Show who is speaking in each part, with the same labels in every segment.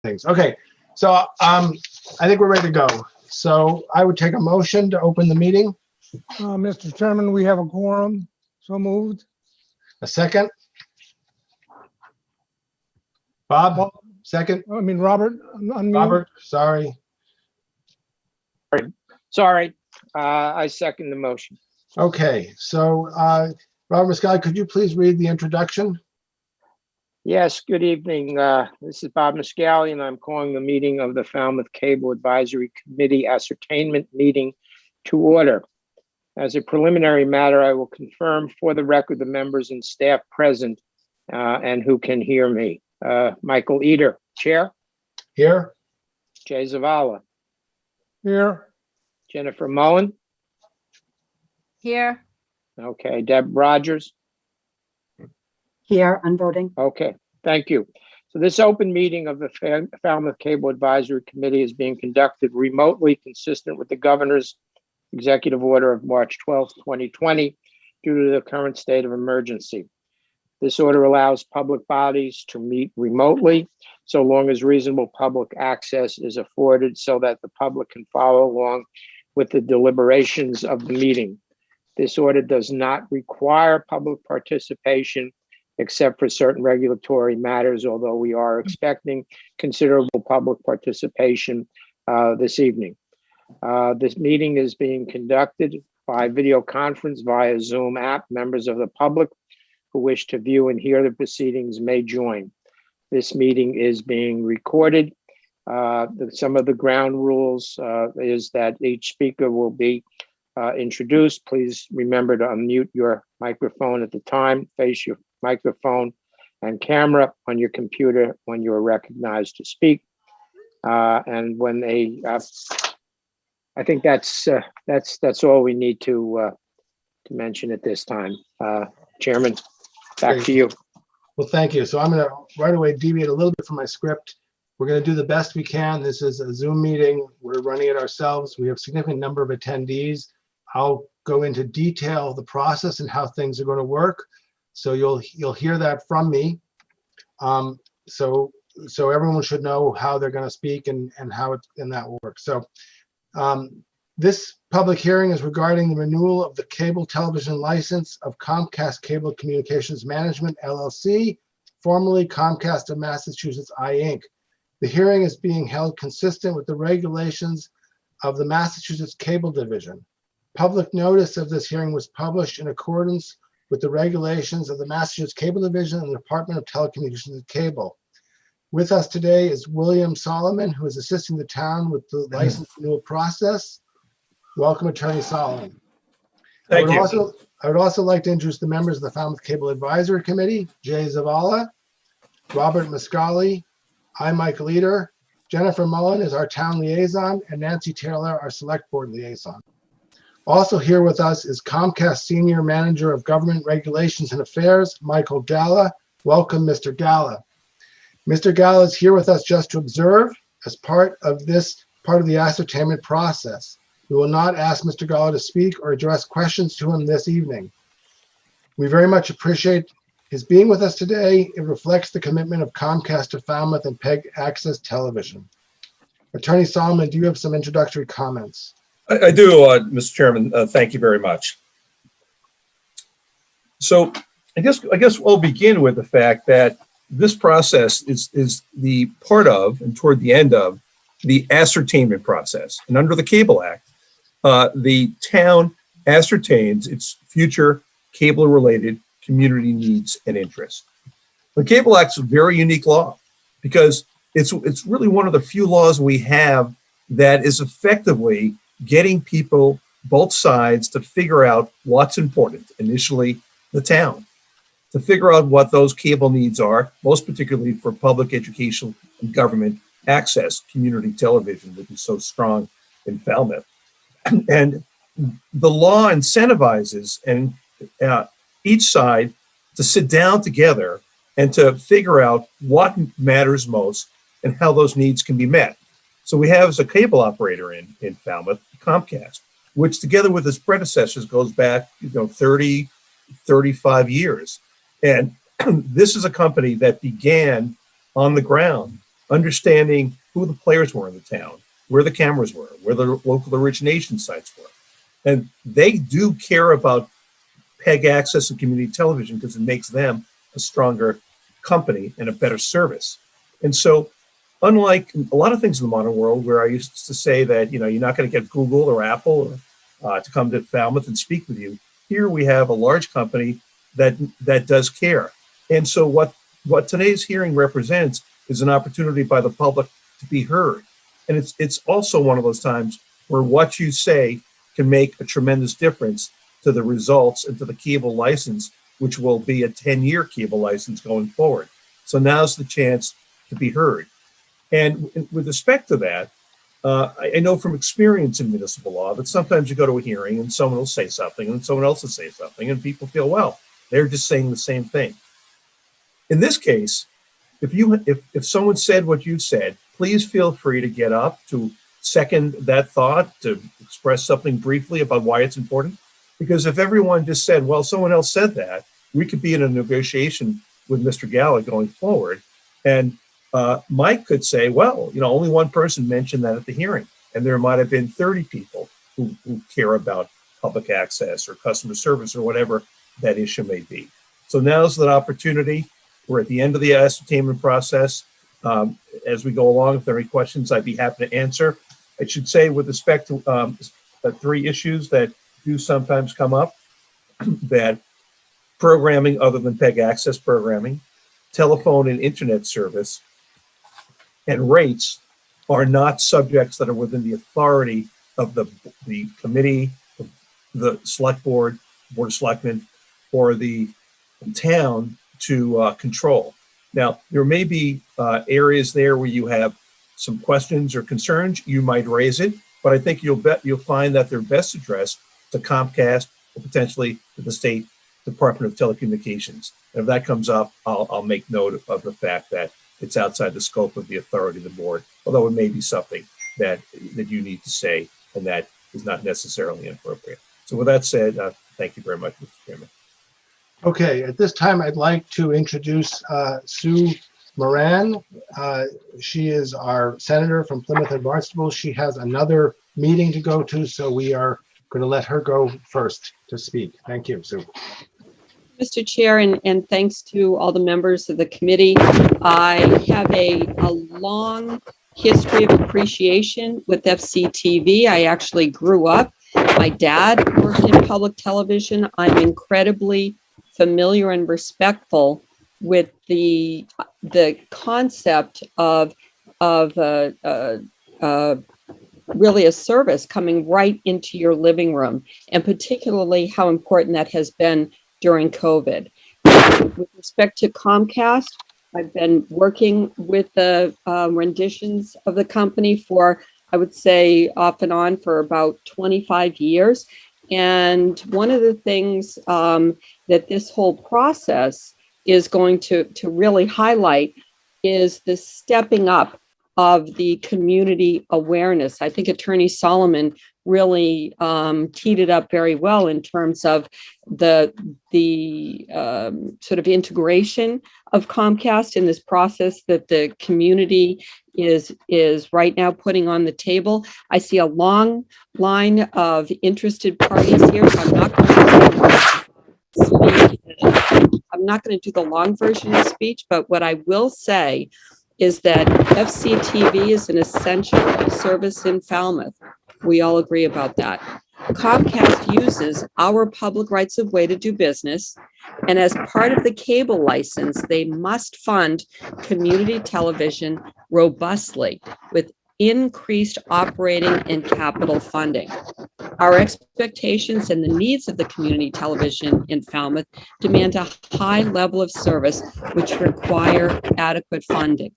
Speaker 1: things. Okay, so I think we're ready to go. So I would take a motion to open the meeting.
Speaker 2: Mr. Chairman, we have a quorum. So moved.
Speaker 1: A second. Bob, second.
Speaker 2: I mean, Robert, unmute.
Speaker 1: Robert, sorry.
Speaker 3: Sorry, I second the motion.
Speaker 1: Okay, so Robert Muscali, could you please read the introduction?
Speaker 3: Yes, good evening. This is Bob Muscali, and I'm calling the meeting of the Falmouth Cable Advisory Committee Ascertainment meeting to order. As a preliminary matter, I will confirm for the record the members and staff present and who can hear me. Michael Eder, Chair.
Speaker 1: Here.
Speaker 3: Jay Zavala.
Speaker 2: Here.
Speaker 3: Jennifer Mullen.
Speaker 4: Here.
Speaker 3: Okay, Deb Rogers.
Speaker 5: Here, I'm voting.
Speaker 3: Okay, thank you. So this open meeting of the Falmouth Cable Advisory Committee is being conducted remotely, consistent with the governor's executive order of March 12th, 2020, due to the current state of emergency. This order allows public bodies to meet remotely, so long as reasonable public access is afforded so that the public can follow along with the deliberations of the meeting. This order does not require public participation except for certain regulatory matters, although we are expecting considerable public participation this evening. This meeting is being conducted by video conference via Zoom app. Members of the public who wish to view and hear the proceedings may join. This meeting is being recorded. Some of the ground rules is that each speaker will be introduced. Please remember to unmute your microphone at the time, face your microphone and camera on your computer when you are recognized to speak. And when they, I think that's all we need to mention at this time. Chairman, back to you.
Speaker 1: Well, thank you. So I'm going to right away deviate a little bit from my script. We're going to do the best we can. This is a Zoom meeting. We're running it ourselves. We have a significant number of attendees. I'll go into detail the process and how things are going to work. So you'll hear that from me. So everyone should know how they're going to speak and how that will work. So this public hearing is regarding the renewal of the cable television license of Comcast Cable Communications Management, LLC, formerly Comcast of Massachusetts, Inc. The hearing is being held consistent with the regulations of the Massachusetts Cable Division. Public notice of this hearing was published in accordance with the regulations of the Massachusetts Cable Division and the Department of Telecommunications and Cable. With us today is William Solomon, who is assisting the town with the license renewal process. Welcome, Attorney Solomon.
Speaker 6: Thank you.
Speaker 1: I would also like to introduce the members of the Falmouth Cable Advisory Committee: Jay Zavala, Robert Muscali, I'm Michael Eder, Jennifer Mullen is our town liaison, and Nancy Taylor, our select board liaison. Also here with us is Comcast Senior Manager of Government Regulations and Affairs, Michael Galla. Welcome, Mr. Galla. Mr. Galla is here with us just to observe as part of the ascertainment process. We will not ask Mr. Galla to speak or address questions to him this evening. We very much appreciate his being with us today. It reflects the commitment of Comcast to Falmouth and PEG Access Television. Attorney Solomon, do you have some introductory comments?
Speaker 6: I do, Mr. Chairman. Thank you very much. So I guess we'll begin with the fact that this process is the part of and toward the end of the ascertainment process. And under the Cable Act, the town ascertains its future cable-related community needs and interests. The Cable Act is a very unique law because it's really one of the few laws we have that is effectively getting people, both sides, to figure out what's important, initially the town, to figure out what those cable needs are, most particularly for public education and government access, community television, which is so strong in Falmouth. And the law incentivizes and each side to sit down together and to figure out what matters most and how those needs can be met. So we have as a cable operator in Falmouth, Comcast, which together with its predecessors goes back 30, 35 years. And this is a company that began on the ground understanding who the players were in the town, where the cameras were, where the local origination sites were. And they do care about PEG access and community television because it makes them a stronger company and a better service. And so, unlike a lot of things in the modern world where I used to say that, you're not going to get Google or Apple or, to come to Falmouth and speak with you, here we have a large company that does care. And so what today's hearing represents is an opportunity by the public to be heard. And it's also one of those times where what you say can make a tremendous difference to the results and to the cable license, which will be a 10-year cable license going forward. So now's the chance to be heard. And with respect to that, I know from experience in municipal law that sometimes you go to a hearing and someone will say something and someone else will say something and people feel, well, they're just saying the same thing. In this case, if someone said what you said, please feel free to get up to second that thought, to express something briefly about why it's important. Because if everyone just said, well, someone else said that, we could be in a negotiation with Mr. Gallagher going forward. And Mike could say, well, only one person mentioned that at the hearing, and there might have been 30 people who care about public access or customer service or whatever that issue may be. So now's the opportunity. We're at the end of the ascertainment process. As we go along, if there are any questions, I'd be happy to answer. I should say, with respect to the three issues that do sometimes come up, that programming other than PEG access programming, telephone and internet service, and rates are not subjects that are within the authority of the committee, the select board, board of selectmen, or the town to control. Now, there may be areas there where you have some questions or concerns. You might raise it, but I think you'll find that they're best addressed to Comcast or potentially to the State Department of Telecommunications. And if that comes up, I'll make note of the fact that it's outside the scope of the authority of the board, although it may be something that you need to say and that is not necessarily inappropriate. So with that said, thank you very much, Mr. Chairman.
Speaker 1: Okay, at this time, I'd like to introduce Sue Moran. She is our senator from Plymouth and Barnstable. She has another meeting to go to, so we are going to let her go first to speak. Thank you, Sue.
Speaker 4: Mr. Chair, and thanks to all the members of the committee. I have a long history of appreciation with FCTV. I actually grew up. My dad worked in public television. I'm incredibly familiar and respectful with the concept of really a service coming right into your living room, and particularly how important that has been during COVID. With respect to Comcast, I've been working with the renditions of the company for, I would say, off and on for about 25 years. And one of the things that this whole process is going to really highlight is the stepping up of the community awareness. I think Attorney Solomon really teed it up very well in terms of the sort of integration of Comcast in this process that the community is right now putting on the table. I see a long line of interested parties here, so I'm not going to do the long version of speech, but what I will say is that FCTV is an essential service in Falmouth. We all agree about that. Comcast uses our public rights of way to do business, and as part of the cable license, they must fund community television robustly with increased operating and capital funding. Our expectations and the needs of the community television in Falmouth demand a high level of service, which require adequate funding.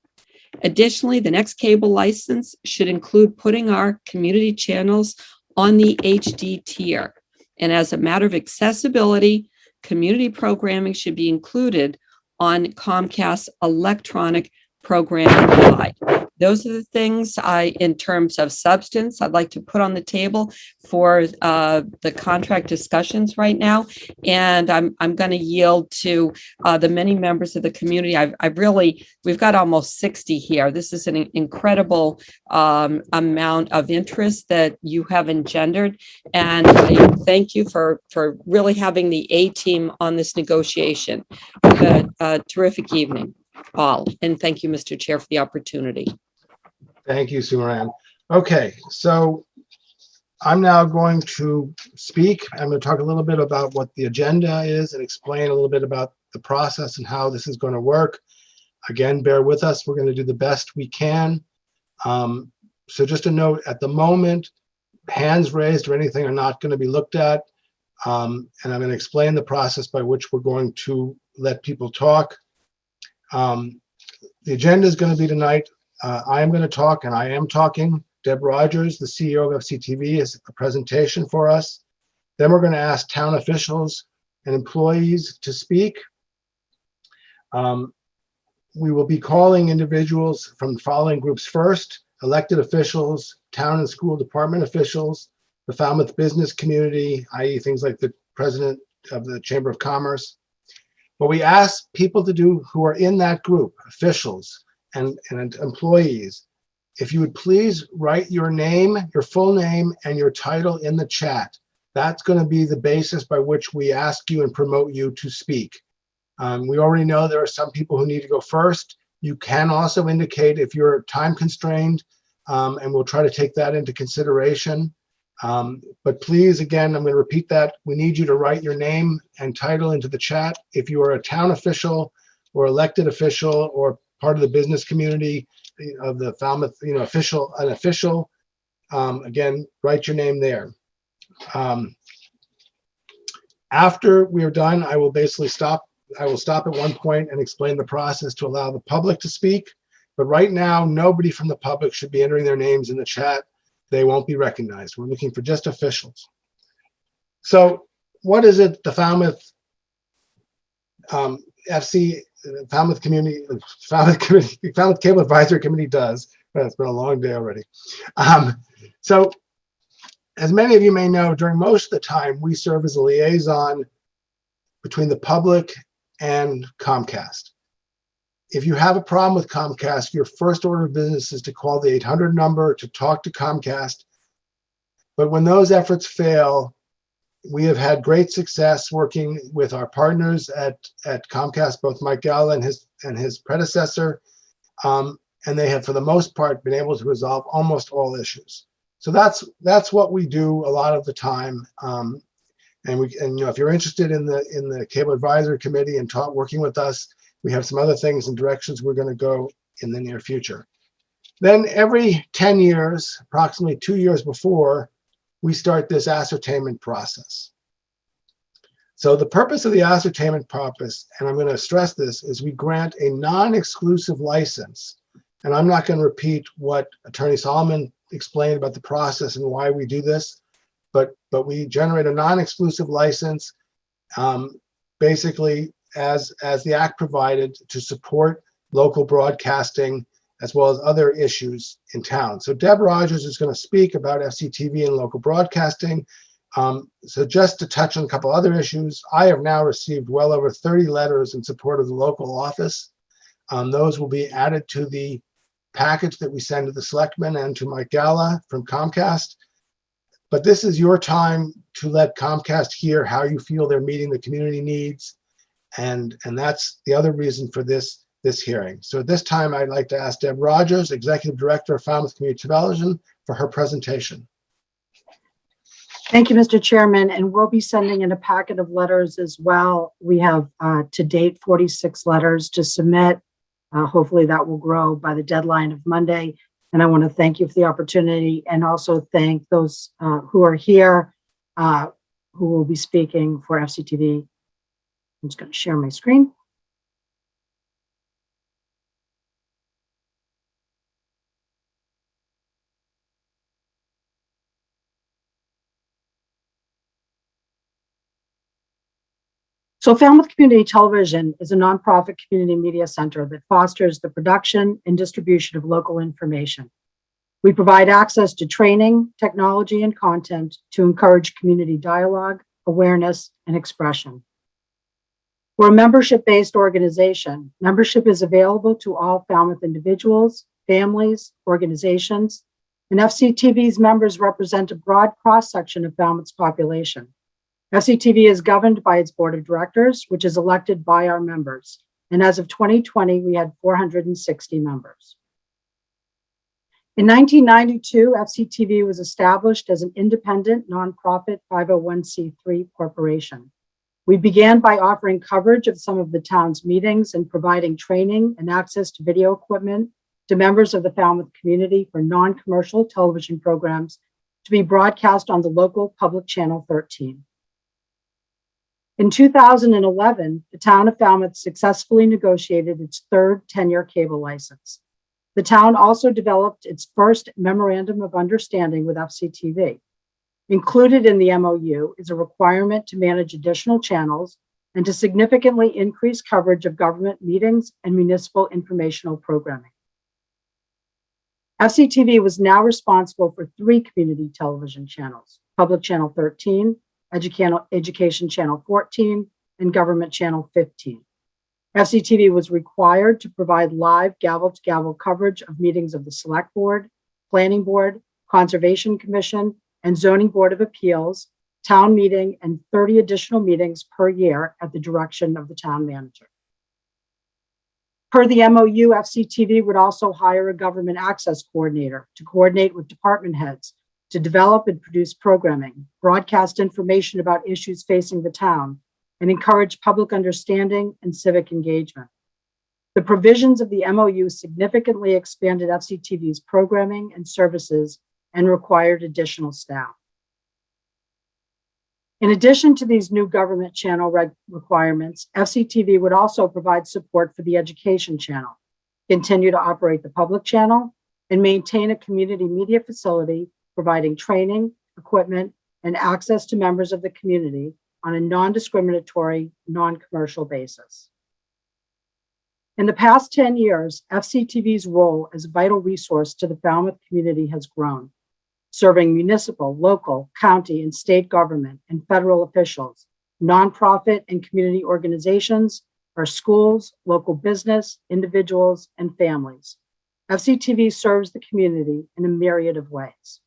Speaker 4: Additionally, the next cable license should include putting our community channels on the HD tier. And as a matter of accessibility, community programming should be included on Comcast's electronic programming guide. Those are the things in terms of substance, I'd like to put on the table for the contract discussions right now. And I'm going to yield to the many members of the community. We've got almost 60 here. This is an incredible amount of interest that you have engendered. And I thank you for really having the A team on this negotiation. Have a terrific evening, all. And thank you, Mr. Chair, for the opportunity.
Speaker 1: Thank you, Sue Moran. Okay, so I'm now going to speak. I'm going to talk a little bit about what the agenda is and explain a little bit about the process and how this is going to work. Again, bear with us. We're going to do the best we can. So just a note, at the moment, hands raised or anything are not going to be looked at. And I'm going to explain the process by which we're going to let people talk. The agenda is going to be tonight. I am going to talk, and I am talking. Deb Rogers, the CEO of FCTV, is a presentation for us. Then we're going to ask town officials and employees to speak. We will be calling individuals from the following groups first: elected officials, town and school department officials, the Falmouth business community, i.e. things like the president of the Chamber of Commerce. What we ask people to do who are in that group, officials and employees, if you would please write your name, your full name, and your title in the chat. That's going to be the basis by which we ask you and promote you to speak. We already know there are some people who need to go first. You can also indicate if you're time constrained, and we'll try to take that into consideration. But please, again, I'm going to repeat that. We need you to write your name and title into the chat. If you are a town official or elected official or part of the business community of the Falmouth, an official, again, write your name there. After we are done, I will basically stop. I will stop at one point and explain the process to allow the public to speak. But right now, nobody from the public should be entering their names in the chat. They won't be recognized. We're looking for just officials. So what is it the Falmouth Falmouth Cable Advisory Committee does? Well, it's been a long day already. So as many of you may know, during most of the time, we serve as a liaison between the public and Comcast. If you have a problem with Comcast, your first order of business is to call the 800 number to talk to Comcast. But when those efforts fail, we have had great success working with our partners at Comcast, both Mike Galla and his predecessor, and they have, for the most part, been able to resolve almost all issues. So that's what we do a lot of the time. And if you're interested in the Cable Advisory Committee and working with us, we have some other things and directions we're going to go in the near future. Then every 10 years, approximately 2 years before, we start this ascertainment process. So the purpose of the ascertainment process, and I'm going to stress this, is we grant a non-exclusive license. And I'm not going to repeat what Attorney Solomon explained about the process and why we do this, but we generate a non-exclusive license, basically as the act provided, to support local broadcasting as well as other issues in town. So Deb Rogers is going to speak about FCTV and local broadcasting. So just to touch on a couple other issues, I have now received well over 30 letters in support of the local office. Those will be added to the package that we send to the selectmen and to Mike Galla from Comcast. But this is your time to let Comcast hear how you feel they're meeting the community needs. And that's the other reason for this hearing. So at this time, I'd like to ask Deb Rogers, Executive Director of Falmouth Community Television, for her presentation.
Speaker 5: Thank you, Mr. Chairman, and we'll be sending in a packet of letters as well. We have to date 46 letters to submit. Hopefully that will grow by the deadline of Monday. And I want to thank you for the opportunity and also thank those who are here who will be speaking for FCTV. I'm just going to share my screen. So Falmouth Community Television is a nonprofit community media center that fosters the production and distribution of local information. We provide access to training, technology, and content to encourage community dialogue, awareness, and expression. We're a membership-based organization. Membership is available to all Falmouth individuals, families, organizations, and FCTV's members represent a broad cross-section of Falmouth's population. FCTV is governed by its board of directors, which is elected by our members. And as of 2020, we had 460 members. In 1992, FCTV was established as an independent nonprofit 501c3 corporation. We began by offering coverage of some of the town's meetings and providing training and access to video equipment to members of the Falmouth community for non-commercial television programs to be broadcast on the local public channel 13. In 2011, the town of Falmouth successfully negotiated its third 10-year cable license. The town also developed its first memorandum of understanding with FCTV. Included in the MOU is a requirement to manage additional channels and to significantly increase coverage of government meetings and municipal informational programming. FCTV was now responsible for 3 community television channels: Public Channel 13, Education Channel 14, and Government Channel 15. FCTV was required to provide live gavel-to-gavel coverage of meetings of the Select Board, Planning Board, Conservation Commission, and Zoning Board of Appeals, town meeting, and 30 additional meetings per year at the direction of the town manager. Per the MOU, FCTV would also hire a government access coordinator to coordinate with department heads to develop and produce programming, broadcast information about issues facing the town, and encourage public understanding and civic engagement. The provisions of the MOU significantly expanded FCTV's programming and services and required additional staff. In addition to these new government channel requirements, FCTV would also provide support for the education channel, continue to operate the public channel, and maintain a community media facility providing training, equipment, and access to members of the community on a non-discriminatory, non-commercial basis. In the past 10 years, FCTV's role as a vital resource to the Falmouth community has grown, serving municipal, local, county, and state government and federal officials, nonprofit and community organizations, our schools, local business, individuals, and families. FCTV serves the community in a myriad of ways.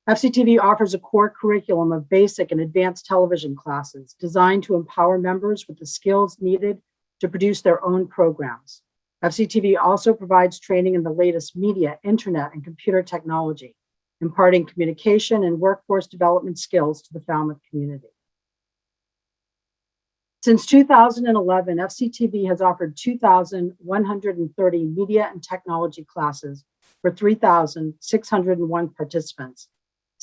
Speaker 5: FCTV offers a core curriculum of basic and advanced television classes designed to empower members with the skills needed to produce their own programs. FCTV also provides training in the latest media, internet, and computer technology, imparting communication and workforce development skills to the Falmouth community. Since 2011, FCTV has offered 2,130 media and technology classes for 3,601 participants.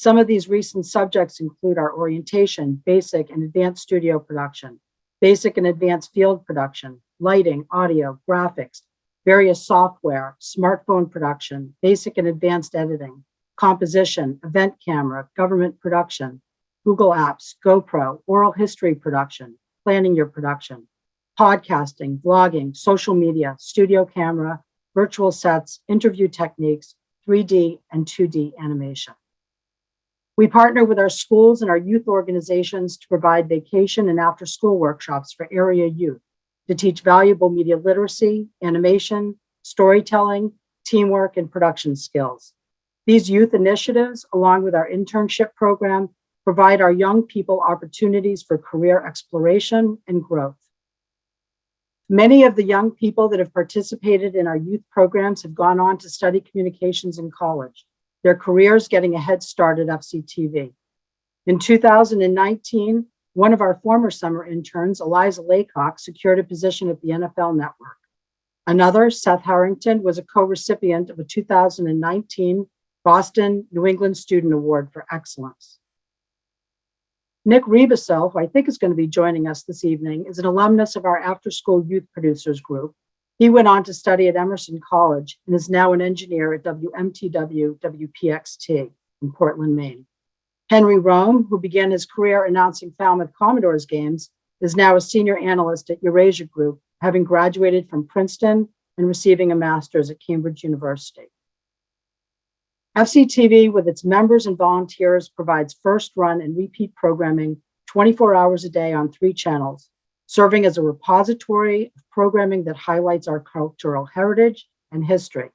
Speaker 5: Some of these recent subjects include our orientation, basic and advanced studio production, basic and advanced field production, lighting, audio, graphics, various software, smartphone production, basic and advanced editing, composition, event camera, government production, Google Apps, GoPro, oral history production, planning your production, podcasting, vlogging, social media, studio camera, virtual sets, interview techniques, 3D and 2D animation. We partner with our schools and our youth organizations to provide vacation and after-school workshops for area youth to teach valuable media literacy, animation, storytelling, teamwork, and production skills. These youth initiatives, along with our internship program, provide our young people opportunities for career exploration and growth. Many of the young people that have participated in our youth programs have gone on to study communications in college, their careers getting a head start at FCTV. In 2019, one of our former summer interns, Eliza Laycock, secured a position at the NFL Network. Another, Seth Harrington, was a co-recipient of a 2019 Boston New England Student Award for Excellence. Nick Ribaso, who I think is going to be joining us this evening, is an alumnus of our after-school youth producers group. He went on to study at Emerson College and is now an engineer at WMTW WPXT in Portland, Maine. Henry Rome, who began his career announcing Falmouth Commodores games, is now a senior analyst at Eurasia Group, having graduated from Princeton and receiving a master's at Cambridge University. FCTV, with its members and volunteers, provides first run and repeat programming 24 hours a day on 3 channels, serving as a repository of programming that highlights our cultural heritage and history,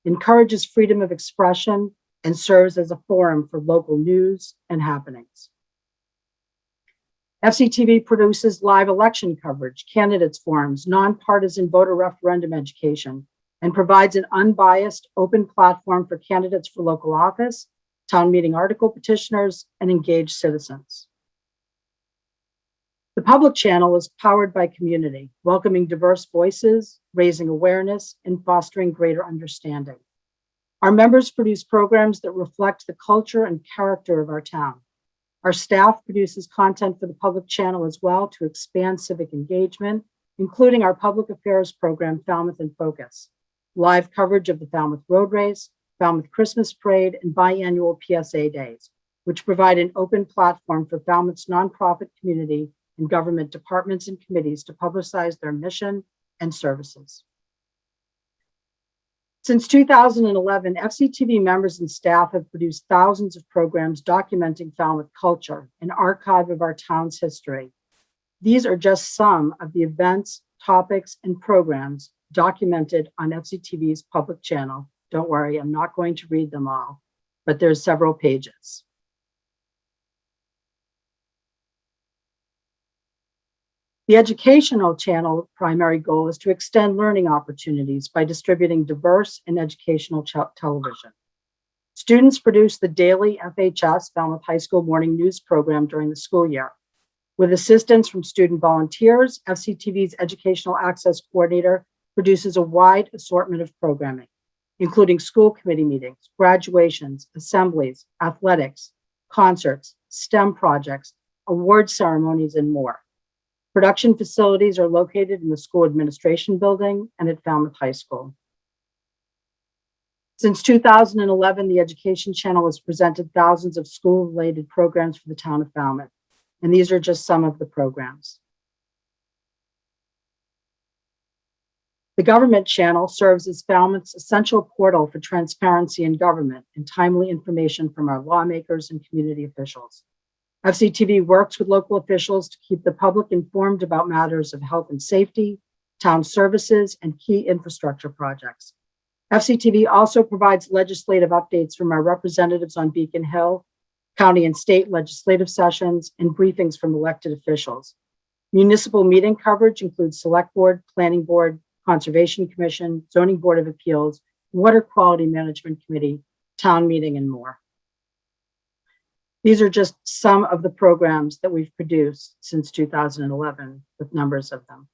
Speaker 5: encourages freedom of expression, and serves as a forum for local news and happenings. FCTV produces live election coverage, candidates forums, nonpartisan voter referendum education, and provides an unbiased, open platform for candidates for local office, town meeting article petitioners, and engaged citizens. The public channel is powered by community, welcoming diverse voices, raising awareness, and fostering greater understanding. Our members produce programs that reflect the culture and character of our town. Our staff produces content for the public channel as well to expand civic engagement, including our public affairs program, Falmouth in Focus, live coverage of the Falmouth Road Race, Falmouth Christmas Parade, and biannual PSA Days, which provide an open platform for Falmouth's nonprofit community and government departments and committees to publicize their mission and services. Since 2011, FCTV members and staff have produced thousands of programs documenting Falmouth culture, an archive of our town's history. These are just some of the events, topics, and programs documented on FCTV's public channel. Don't worry, I'm not going to read them all, but there's several pages. The educational channel primary goal is to extend learning opportunities by distributing diverse and educational television. Students produce the daily FHS, Falmouth High School Morning News program during the school year. With assistance from student volunteers, FCTV's Educational Access Coordinator produces a wide assortment of programming, including school committee meetings, graduations, assemblies, athletics, concerts, STEM projects, award ceremonies, and more. Production facilities are located in the school administration building and at Falmouth High School. Since 2011, the Education Channel has presented thousands of school-related programs for the town of Falmouth, and these are just some of the programs. The Government Channel serves as Falmouth's essential portal for transparency in government and timely information from our lawmakers and community officials. FCTV works with local officials to keep the public informed about matters of health and safety, town services, and key infrastructure projects. FCTV also provides legislative updates from our representatives on Beacon Hill, county and state legislative sessions, and briefings from elected officials. Municipal meeting coverage includes Select Board, Planning Board, Conservation Commission, Zoning Board of Appeals, Water Quality Management Committee, town meeting, and more. These are just some of the programs that we've produced since 2011, with numbers of them.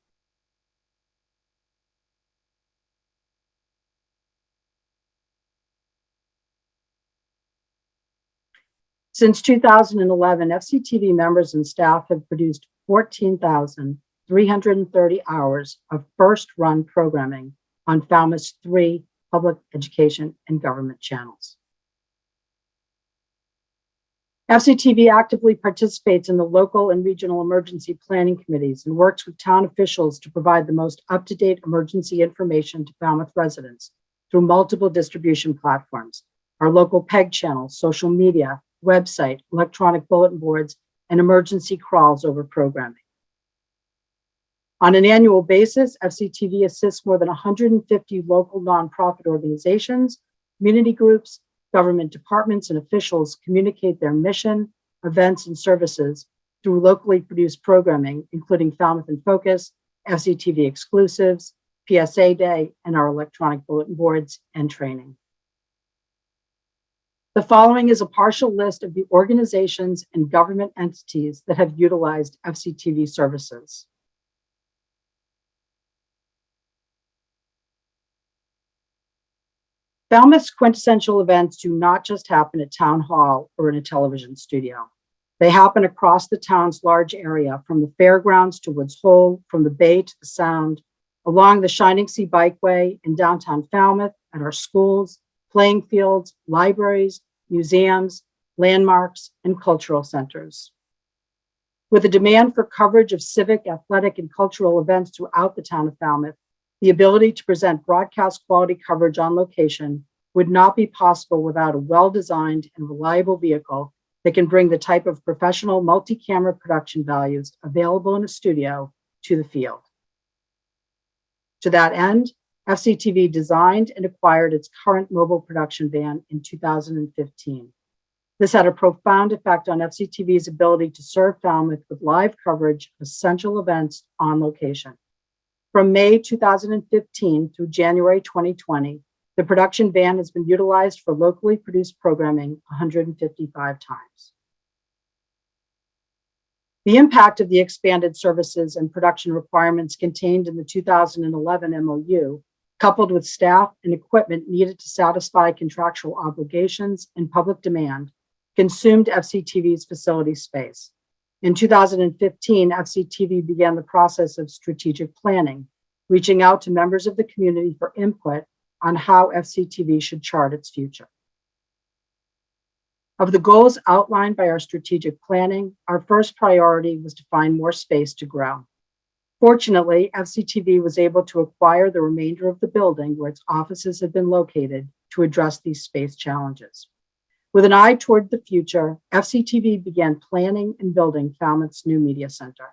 Speaker 5: Since 2011, FCTV members and staff have produced 14,330 hours of first-run programming on Falmouth's 3 public education and government channels. FCTV actively participates in the local and regional emergency planning committees and works with town officials to provide the most up-to-date emergency information to Falmouth residents through multiple distribution platforms, our local PEG channel, social media, website, electronic bulletin boards, and emergency crawls over programming. On an annual basis, FCTV assists more than 150 local nonprofit organizations, community groups, government departments, and officials communicate their mission, events, and services through locally produced programming, including Falmouth in Focus, FCTV exclusives, PSA Day, and our electronic bulletin boards and training. The following is a partial list of the organizations and government entities that have utilized FCTV services. Falmouth's quintessential events do not just happen at Town Hall or in a television studio. They happen across the town's large area, from the fairgrounds to Woods Hole, from the Bay to the Sound, along the Shining Sea Bikeway in downtown Falmouth, at our schools, playing fields, libraries, museums, landmarks, and cultural centers. With a demand for coverage of civic, athletic, and cultural events throughout the town of Falmouth, the ability to present broadcast quality coverage on location would not be possible without a well-designed and reliable vehicle that can bring the type of professional multi-camera production values available in a studio to the field. To that end, FCTV designed and acquired its current mobile production van in 2015. This had a profound effect on FCTV's ability to serve Falmouth with live coverage of essential events on location. From May 2015 through January 2020, the production van has been utilized for locally produced programming 155 times. The impact of the expanded services and production requirements contained in the 2011 MOU, coupled with staff and equipment needed to satisfy contractual obligations and public demand, consumed FCTV's facility space. In 2015, FCTV began the process of strategic planning, reaching out to members of the community for input on how FCTV should chart its future. Of the goals outlined by our strategic planning, our first priority was to find more space to grow. Fortunately, FCTV was able to acquire the remainder of the building where its offices had been located to address these space challenges. With an eye toward the future, FCTV began planning and building Falmouth's new media center.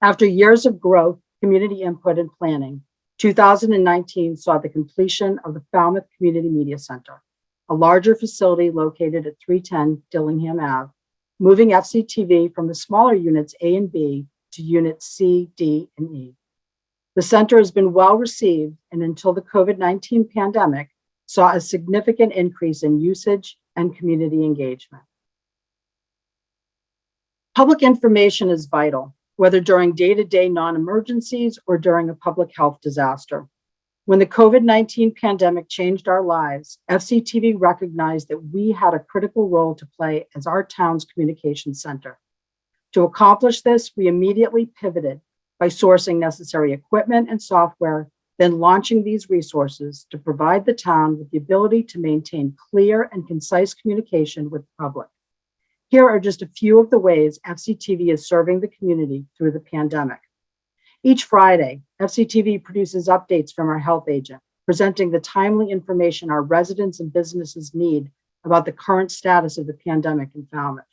Speaker 5: After years of growth, community input, and planning, 2019 saw the completion of the Falmouth Community Media Center, a larger facility located at 310 Dillingham Ave, moving FCTV from the smaller units A and B to units C, D, and E. The center has been well received, and until the COVID-19 pandemic, saw a significant increase in usage and community engagement. Public information is vital, whether during day-to-day non-emergencies or during a public health disaster. When the COVID-19 pandemic changed our lives, FCTV recognized that we had a critical role to play as our town's communication center. To accomplish this, we immediately pivoted by sourcing necessary equipment and software, then launching these resources to provide the town with the ability to maintain clear and concise communication with the public. Here are just a few of the ways FCTV is serving the community through the pandemic. Each Friday, FCTV produces updates from our health agent, presenting the timely information our residents and businesses need about the current status of the pandemic in Falmouth.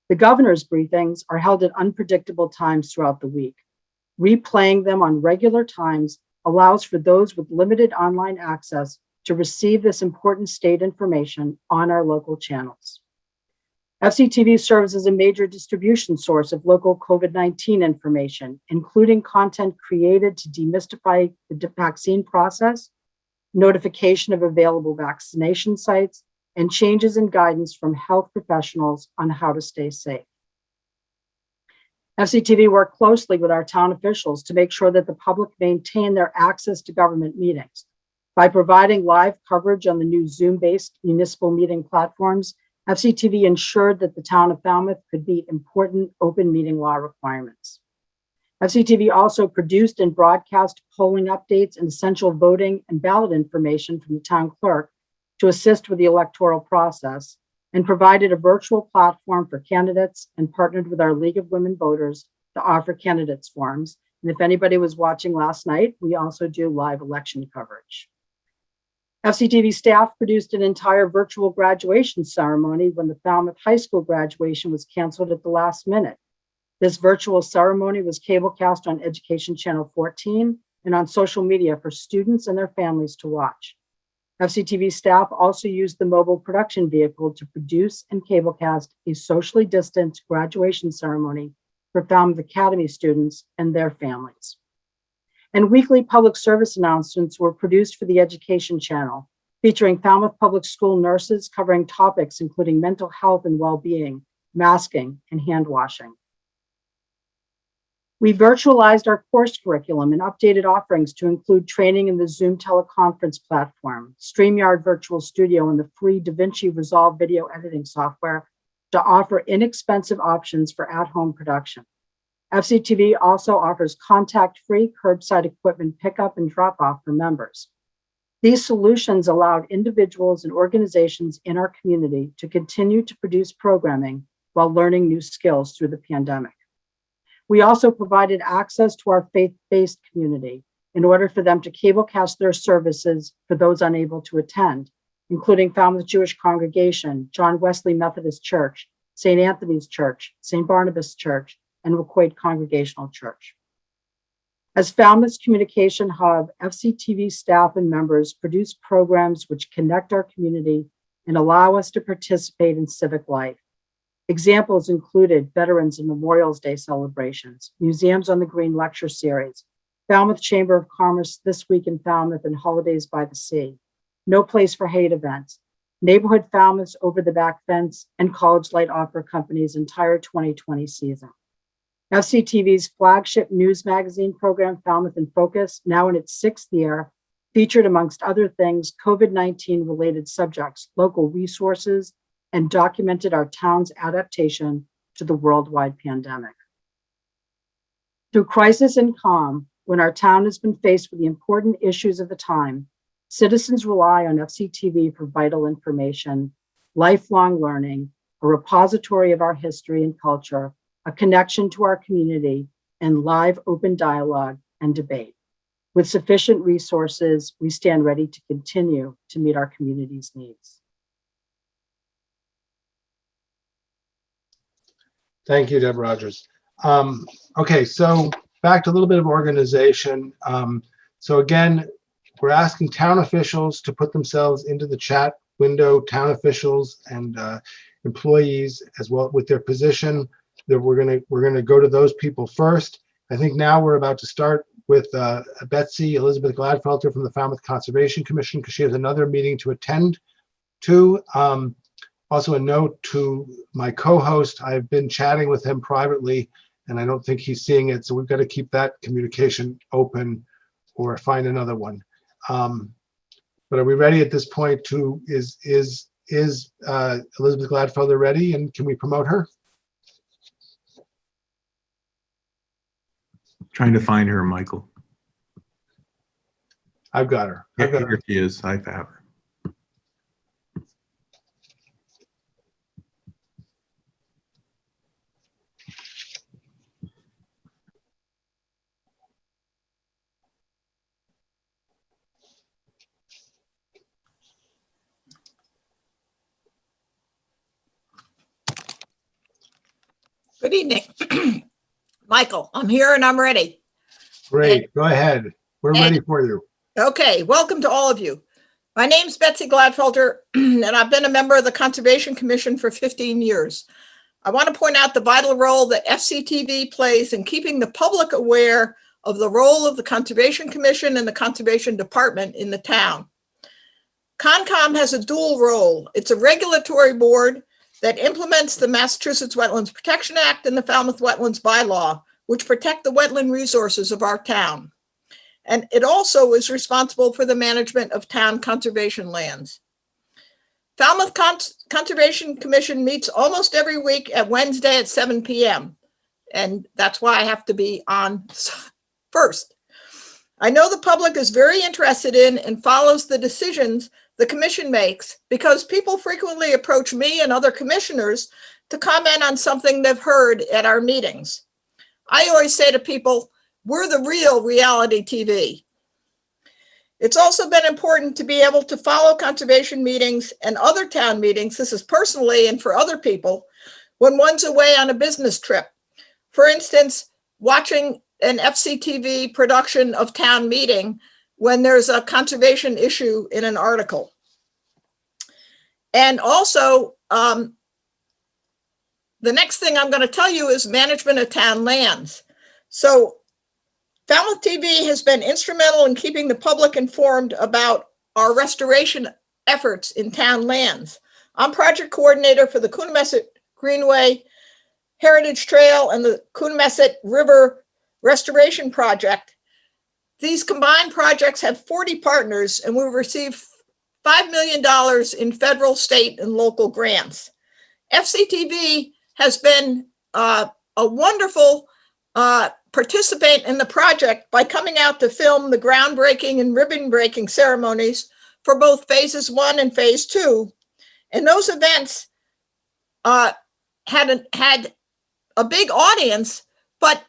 Speaker 5: The governor's briefings are held at unpredictable times throughout the week. Replaying them on regular times allows for those with limited online access to receive this important state information on our local channels. FCTV serves as a major distribution source of local COVID-19 information, including content created to demystify the vaccine process, notification of available vaccination sites, and changes in guidance from health professionals on how to stay safe. FCTV worked closely with our town officials to make sure that the public maintain their access to government meetings. By providing live coverage on the new Zoom-based municipal meeting platforms, FCTV ensured that the town of Falmouth could meet important open meeting law requirements. FCTV also produced and broadcast polling updates and essential voting and ballot information from the town clerk to assist with the electoral process, and provided a virtual platform for candidates and partnered with our League of Women Voters to offer candidates forums. And if anybody was watching last night, we also do live election coverage. FCTV staff produced an entire virtual graduation ceremony when the Falmouth High School graduation was canceled at the last minute. This virtual ceremony was cablecast on Education Channel 14 and on social media for students and their families to watch. FCTV staff also used the mobile production vehicle to produce and cablecast a socially distanced graduation ceremony for Falmouth Academy students and their families. And weekly public service announcements were produced for the Education Channel, featuring Falmouth Public School nurses covering topics including mental health and well-being, masking, and hand washing. We virtualized our course curriculum and updated offerings to include training in the Zoom teleconference platform, StreamYard Virtual Studio, and the free DaVinci Resolve video editing software to offer inexpensive options for at-home production. FCTV also offers contact-free curbside equipment pickup and drop-off for members. These solutions allowed individuals and organizations in our community to continue to produce programming while learning new skills through the pandemic. We also provided access to our faith-based community in order for them to cablecast their services for those unable to attend, including Falmouth Jewish Congregation, John Wesley Methodist Church, St. Anthony's Church, St. Barnabas Church, and Wacoit Congregational Church. As Falmouth's communication hub, FCTV staff and members produce programs which connect our community and allow us to participate in civic life. Examples included Veterans and Memorials Day celebrations, Museums on the Green lecture series, Falmouth Chamber of Commerce This Week in Falmouth and Holidays by the Sea, No Place for Hate events, Neighborhood Falmouth's Over the Back Fence, and College Light Opera Company's entire 2020 season. FCTV's flagship news magazine program, Falmouth in Focus, now in its 6th year, featured, amongst other things, COVID-19 related subjects, local resources, and documented our town's adaptation to the worldwide pandemic. Through crisis and calm, when our town has been faced with the important issues of the time, citizens rely on FCTV for vital information, lifelong learning, a repository of our history and culture, a connection to our community, and live open dialogue and debate. With sufficient resources, we stand ready to continue to meet our community's needs.
Speaker 1: Thank you, Deb Rogers. Okay, so back to a little bit of organization. So again, we're asking town officials to put themselves into the chat window, town officials and employees as well with their position. That we're gonna go to those people first. I think now we're about to start with Betsy Elizabeth Gladfelter from the Falmouth Conservation Commission because she has another meeting to attend to. Also a note to my co-host, I've been chatting with him privately and I don't think he's seeing it. So we've got to keep that communication open or find another one. But are we ready at this point to, is Elizabeth Gladfelter ready and can we promote her?
Speaker 7: Trying to find her, Michael.
Speaker 1: I've got her.
Speaker 7: Yeah, here she is. I have her.
Speaker 8: Good evening. Michael, I'm here and I'm ready.
Speaker 1: Great, go ahead. We're ready for you.
Speaker 8: Okay, welcome to all of you. My name's Betsy Gladfelter, and I've been a member of the Conservation Commission for 15 years. I want to point out the vital role that FCTV plays in keeping the public aware of the role of the Conservation Commission and the Conservation Department in the town. CONCOM has a dual role. It's a regulatory board that implements the Massachusetts Wetlands Protection Act and the Falmouth Wetlands Bylaw, which protect the wetland resources of our town. And it also is responsible for the management of town conservation lands. Falmouth Conservation Commission meets almost every week at Wednesday at 7 p.m. And that's why I have to be on first. I know the public is very interested in and follows the decisions the commission makes because people frequently approach me and other commissioners to comment on something they've heard at our meetings. I always say to people, we're the real reality TV. It's also been important to be able to follow conservation meetings and other town meetings, this is personally and for other people, when one's away on a business trip. For instance, watching an FCTV production of town meeting when there's a conservation issue in an article. And also, the next thing I'm going to tell you is management of town lands. So Falmouth TV has been instrumental in keeping the public informed about our restoration efforts in town lands. I'm project coordinator for the Coonamessett Greenway Heritage Trail and the Coonamessett River Restoration Project. These combined projects have 40 partners and will receive $5 million in federal, state, and local grants. FCTV has been a wonderful participant in the project by coming out to film the groundbreaking and ribbon breaking ceremonies for both phases 1 and phase 2. And those events had a big audience, but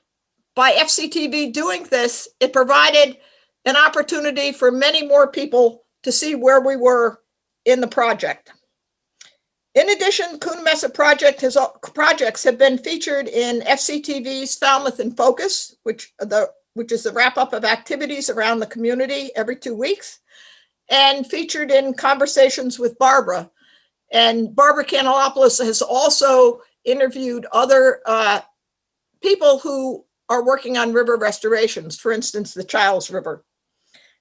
Speaker 8: by FCTV doing this, it provided an opportunity for many more people to see where we were in the project. In addition, Coonamessett projects have been featured in FCTV's Falmouth in Focus, which is the wrap-up of activities around the community every 2 weeks, and featured in Conversations with Barbara. And Barbara Kanelopoulos has also interviewed other people who are working on river restorations, for instance, the Childs River.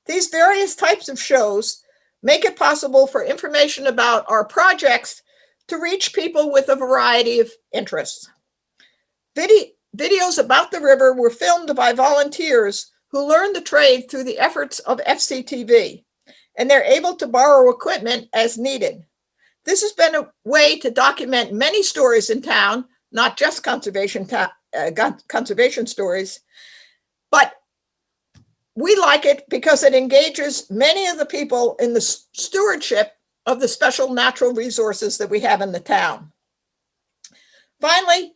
Speaker 8: These various types of shows make it possible for information about our projects to reach people with a variety of interests. Videos about the river were filmed by volunteers who learned the trade through the efforts of FCTV, and they're able to borrow equipment as needed. This has been a way to document many stories in town, not just conservation stories, but we like it because it engages many of the people in the stewardship of the special natural resources that we have in the town. Finally,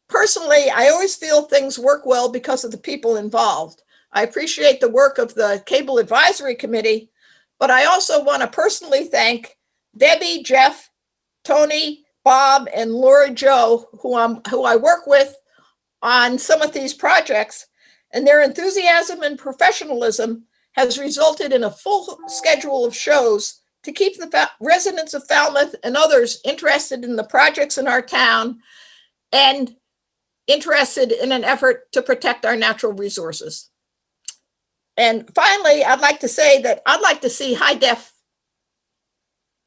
Speaker 8: personally, I always feel things work well because of the people involved. I appreciate the work of the Cable Advisory Committee, but I also want to personally thank Debbie, Jeff, Tony, Bob, and Lori Jo, who I work with on some of these projects, and their enthusiasm and professionalism has resulted in a full schedule of shows to keep the residents of Falmouth and others interested in the projects in our town and interested in an effort to protect our natural resources. And finally, I'd like to say that I'd like to see high def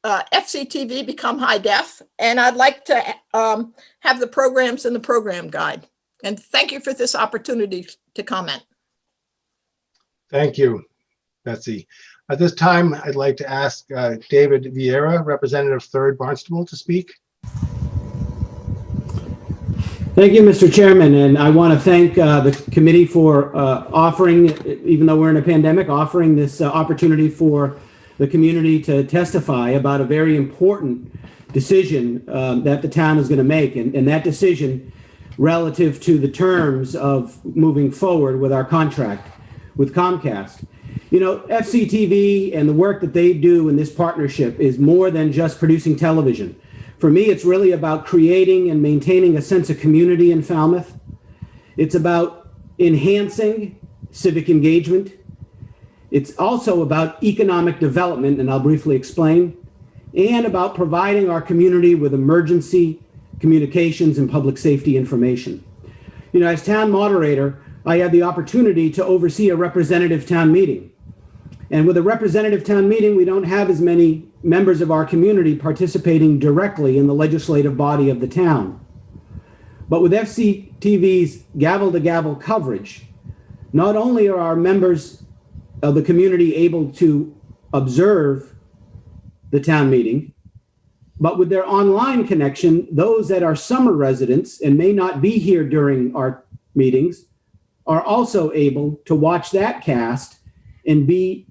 Speaker 8: FCTV become high def, and I'd like to have the programs in the program guide. And thank you for this opportunity to comment.
Speaker 1: Thank you, Betsy. At this time, I'd like to ask David Vieira, Representative 3rd Barnstable, to speak.
Speaker 9: Thank you, Mr. Chairman, and I want to thank the committee for offering, even though we're in a pandemic, offering this opportunity for the community to testify about a very important decision that the town is going to make, and that decision relative to the terms of moving forward with our contract with Comcast. You know, FCTV and the work that they do in this partnership is more than just producing television. For me, it's really about creating and maintaining a sense of community in Falmouth. It's about enhancing civic engagement. It's also about economic development, and I'll briefly explain, and about providing our community with emergency communications and public safety information. You know, as town moderator, I had the opportunity to oversee a representative town meeting. And with a representative town meeting, we don't have as many members of our community participating directly in the legislative body of the town. But with FCTV's gavel-to-gavel coverage, not only are our members of the community able to observe the town meeting, but with their online connection, those that are summer residents and may not be here during our meetings are also able to watch that cast and be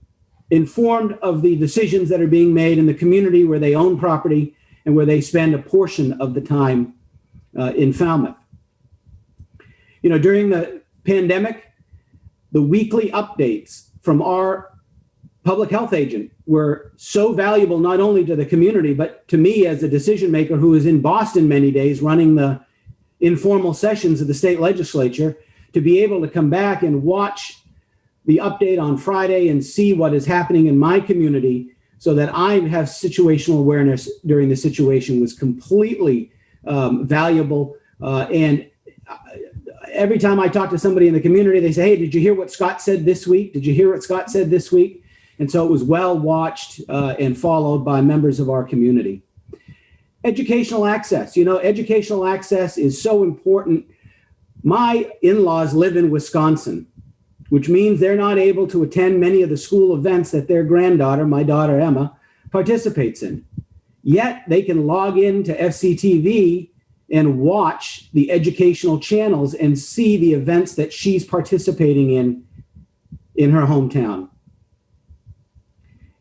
Speaker 9: informed of the decisions that are being made in the community where they own property and where they spend a portion of the time in Falmouth. You know, during the pandemic, the weekly updates from our public health agent were so valuable, not only to the community, but to me as a decision maker who is in Boston many days running the informal sessions of the state legislature, to be able to come back and watch the update on Friday and see what is happening in my community so that I have situational awareness during the situation was completely valuable. And every time I talk to somebody in the community, they say, hey, did you hear what Scott said this week? Did you hear what Scott said this week? And so it was well watched and followed by members of our community. Educational access. You know, educational access is so important. My in-laws live in Wisconsin, which means they're not able to attend many of the school events that their granddaughter, my daughter Emma, participates in. Yet they can log into FCTV and watch the educational channels and see the events that she's participating in her hometown.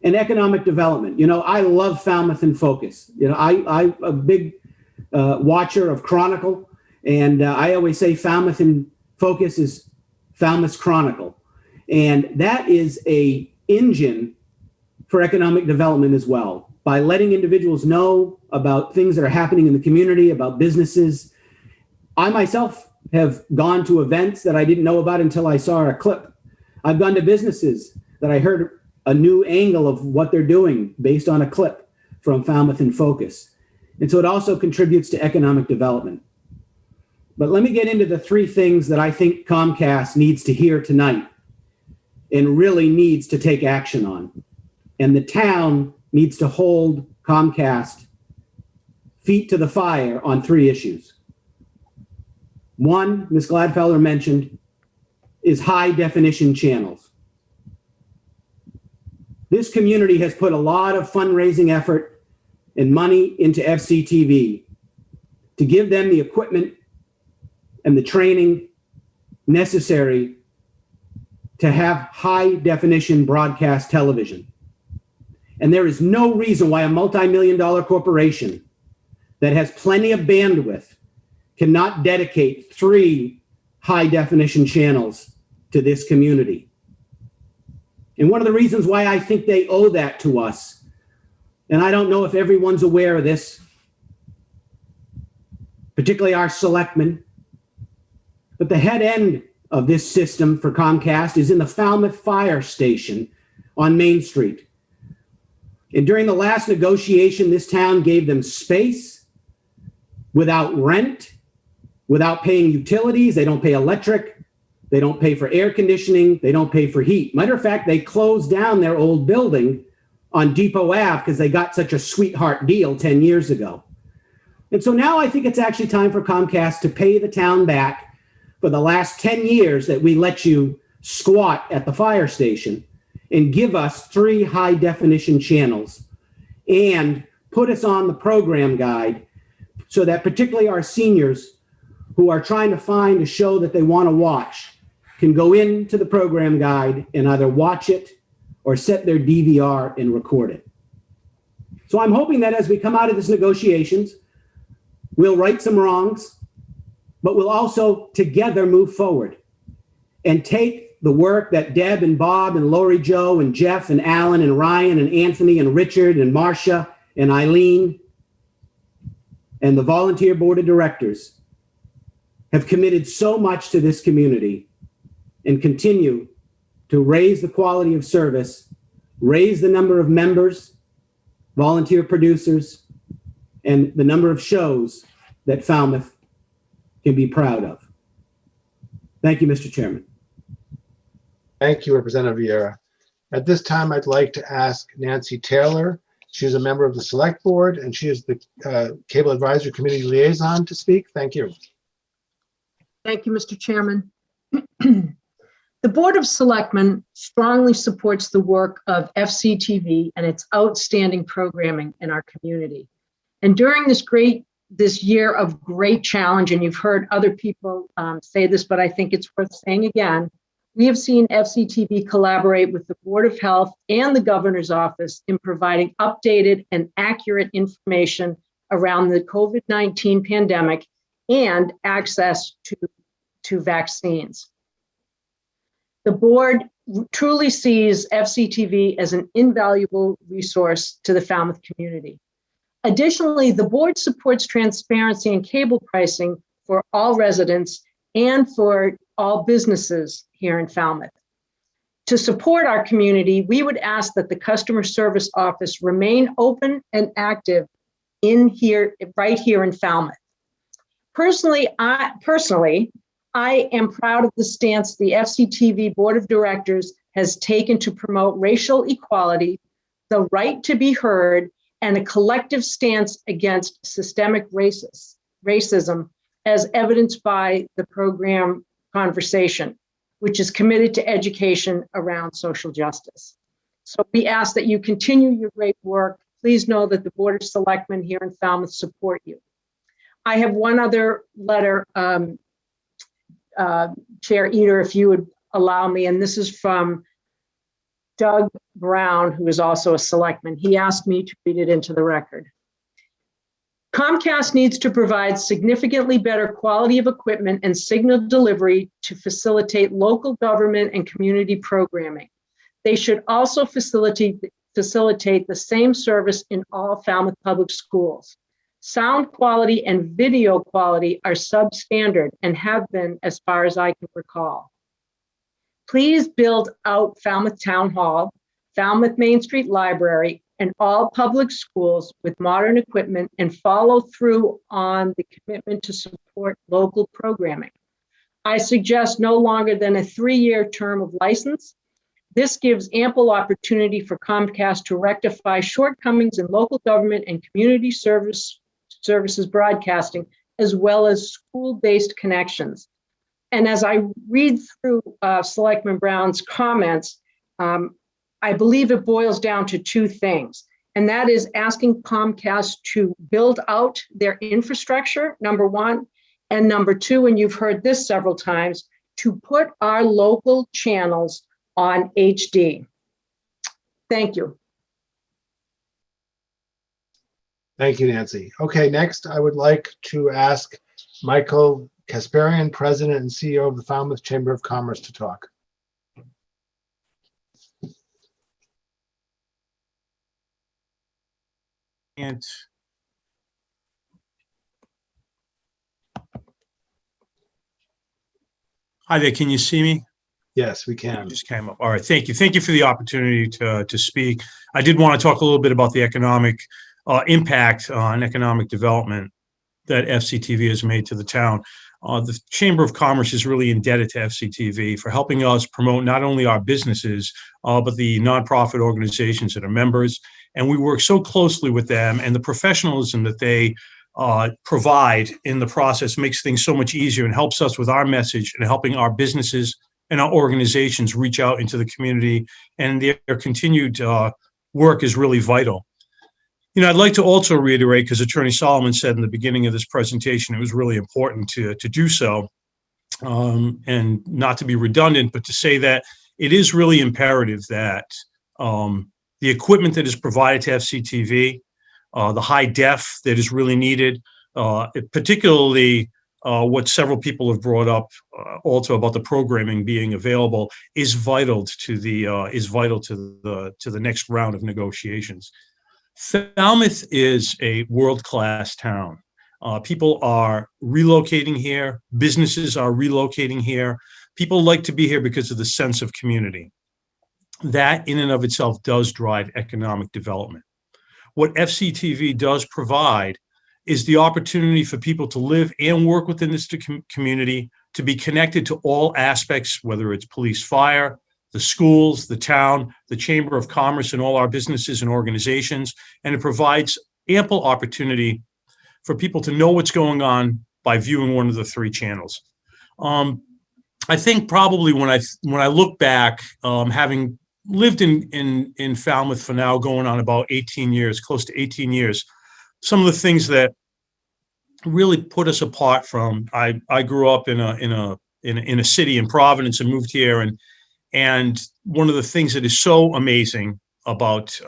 Speaker 9: And economic development. You know, I love Falmouth in Focus. You know, I'm a big watcher of Chronicle. And I always say Falmouth in Focus is Falmouth's Chronicle. And that is a engine for economic development as well, by letting individuals know about things that are happening in the community, about businesses. I myself have gone to events that I didn't know about until I saw a clip. I've gone to businesses that I heard a new angle of what they're doing based on a clip from Falmouth in Focus. And so it also contributes to economic development. But let me get into the three things that I think Comcast needs to hear tonight and really needs to take action on. And the town needs to hold Comcast feet to the fire on three issues. One, Ms. Gladfelder mentioned, is high definition channels. This community has put a lot of fundraising effort and money into FCTV to give them the equipment and the training necessary to have high definition broadcast television. And there is no reason why a multi-million-dollar corporation that has plenty of bandwidth cannot dedicate 3 high definition channels to this community. And one of the reasons why I think they owe that to us, and I don't know if everyone's aware of this, particularly our selectmen, but the head end of this system for Comcast is in the Falmouth Fire Station on Main Street. And during the last negotiation, this town gave them space without rent, without paying utilities. They don't pay electric. They don't pay for air conditioning. They don't pay for heat. Matter of fact, they closed down their old building on Depot Ave because they got such a sweetheart deal 10 years ago. And so now I think it's actually time for Comcast to pay the town back for the last 10 years that we let you squat at the fire station and give us 3 high definition channels and put us on the program guide so that particularly our seniors who are trying to find a show that they want to watch can go into the program guide and either watch it or set their DVR and record it. So I'm hoping that as we come out of this negotiations, we'll right some wrongs, but we'll also together move forward and take the work that Deb and Bob and Lori Joe and Jeff and Alan and Ryan and Anthony and Richard and Marcia and Eileen and the volunteer board of directors have committed so much to this community and continue to raise the quality of service, raise the number of members, volunteer producers, and the number of shows that Falmouth can be proud of. Thank you, Mr. Chairman.
Speaker 1: Thank you, Representative Vieira. At this time, I'd like to ask Nancy Taylor. She's a member of the Select Board, and she is the Cable Advisory Committee liaison to speak. Thank you.
Speaker 10: Thank you, Mr. Chairman. The Board of Selectmen strongly supports the work of FCTV and its outstanding programming in our community. And during this year of great challenge, and you've heard other people say this, but I think it's worth saying again, we have seen FCTV collaborate with the Board of Health and the Governor's Office in providing updated and accurate information around the COVID-19 pandemic and access to vaccines. The board truly sees FCTV as an invaluable resource to the Falmouth community. Additionally, the board supports transparency in cable pricing for all residents and for all businesses here in Falmouth. To support our community, we would ask that the customer service office remain open and active right here in Falmouth. Personally, I am proud of the stance the FCTV Board of Directors has taken to promote racial equality, the right to be heard, and a collective stance against systemic racism, as evidenced by the program Conversation, which is committed to education around social justice. So we ask that you continue your great work. Please know that the Board of Selectmen here in Falmouth support you. I have one other letter, Chair Eder, if you would allow me, and this is from Doug Brown, who is also a selectman. He asked me to read it into the record. Comcast needs to provide significantly better quality of equipment and signal delivery to facilitate local government and community programming. They should also facilitate the same service in all Falmouth public schools. Sound quality and video quality are substandard and have been as far as I can recall. Please build out Falmouth Town Hall, Falmouth Main Street Library, and all public schools with modern equipment and follow through on the commitment to support local programming. I suggest no longer than a 3-year term of license. This gives ample opportunity for Comcast to rectify shortcomings in local government and community services broadcasting, as well as school-based connections. And as I read through Selectman Brown's comments, I believe it boils down to 2 things, and that is asking Comcast to build out their infrastructure, number 1, and number 2, and you've heard this several times, to put our local channels on HD. Thank you.
Speaker 1: Thank you, Nancy. Okay, next, I would like to ask Michael Kasparian, President and CEO of the Falmouth Chamber of Commerce, to talk.
Speaker 11: And hi there, can you see me?
Speaker 1: Yes, we can.
Speaker 11: Just came up. All right, thank you. Thank you for the opportunity to speak. I did want to talk a little bit about the economic impact on economic development that FCTV has made to the town. The Chamber of Commerce is really indebted to FCTV for helping us promote not only our businesses, but the nonprofit organizations that are members. And we work so closely with them, and the professionalism that they provide in the process makes things so much easier and helps us with our message and helping our businesses and our organizations reach out into the community. And their continued work is really vital. You know, I'd like to also reiterate, because Attorney Solomon said in the beginning of this presentation, it was really important to do so, and not to be redundant, but to say that it is really imperative that the equipment that is provided to FCTV, the high def that is really needed, particularly what several people have brought up also about the programming being available, is vital to the next round of negotiations. Falmouth is a world-class town. People are relocating here. Businesses are relocating here. People like to be here because of the sense of community. That in and of itself does drive economic development. What FCTV does provide is the opportunity for people to live and work within this community, to be connected to all aspects, whether it's police, fire, the schools, the town, the Chamber of Commerce, and all our businesses and organizations. And it provides ample opportunity for people to know what's going on by viewing one of the 3 channels. I think probably when I look back, having lived in Falmouth for now going on about 18 years, close to 18 years, some of the things that really put us apart from, I grew up in a city in Providence and moved here, and one of the things that is so amazing about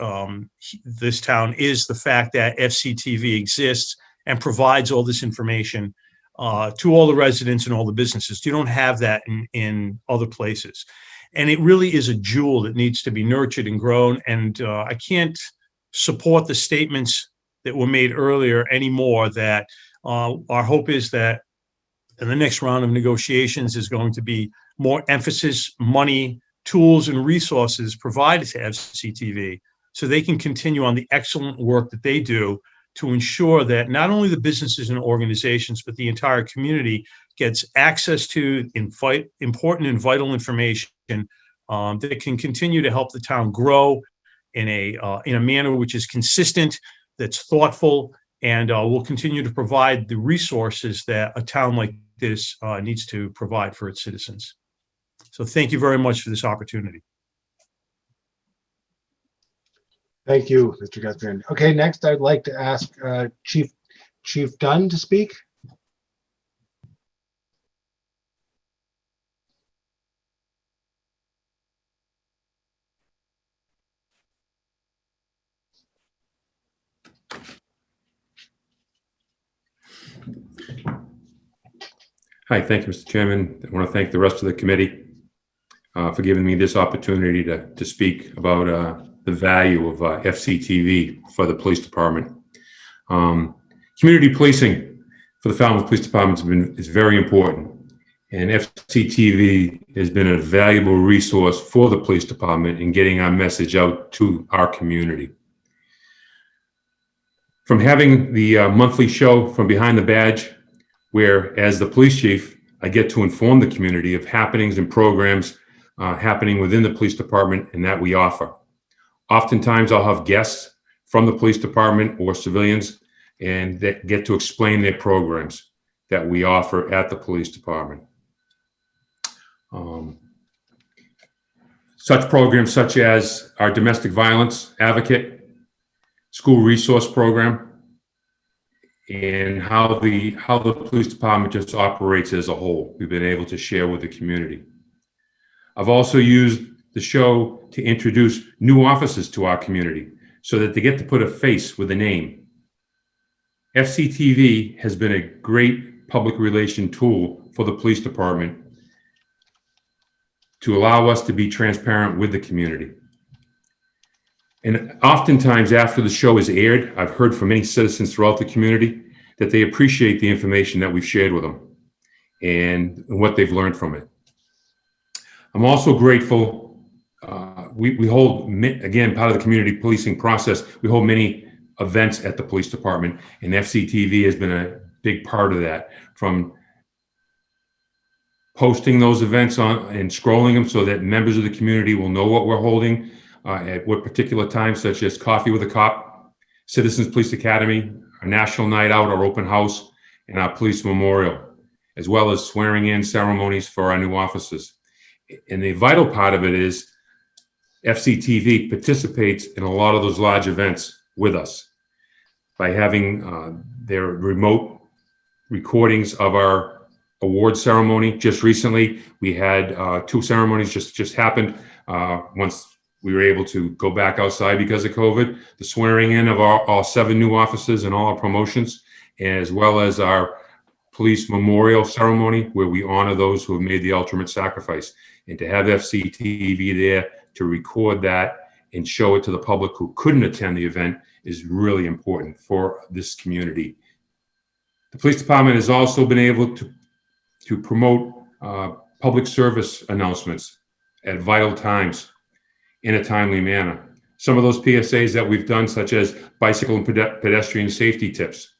Speaker 11: this town is the fact that FCTV exists and provides all this information to all the residents and all the businesses. You don't have that in other places. And it really is a jewel that needs to be nurtured and grown. And I can't support the statements that were made earlier anymore, that our hope is that in the next round of negotiations is going to be more emphasis, money, tools, and resources provided to FCTV so they can continue on the excellent work that they do to ensure that not only the businesses and organizations, but the entire community gets access to important and vital information that can continue to help the town grow in a manner which is consistent, that's thoughtful, and will continue to provide the resources that a town like this needs to provide for its citizens. So thank you very much for this opportunity.
Speaker 1: Thank you, Mr. Kasparian. Okay, next I'd like to ask Chief Dunn to speak.
Speaker 12: Hi, thank you, Mr. Chairman. I want to thank the rest of the committee for giving me this opportunity to speak about the value of FCTV for the police department. Community policing for the Falmouth Police Department is very important, and FCTV has been a valuable resource for the police department in getting our message out to our community. From having the monthly show From Behind the Badge, where as the police chief, I get to inform the community of happenings and programs happening within the police department and that we offer. Oftentimes I'll have guests from the police department or civilians and that get to explain their programs that we offer at the police department. Such programs such as our domestic violence advocate, school resource program, and how the police department just operates as a whole, we've been able to share with the community. I've also used the show to introduce new officers to our community so that they get to put a face with a name. FCTV has been a great public relation tool for the police department to allow us to be transparent with the community. And oftentimes after the show is aired, I've heard from many citizens throughout the community that they appreciate the information that we've shared with them and what they've learned from it. I'm also grateful, we hold, again, part of the community policing process, we hold many events at the police department, and FCTV has been a big part of that, from posting those events on and scrolling them so that members of the community will know what we're holding at what particular times, such as Coffee with a Cop, Citizens Police Academy, our National Night Out, our open house, and our police memorial, as well as swearing in ceremonies for our new officers. And the vital part of it is FCTV participates in a lot of those large events with us by having their remote recordings of our award ceremony. Just recently, we had 2 ceremonies just happened. Once we were able to go back outside because of COVID, the swearing in of all 7 new officers and all our promotions, as well as our police memorial ceremony where we honor those who have made the ultimate sacrifice. And to have FCTV there to record that and show it to the public who couldn't attend the event is really important for this community. The police department has also been able to promote public service announcements at vital times in a timely manner. Some of those PSAs that we've done, such as bicycle and pedestrian safety tips,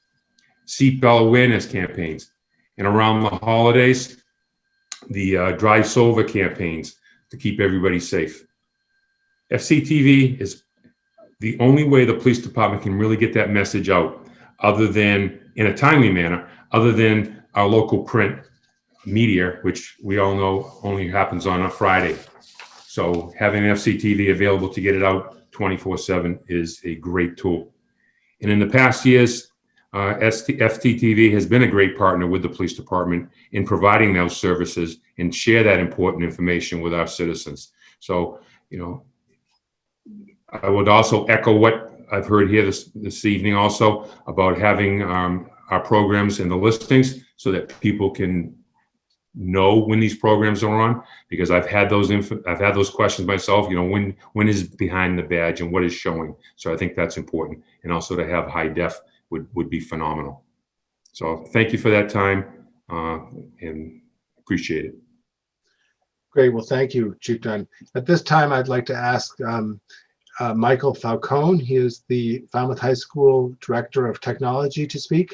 Speaker 12: seatbelt awareness campaigns, and around the holidays, the Drive Sober campaigns to keep everybody safe. FCTV is the only way the police department can really get that message out, other than in a timely manner, other than our local print media, which we all know only happens on a Friday. So having FCTV available to get it out 24/7 is a great tool. And in the past years, FCTV has been a great partner with the police department in providing those services and share that important information with our citizens. So, you know, I would also echo what I've heard here this evening also about having our programs in the listings so that people can know when these programs are on, because I've had those questions myself, you know, when is Behind the Badge and what is showing. So I think that's important. And also to have high def would be phenomenal. So thank you for that time and appreciate it.
Speaker 1: Great. Well, thank you, Chief Dunn. At this time, I'd like to ask Michael Falcone. He is the Falmouth High School Director of Technology to speak.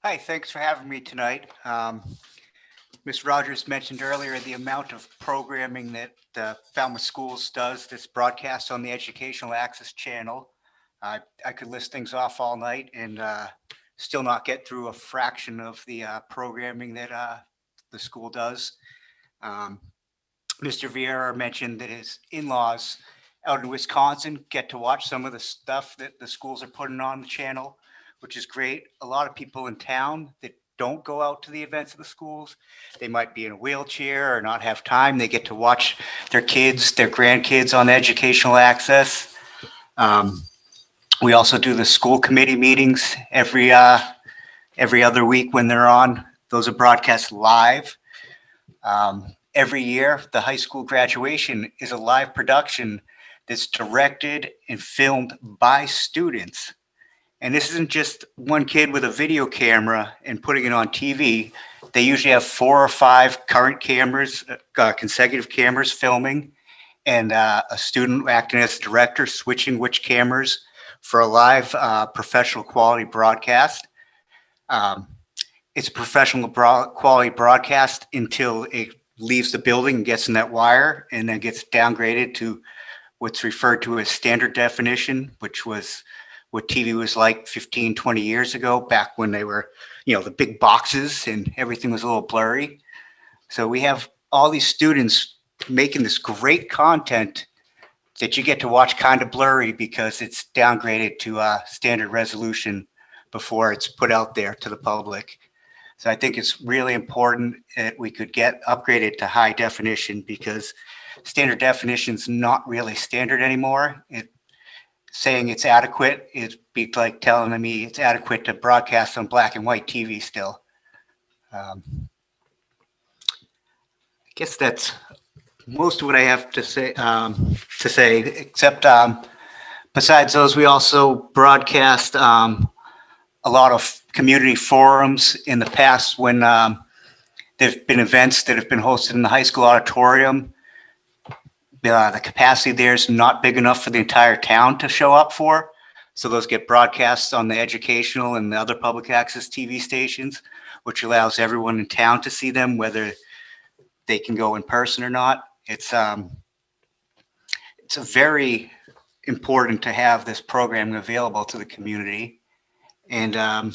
Speaker 13: Hi, thanks for having me tonight. Ms. Rogers mentioned earlier the amount of programming that Falmouth Schools does that's broadcast on the Educational Access Channel. I could list things off all night and still not get through a fraction of the programming that the school does. Mr. Vieira mentioned that his in-laws out in Wisconsin get to watch some of the stuff that the schools are putting on the channel, which is great. A lot of people in town that don't go out to the events of the schools, they might be in a wheelchair or not have time. They get to watch their kids, their grandkids on Educational Access. We also do the school committee meetings every other week when they're on. Those are broadcast live. Every year, the high school graduation is a live production that's directed and filmed by students. And this isn't just one kid with a video camera and putting it on TV. They usually have 4 or 5 current cameras, consecutive cameras filming, and a student acting as director, switching which cameras for a live professional quality broadcast. It's a professional quality broadcast until it leaves the building and gets in that wire, and then gets downgraded to what's referred to as standard definition, which was what TV was like 15, 20 years ago, back when they were, the big boxes and everything was a little blurry. So we have all these students making this great content that you get to watch kind of blurry because it's downgraded to standard resolution before it's put out there to the public. So I think it's really important that we could get upgraded to high definition, because standard definition is not really standard anymore. Saying it's adequate is be like telling me it's adequate to broadcast on black and white TV still. I guess that's most of what I have to say. Except besides those, we also broadcast a lot of community forums in the past when there've been events that have been hosted in the high school auditorium. The capacity there is not big enough for the entire town to show up for. So those get broadcast on the educational and the other public access TV stations, which allows everyone in town to see them, whether they can go in person or not. It's a very important to have this programming available to the community. And I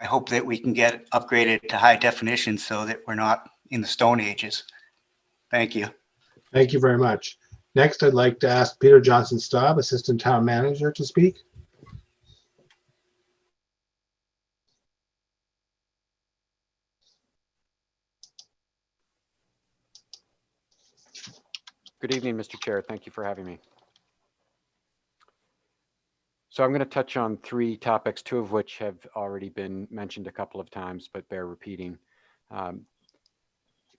Speaker 13: hope that we can get upgraded to high definition so that we're not in the Stone Ages. Thank you.
Speaker 1: Thank you very much. Next, I'd like to ask Peter Johnson-Staub, Assistant Town Manager, to speak.
Speaker 14: Good evening, Mr. Chair. Thank you for having me. So I'm going to touch on 3 topics, 2 of which have already been mentioned a couple of times, but bear repeating.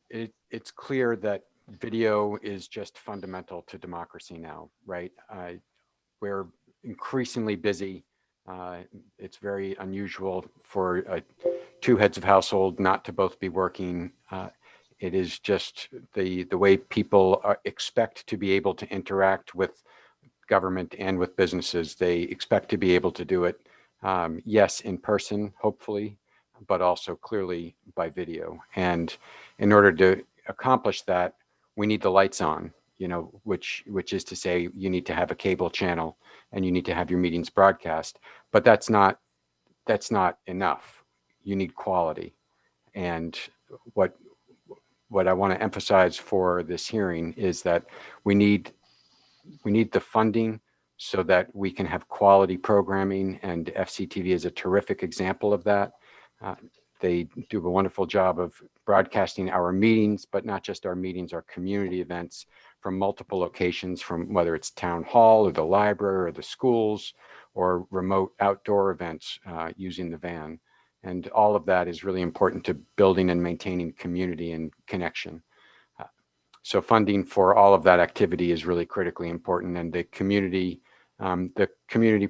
Speaker 14: It's clear that video is just fundamental to democracy now, right? We're increasingly busy. It's very unusual for 2 heads of household not to both be working. It is just the way people expect to be able to interact with government and with businesses. They expect to be able to do it, yes, in person, hopefully, but also clearly by video. And in order to accomplish that, we need the lights on, which is to say you need to have a cable channel and you need to have your meetings broadcast, but that's not enough. You need quality. And what I want to emphasize for this hearing is that we need the funding so that we can have quality programming, and FCTV is a terrific example of that. They do a wonderful job of broadcasting our meetings, but not just our meetings, our community events from multiple locations, from whether it's town hall or the library or the schools or remote outdoor events using the van. And all of that is really important to building and maintaining community and connection. So funding for all of that activity is really critically important, and the community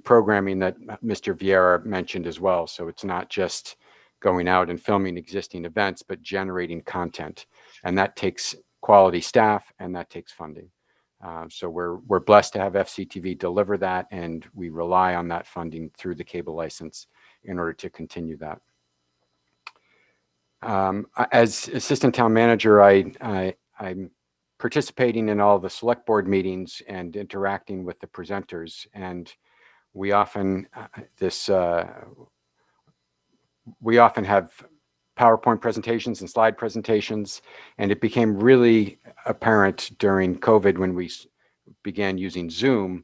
Speaker 14: programming that Mr. Vieira mentioned as well. So it's not just going out and filming existing events, but generating content, and that takes quality staff and that takes funding. So we're blessed to have FCTV deliver that, and we rely on that funding through the cable license in order to continue that. As Assistant Town Manager, I'm participating in all the select board meetings and interacting with the presenters, and we often have PowerPoint presentations and slide presentations, and it became really apparent during COVID when we began using Zoom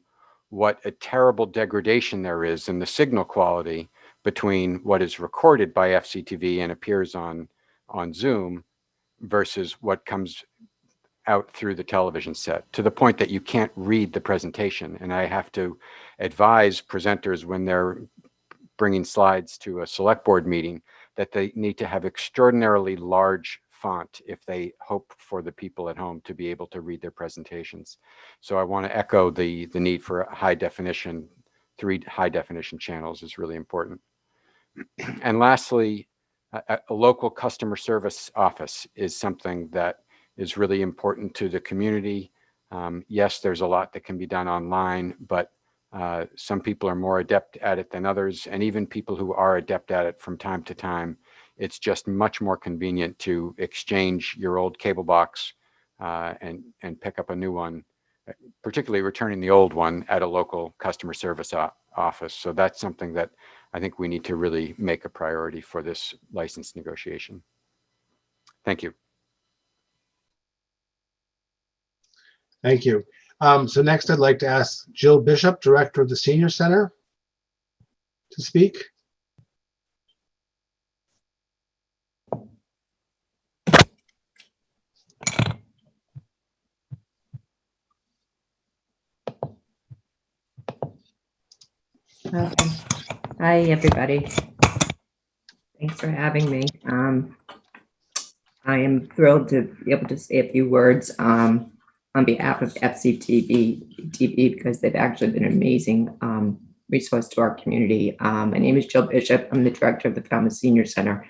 Speaker 14: what a terrible degradation there is in the signal quality between what is recorded by FCTV and appears on Zoom versus what comes out through the television set, to the point that you can't read the presentation. And I have to advise presenters when they're bringing slides to a select board meeting that they need to have extraordinarily large font if they hope for the people at home to be able to read their presentations. So I want to echo the need for high definition, 3 high definition channels is really important. And lastly, a local customer service office is something that is really important to the community. Yes, there's a lot that can be done online, but some people are more adept at it than others. And even people who are adept at it from time to time, it's just much more convenient to exchange your old cable box and pick up a new one, particularly returning the old one at a local customer service office. So that's something that I think we need to really make a priority for this license negotiation. Thank you.
Speaker 1: Thank you. So next I'd like to ask Jill Bishop, Director of the Senior Center, to speak.
Speaker 15: Okay. Hi, everybody. Thanks for having me. I am thrilled to be able to say a few words on behalf of FCTV because they've actually been an amazing resource to our community. My name is Jill Bishop. I'm the director of the Falmouth Senior Center.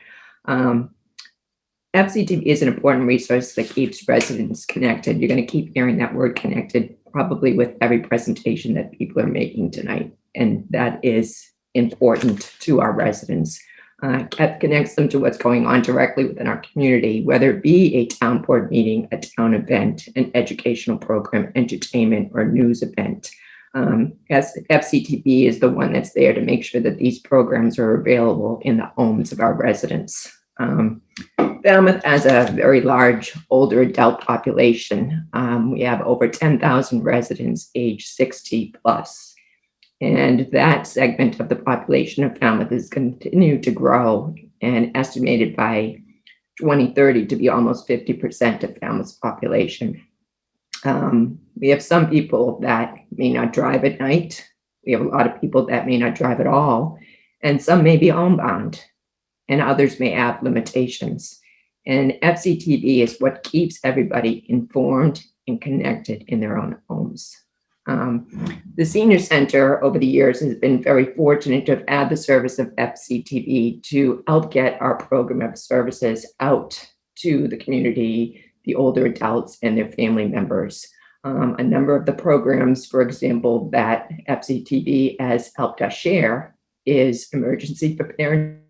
Speaker 15: FCTV is an important resource that keeps residents connected. You're going to keep hearing that word connected probably with every presentation that people are making tonight. And that is important to our residents. It connects them to what's going on directly within our community, whether it be a town board meeting, a town event, an educational program, entertainment, or news event. As FCTV is the one that's there to make sure that these programs are available in the homes of our residents. Falmouth has a very large older adult population. We have over 10,000 residents age 60 plus. And that segment of the population of Falmouth is continued to grow and estimated by 2030 to be almost 50% of Falmouth's population. We have some people that may not drive at night. We have a lot of people that may not drive at all, and some may be homebound, and others may have limitations. And FCTV is what keeps everybody informed and connected in their own homes. The Senior Center over the years has been very fortunate to have had the service of FCTV to help get our program of services out to the community, the older adults and their family members. A number of the programs, for example, that FCTV has helped us share is emergency preparedness.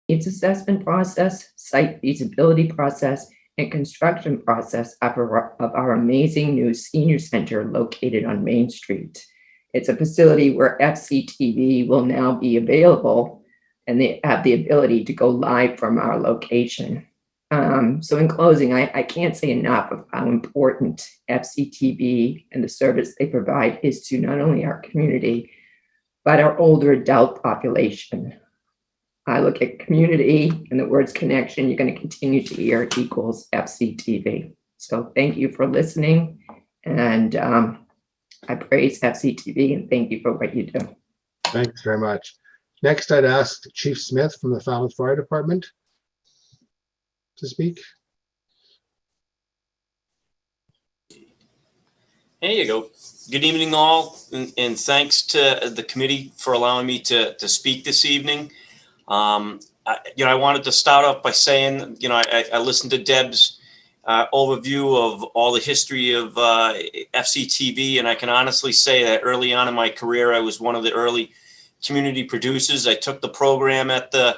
Speaker 15: Its assessment process, site feasibility process, and construction process of our amazing new senior center located on Main Street. It's a facility where FCTV will now be available, and they have the ability to go live from our location. So in closing, I can't say enough of how important FCTV and the service they provide is to not only our community, but our older adult population. I look at community and the words connection, you're going to continue to hear equals FCTV. So thank you for listening. And I praise FCTV and thank you for what you do.
Speaker 1: Thanks very much. Next, I'd ask Chief Smith from the Falmouth Fire Department to speak.
Speaker 16: There you go. Good evening, all, and thanks to the committee for allowing me to speak this evening. I wanted to start off by saying, I listened to Deb's overview of all the history of FCTV, and I can honestly say that early on in my career, I was one of the early community producers. I took the program at the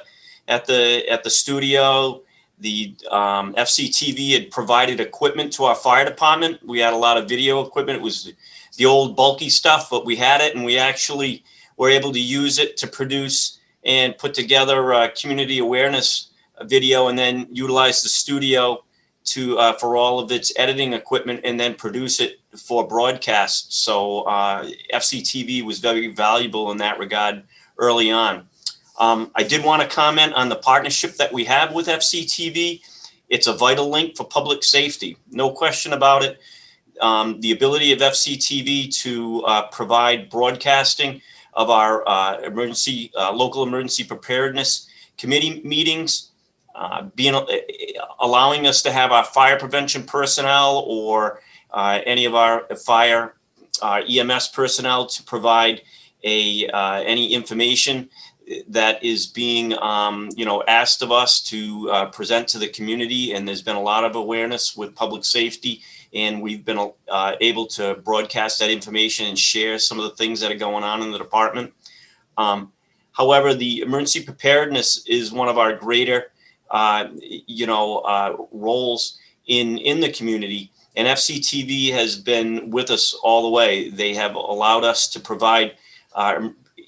Speaker 16: studio. The FCTV had provided equipment to our fire department. We had a lot of video equipment. It was the old bulky stuff, but we had it, and we actually were able to use it to produce and put together a community awareness video, and then utilize the studio for all of its editing equipment and then produce it for broadcast. So FCTV was very valuable in that regard early on. I did want to comment on the partnership that we have with FCTV. It's a vital link for public safety, no question about it. The ability of FCTV to provide broadcasting of our local emergency preparedness committee meetings, allowing us to have our fire prevention personnel or any of our fire EMS personnel to provide any information that is being asked of us to present to the community. And there's been a lot of awareness with public safety, and we've been able to broadcast that information and share some of the things that are going on in the department. However, the emergency preparedness is one of our greater roles in the community, and FCTV has been with us all the way. They have allowed us to provide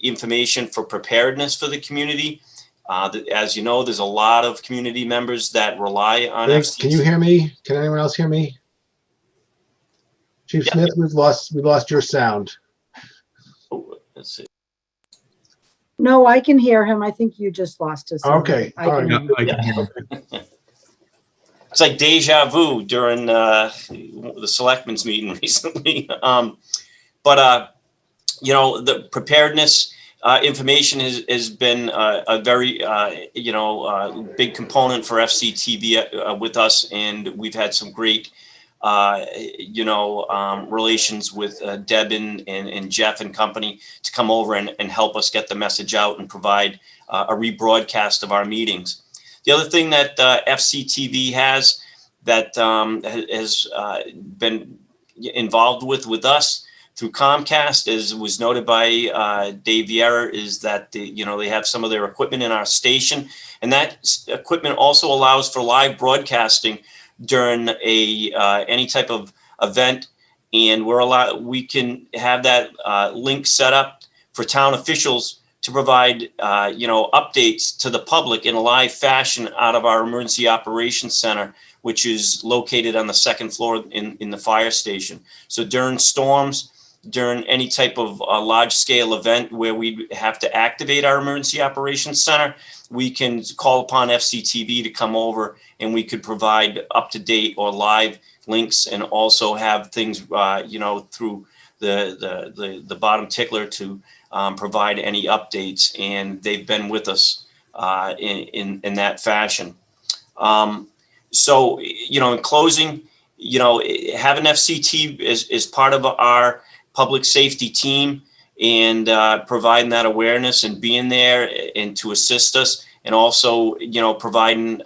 Speaker 16: information for preparedness for the community. As you know, there's a lot of community members that rely on FCTV.
Speaker 1: Can you hear me? Can anyone else hear me? Chief Smith, we lost your sound.
Speaker 16: Oh, let's see.
Speaker 5: No, I can hear him. I think you just lost us.
Speaker 1: Okay.
Speaker 5: I can hear him.
Speaker 7: I can hear him.
Speaker 16: It's like deja vu during the selectmen's meeting recently. The preparedness information has been a very, big component for FCTV with us. And we've had some great, relations with Deb and Jeff and company to come over and help us get the message out and provide a rebroadcast of our meetings. The other thing that FCTV has that has been involved with us through Comcast, as was noted by Dave Vieira, is that they have some of their equipment in our station, and that equipment also allows for live broadcasting during any type of event, and we can have that link set up for town officials to provide updates to the public in a live fashion out of our emergency operations center, which is located on the second floor in the fire station. So during storms, during any type of large scale event where we have to activate our emergency operations center, we can call upon FCTV to come over, and we could provide up to date or live links, and also have things through the bottom tickler to provide any updates. And they've been with us in that fashion. So in closing, having FCT is part of our public safety team, and providing that awareness and being there and to assist us, and also providing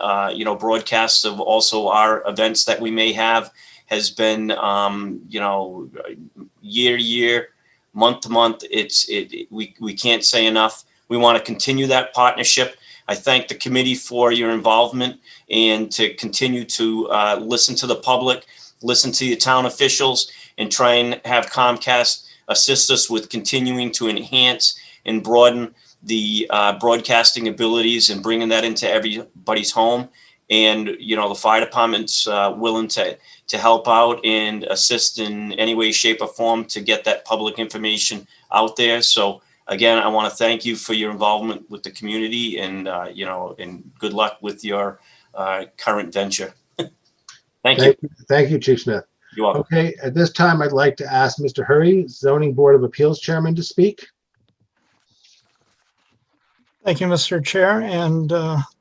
Speaker 16: broadcasts of also our events that we may have, has been year to year, month to month. We can't say enough. We want to continue that partnership. I thank the committee for your involvement, and to continue to listen to the public, listen to the town officials, and try and have Comcast assist us with continuing to enhance and broaden the broadcasting abilities and bringing that into everybody's home. And, the fire department's willing to help out and assist in any way, shape, or form to get that public information out there. So again, I want to thank you for your involvement with the community, and, and good luck with your current venture. Thank you.
Speaker 1: Thank you, Chief Smith.
Speaker 16: You're welcome.
Speaker 1: Okay, at this time, I'd like to ask Mr. Hurry, Zoning Board of Appeals Chairman, to speak.
Speaker 2: Thank you, Mr. Chair, and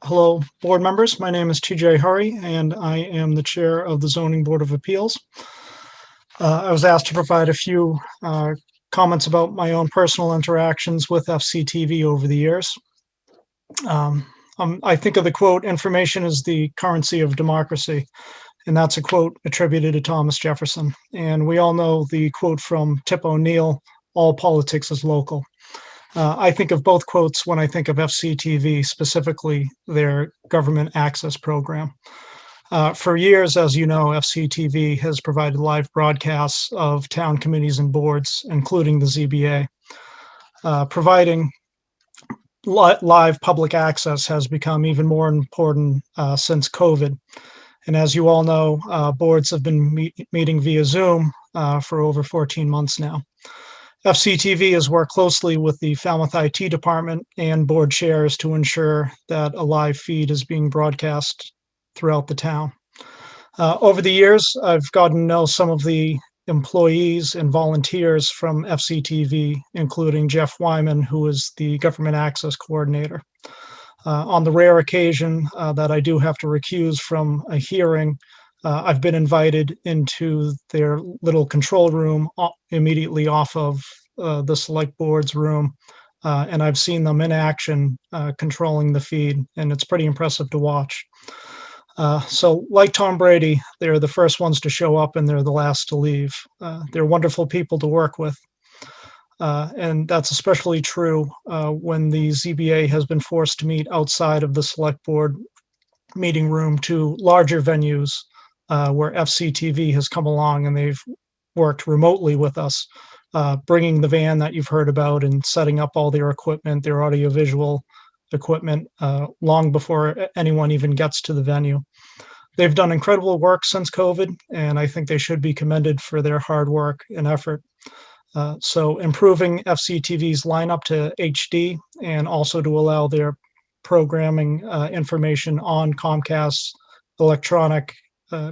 Speaker 2: hello, board members. My name is TJ Hurry, and I am the chair of the Zoning Board of Appeals. I was asked to provide a few comments about my own personal interactions with FCTV over the years. I think of the quote, "Information is the currency of democracy," and that's a quote attributed to Thomas Jefferson. And we all know the quote from Tip O'Neill, "All politics is local." I think of both quotes when I think of FCTV, specifically their government access program. For years, as you know, FCTV has provided live broadcasts of town committees and boards, including the ZBA. Providing live public access has become even more important since COVID. And as you all know, boards have been meeting via Zoom for over 14 months now. FCTV has worked closely with the Falmouth IT department and board chairs to ensure that a live feed is being broadcast throughout the town. Over the years, I've gotten to know some of the employees and volunteers from FCTV, including Jeff Wyman, who is the government access coordinator. On the rare occasion that I do have to recuse from a hearing, I've been invited into their little control room immediately off of the select board's room, and I've seen them in action controlling the feed, and it's pretty impressive to watch. So like Tom Brady, they're the first ones to show up and they're the last to leave. They're wonderful people to work with. And that's especially true when the ZBA has been forced to meet outside of the select board meeting room to larger venues where FCTV has come along and they've worked remotely with us, bringing the van that you've heard about and setting up all their equipment, their audiovisual equipment, long before anyone even gets to the venue. They've done incredible work since COVID, and I think they should be commended for their hard work and effort. So improving FCTV's lineup to HD and also to allow their programming information on Comcast's electronic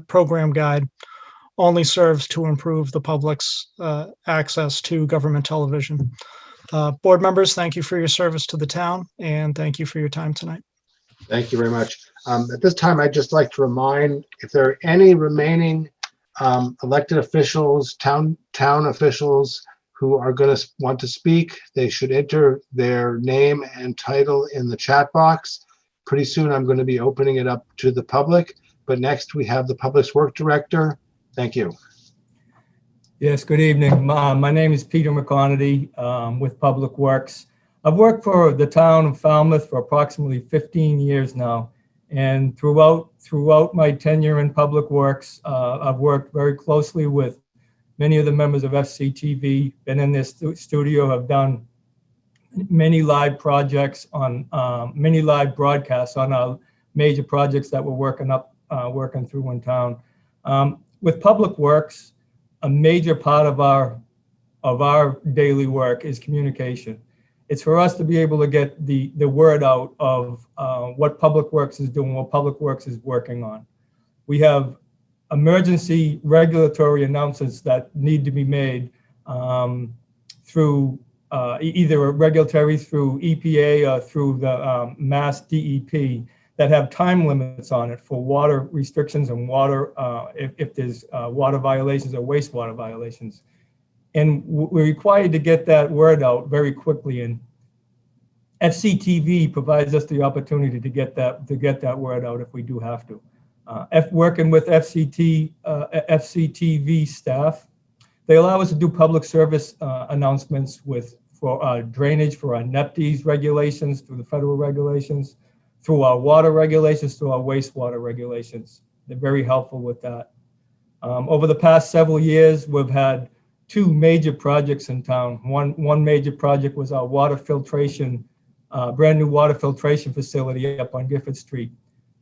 Speaker 2: program guide only serves to improve the public's access to government television. Board members, thank you for your service to the town, and thank you for your time tonight.
Speaker 1: Thank you very much. At this time, I'd just like to remind, if there are any remaining elected officials, town officials who are going to want to speak, they should enter their name and title in the chat box. Pretty soon, I'm going to be opening it up to the public, but next we have the Public Works Director. Thank you.
Speaker 17: Yes, good evening. My name is Peter McConaty with Public Works. I've worked for the town of Falmouth for approximately 15 years now. And throughout my tenure in Public Works, I've worked very closely with many of the members of FCTV, been in this studio, have done many live projects on, many live broadcasts on our major projects that we're working through in town. With Public Works, a major part of our daily work is communication. It's for us to be able to get the word out of what Public Works is doing, what Public Works is working on. We have emergency regulatory announcements that need to be made through either regulatory through EPA or through the Mass DEP that have time limits on it for water restrictions and water, if there's water violations or wastewater violations. And we're required to get that word out very quickly. And FCTV provides us the opportunity to get that word out if we do have to. Working with FCTV staff, they allow us to do public service announcements for drainage, for our NEPDES regulations, through the federal regulations, through our water regulations, through our wastewater regulations. They're very helpful with that. Over the past several years, we've had two major projects in town. One major project was our water filtration, brand new water filtration facility up on Gifford Street.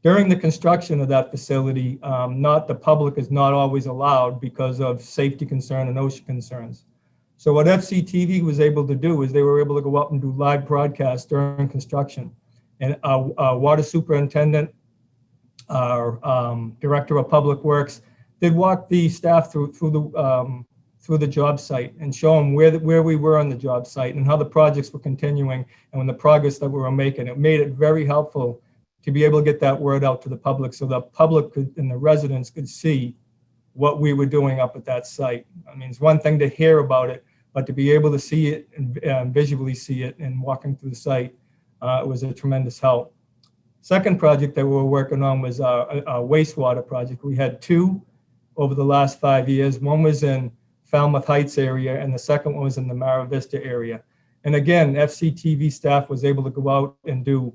Speaker 17: During the construction of that facility, the public is not always allowed because of safety concern and OSHA concerns. So what FCTV was able to do is they were able to go up and do live broadcasts during construction. And our water superintendent, our director of public works, did walk the staff through the job site and show them where we were on the job site and how the projects were continuing and the progress that we were making. It made it very helpful to be able to get that word out to the public so the public and the residents could see what we were doing up at that site. I mean, it's one thing to hear about it, but to be able to see it and visually see it and walking through the site, it was a tremendous help. Second project that we were working on was our wastewater project. We had two over the last 5 years. One was in Falmouth Heights area, and the second one was in the Mara Vista area. And again, FCTV staff was able to go out and do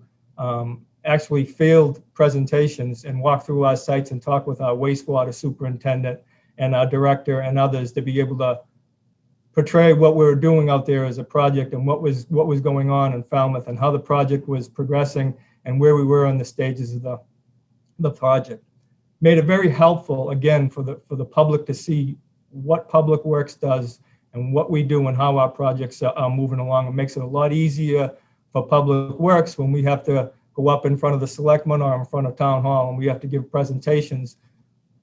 Speaker 17: actually field presentations and walk through our sites and talk with our wastewater superintendent and our director and others to be able to portray what we were doing out there as a project and what was going on in Falmouth and how the project was progressing and where we were in the stages of the project. made it very helpful, again, for the public to see what Public Works does and what we do and how our projects are moving along. It makes it a lot easier for Public Works when we have to go up in front of the selectmen or in front of town hall and we have to give presentations.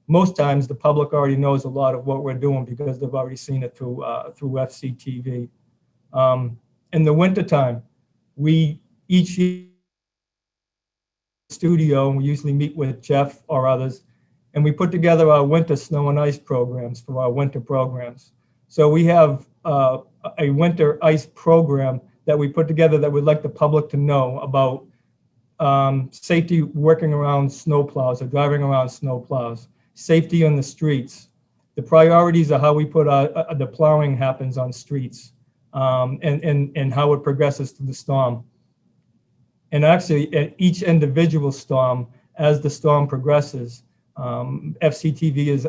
Speaker 17: Most times the public already knows a lot of what we're doing because they've already seen it through FCTV. In the wintertime, we each year studio, and we usually meet with Jeff or others, and we put together our winter snow and ice programs for our winter programs. So we have a winter ice program that we put together that we'd like the public to know about safety working around snow plows or driving around snow plows, safety on the streets, the priorities of how we put the plowing happens on streets, and how it progresses through the storm. And actually, at each individual storm, as the storm progresses, FCTV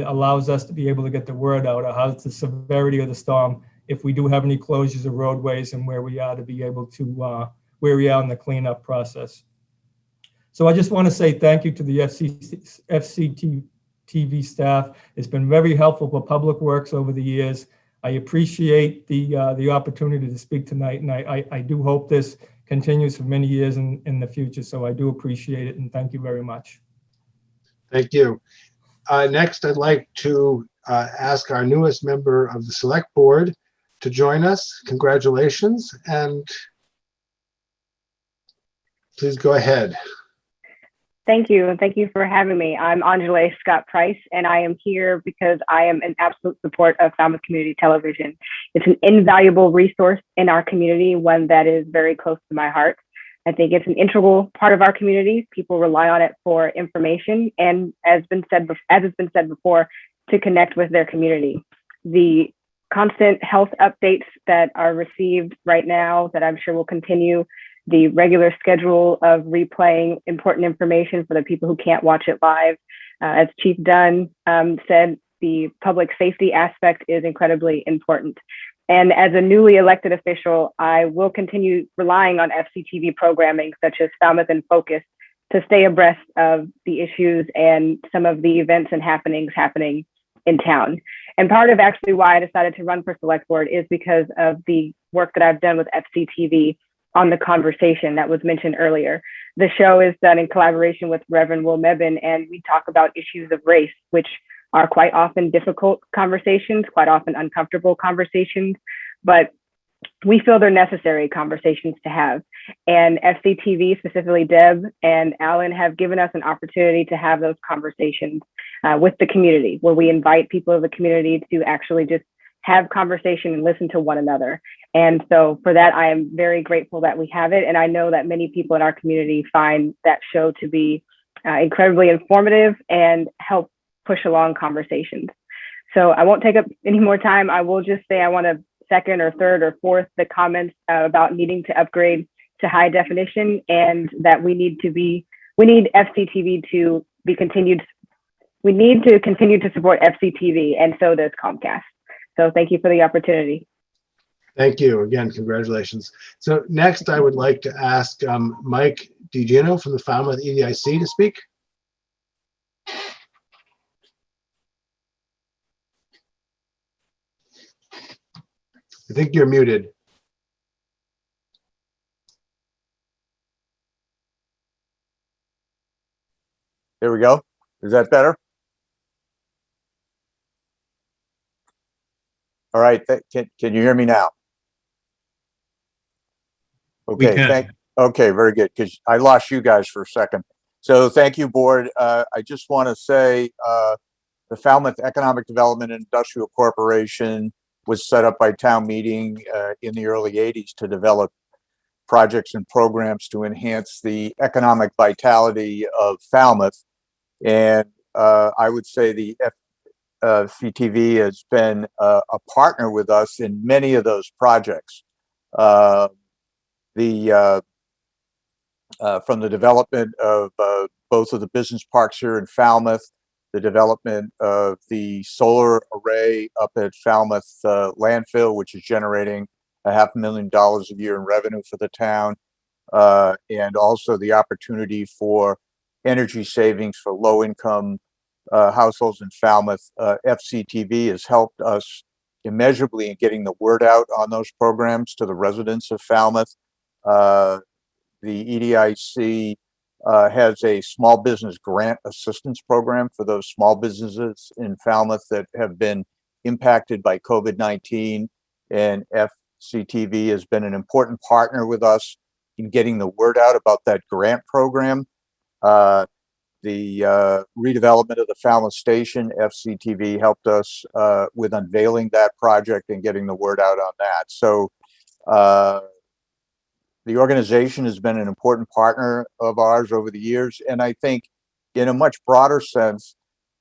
Speaker 17: allows us to be able to get the word out of how's the severity of the storm, if we do have any closures of roadways, and where we are to be able to, where we are in the cleanup process. So I just want to say thank you to the FCTV staff. It's been very helpful for Public Works over the years. I appreciate the opportunity to speak tonight, and I do hope this continues for many years in the future. So I do appreciate it, and thank you very much.
Speaker 1: Thank you. Next, I'd like to ask our newest member of the Select Board to join us. Congratulations, and please go ahead.
Speaker 18: Thank you, and thank you for having me. I'm Angela Scott Price, and I am here because I am in absolute support of Falmouth Community Television. It's an invaluable resource in our community, one that is very close to my heart. I think it's an integral part of our community. People rely on it for information, and as has been said before, to connect with their community. The constant health updates that are received right now, that I'm sure will continue, the regular schedule of replaying important information for the people who can't watch it live. As Chief Dunn said, the public safety aspect is incredibly important. And as a newly elected official, I will continue relying on FCTV programming such as Falmouth in Focus to stay abreast of the issues and some of the events and happenings happening in town. And part of actually why I decided to run for Select Board is because of the work that I've done with FCTV on The Conversation that was mentioned earlier. The show is done in collaboration with Reverend Will Mebane, and we talk about issues of race, which are quite often difficult conversations, quite often uncomfortable conversations, but we feel they're necessary conversations to have. And FCTV, specifically Deb and Alan, have given us an opportunity to have those conversations with the community, where we invite people of the community to actually just have conversation and listen to one another. And so for that, I am very grateful that we have it. And I know that many people in our community find that show to be incredibly informative and help push along conversations. So I won't take up any more time. I will just say I want to second or third or fourth the comments about needing to upgrade to high definition, and that we need FCTV to be continued. We need to continue to support FCTV, and so does Comcast. So thank you for the opportunity.
Speaker 1: Thank you. Again, congratulations. So next, I would like to ask Mike DiGino from the Falmouth EDIC to speak. I think you're muted.
Speaker 19: There we go. Is that better? All right. Can you hear me now? Okay. Okay, very good. Because I lost you guys for a second. So thank you, board. I just want to say the Falmouth Economic Development and Industrial Corporation was set up by town meeting in the early 80s to develop projects and programs to enhance the economic vitality of Falmouth. And I would say the FCTV has been a partner with us in many of those projects. From the development of both of the business parks here in Falmouth, the development of the solar array up at Falmouth landfill, which is generating $500,000 a year in revenue for the town, and also the opportunity for energy savings for low-income households in Falmouth. FCTV has helped us immeasurably in getting the word out on those programs to the residents of Falmouth. The EDIC has a small business grant assistance program for those small businesses in Falmouth that have been impacted by COVID-19, and FCTV has been an important partner with us in getting the word out about that grant program. The redevelopment of the Falmouth Station, FCTV helped us with unveiling that project and getting the word out on that. So the organization has been an important partner of ours over the years. And I think in a much broader sense,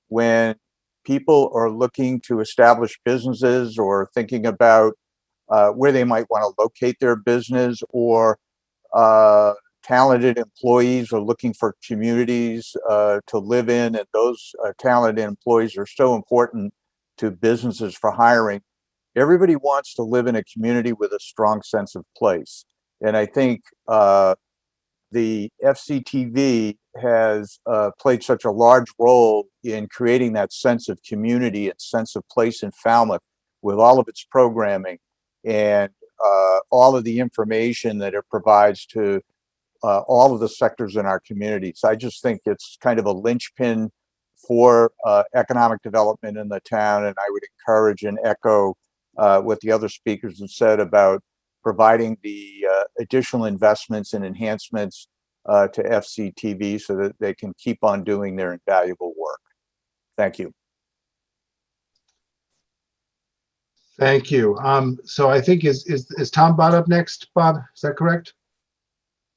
Speaker 19: when people are looking to establish businesses or thinking about where they might want to locate their business, or talented employees are looking for communities to live in, and those talented employees are so important to businesses for hiring. Everybody wants to live in a community with a strong sense of place. And I think the FCTV has played such a large role in creating that sense of community and sense of place in Falmouth with all of its programming and all of the information that it provides to all of the sectors in our communities. I just think it's kind of a linchpin for economic development in the town, and I would encourage and echo what the other speakers have said about providing the additional investments and enhancements to FCTV so that they can keep on doing their invaluable work. Thank you.
Speaker 1: Thank you. So I think is Tom Bott up next, Bob? Is that correct?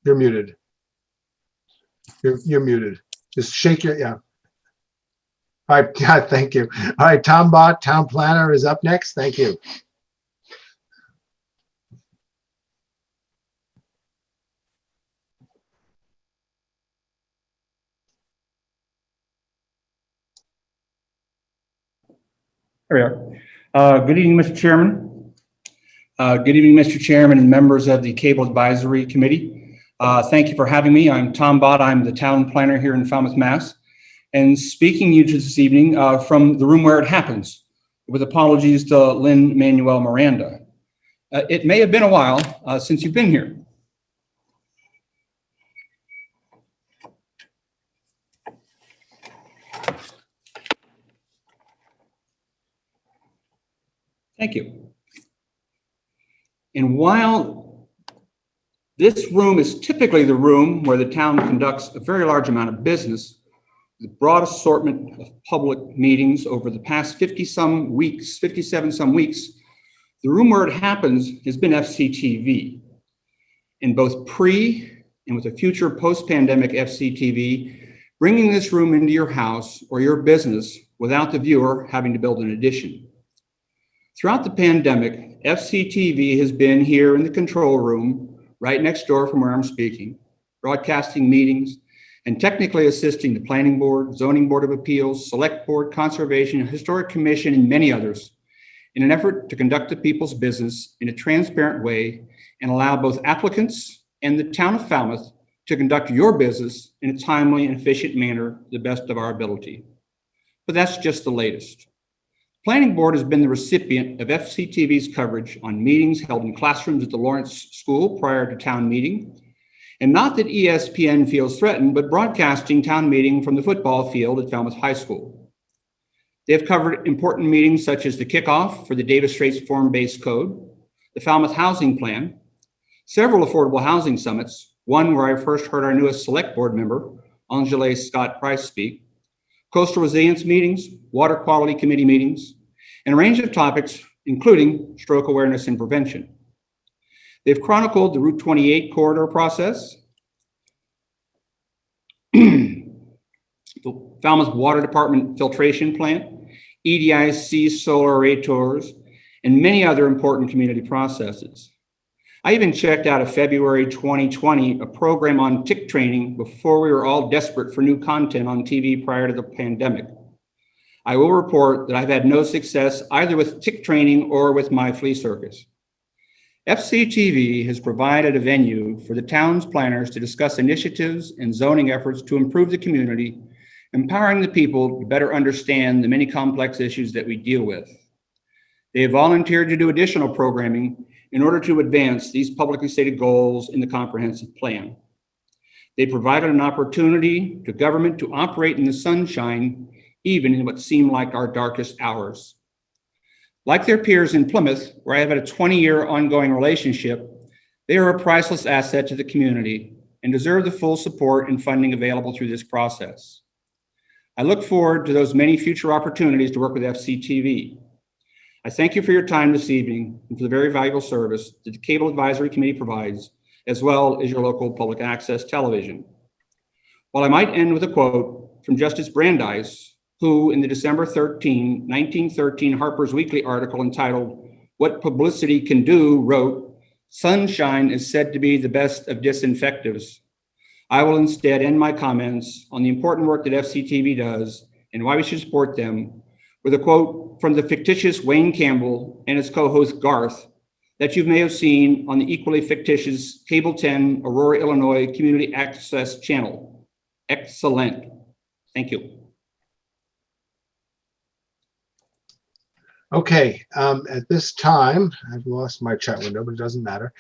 Speaker 1: You're muted. You're muted. Just shake your, yeah. All right, God, thank you. All right, Tom Bott, Town Planner, is up next. Thank you.
Speaker 20: There we are. Good evening, Mr. Chairman. Good evening, Mr. Chairman and members of the Cable Advisory Committee. Thank you for having me. I'm Tom Bott. I'm the town planner here in Falmouth, Mass. And speaking to you this evening from the room where it happens, with apologies to Lynn-Manuel Miranda. It may have been a while since you've been here. Thank you. And while this room is typically the room where the town conducts a very large amount of business, the broad assortment of public meetings over the past 57 weeks, the room where it happens has been FCTV. In both pre and with a future post-pandemic FCTV, bringing this room into your house or your business without the viewer having to build an addition. Throughout the pandemic, FCTV has been here in the control room, right next door from where I'm speaking, broadcasting meetings and technically assisting the Planning Board, Zoning Board of Appeals, Select Board, Conservation, Historic Commission, and many others in an effort to conduct the people's business in a transparent way and allow both applicants and the town of Falmouth to conduct your business in a timely and efficient manner to the best of our ability. But that's just the latest. Planning Board has been the recipient of FCTV's coverage on meetings held in classrooms at the Lawrence School prior to town meeting. And not that ESPN feels threatened, but broadcasting town meeting from the football field at Falmouth High School. They have covered important meetings such as the kickoff for the Davis Straits Form-Based Code, the Falmouth Housing Plan, several affordable housing summits, one where I first heard our newest select board member, Angela Scott Price, speak, coastal resilience meetings, water quality committee meetings, and a range of topics, including stroke awareness and prevention. They've chronicled the Route 28 corridor process, the Falmouth Water Department filtration plant, EDIC solar array tours, and many other important community processes. I even checked out of February 2020, a program on tick training before we were all desperate for new content on TV prior to the pandemic. I will report that I've had no success either with tick training or with my flea circus. FCTV has provided a venue for the town's planners to discuss initiatives and zoning efforts to improve the community, empowering the people to better understand the many complex issues that we deal with. They have volunteered to do additional programming in order to advance these publicly stated goals in the comprehensive plan. They provided an opportunity to government to operate in the sunshine, even in what seem like our darkest hours. Like their peers in Plymouth, where I have had a 20-year ongoing relationship, they are a priceless asset to the community and deserve the full support and funding available through this process. I look forward to those many future opportunities to work with FCTV. I thank you for your time this evening and for the very valuable service that the Cable Advisory Committee provides, as well as your local public access television. While I might end with a quote from Justice Brandeis, who in the December 1913 Harper's Weekly article entitled "What Publicity Can Do" wrote, "Sunshine is said to be the best of disinfectives." I will instead end my comments on the important work that FCTV does and why we should support them with a quote from the fictitious Wayne Campbell and his co-host Garth that you may have seen on the equally fictitious Cable 10 Aurora, Illinois Community Access Channel. Excellent. Thank you.
Speaker 1: Okay, at this time, I've lost my chat window, but it doesn't matter.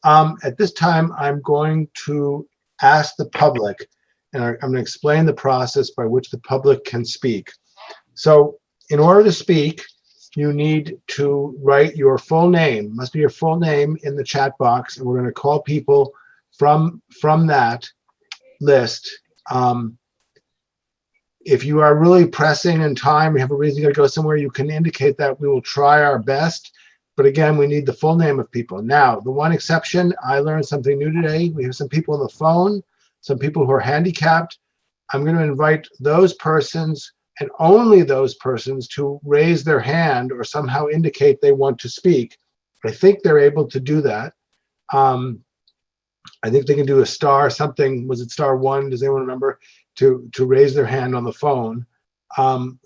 Speaker 1: At this time, I'm going to ask the public, and I'm going to explain the process by which the public can speak. So in order to speak, you need to write your full name, must be your full name in the chat box, and we're going to call people from that list. If you are really pressing in time, you have a reason to go somewhere, you can indicate that. We will try our best. But again, we need the full name of people. Now, the one exception, I learned something new today. We have some people on the phone, some people who are handicapped. I'm going to invite those persons and only those persons to raise their hand or somehow indicate they want to speak. I think they're able to do that. I think they can do a star something. Was it star one? Does anyone remember? To raise their hand on the phone.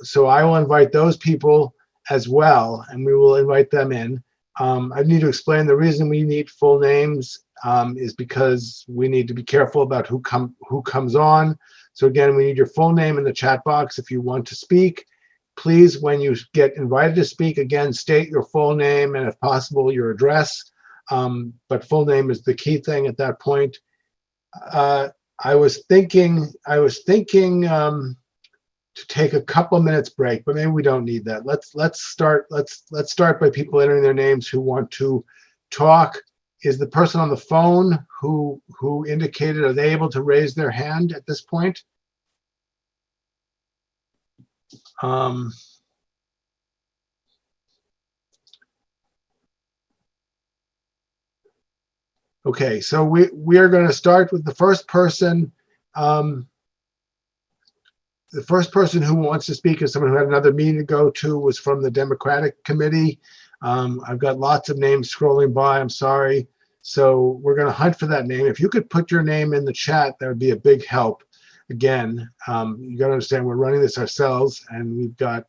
Speaker 1: So I will invite those people as well, and we will invite them in. I need to explain the reason we need full names is because we need to be careful about who comes on. So again, we need your full name in the chat box if you want to speak. Please, when you get invited to speak, again, state your full name and if possible, your address. But full name is the key thing at that point. I was thinking to take a couple minutes break, but maybe we don't need that. Let's start by people entering their names who want to talk. Is the person on the phone who indicated, are they able to raise their hand at this point? Okay, so we are going to start with the first person. The first person who wants to speak is someone who had another meeting to go to, was from the Democratic Committee. I've got lots of names scrolling by, I'm sorry. So we're going to hunt for that name. If you could put your name in the chat, that would be a big help. Again, you got to understand we're running this ourselves and we've got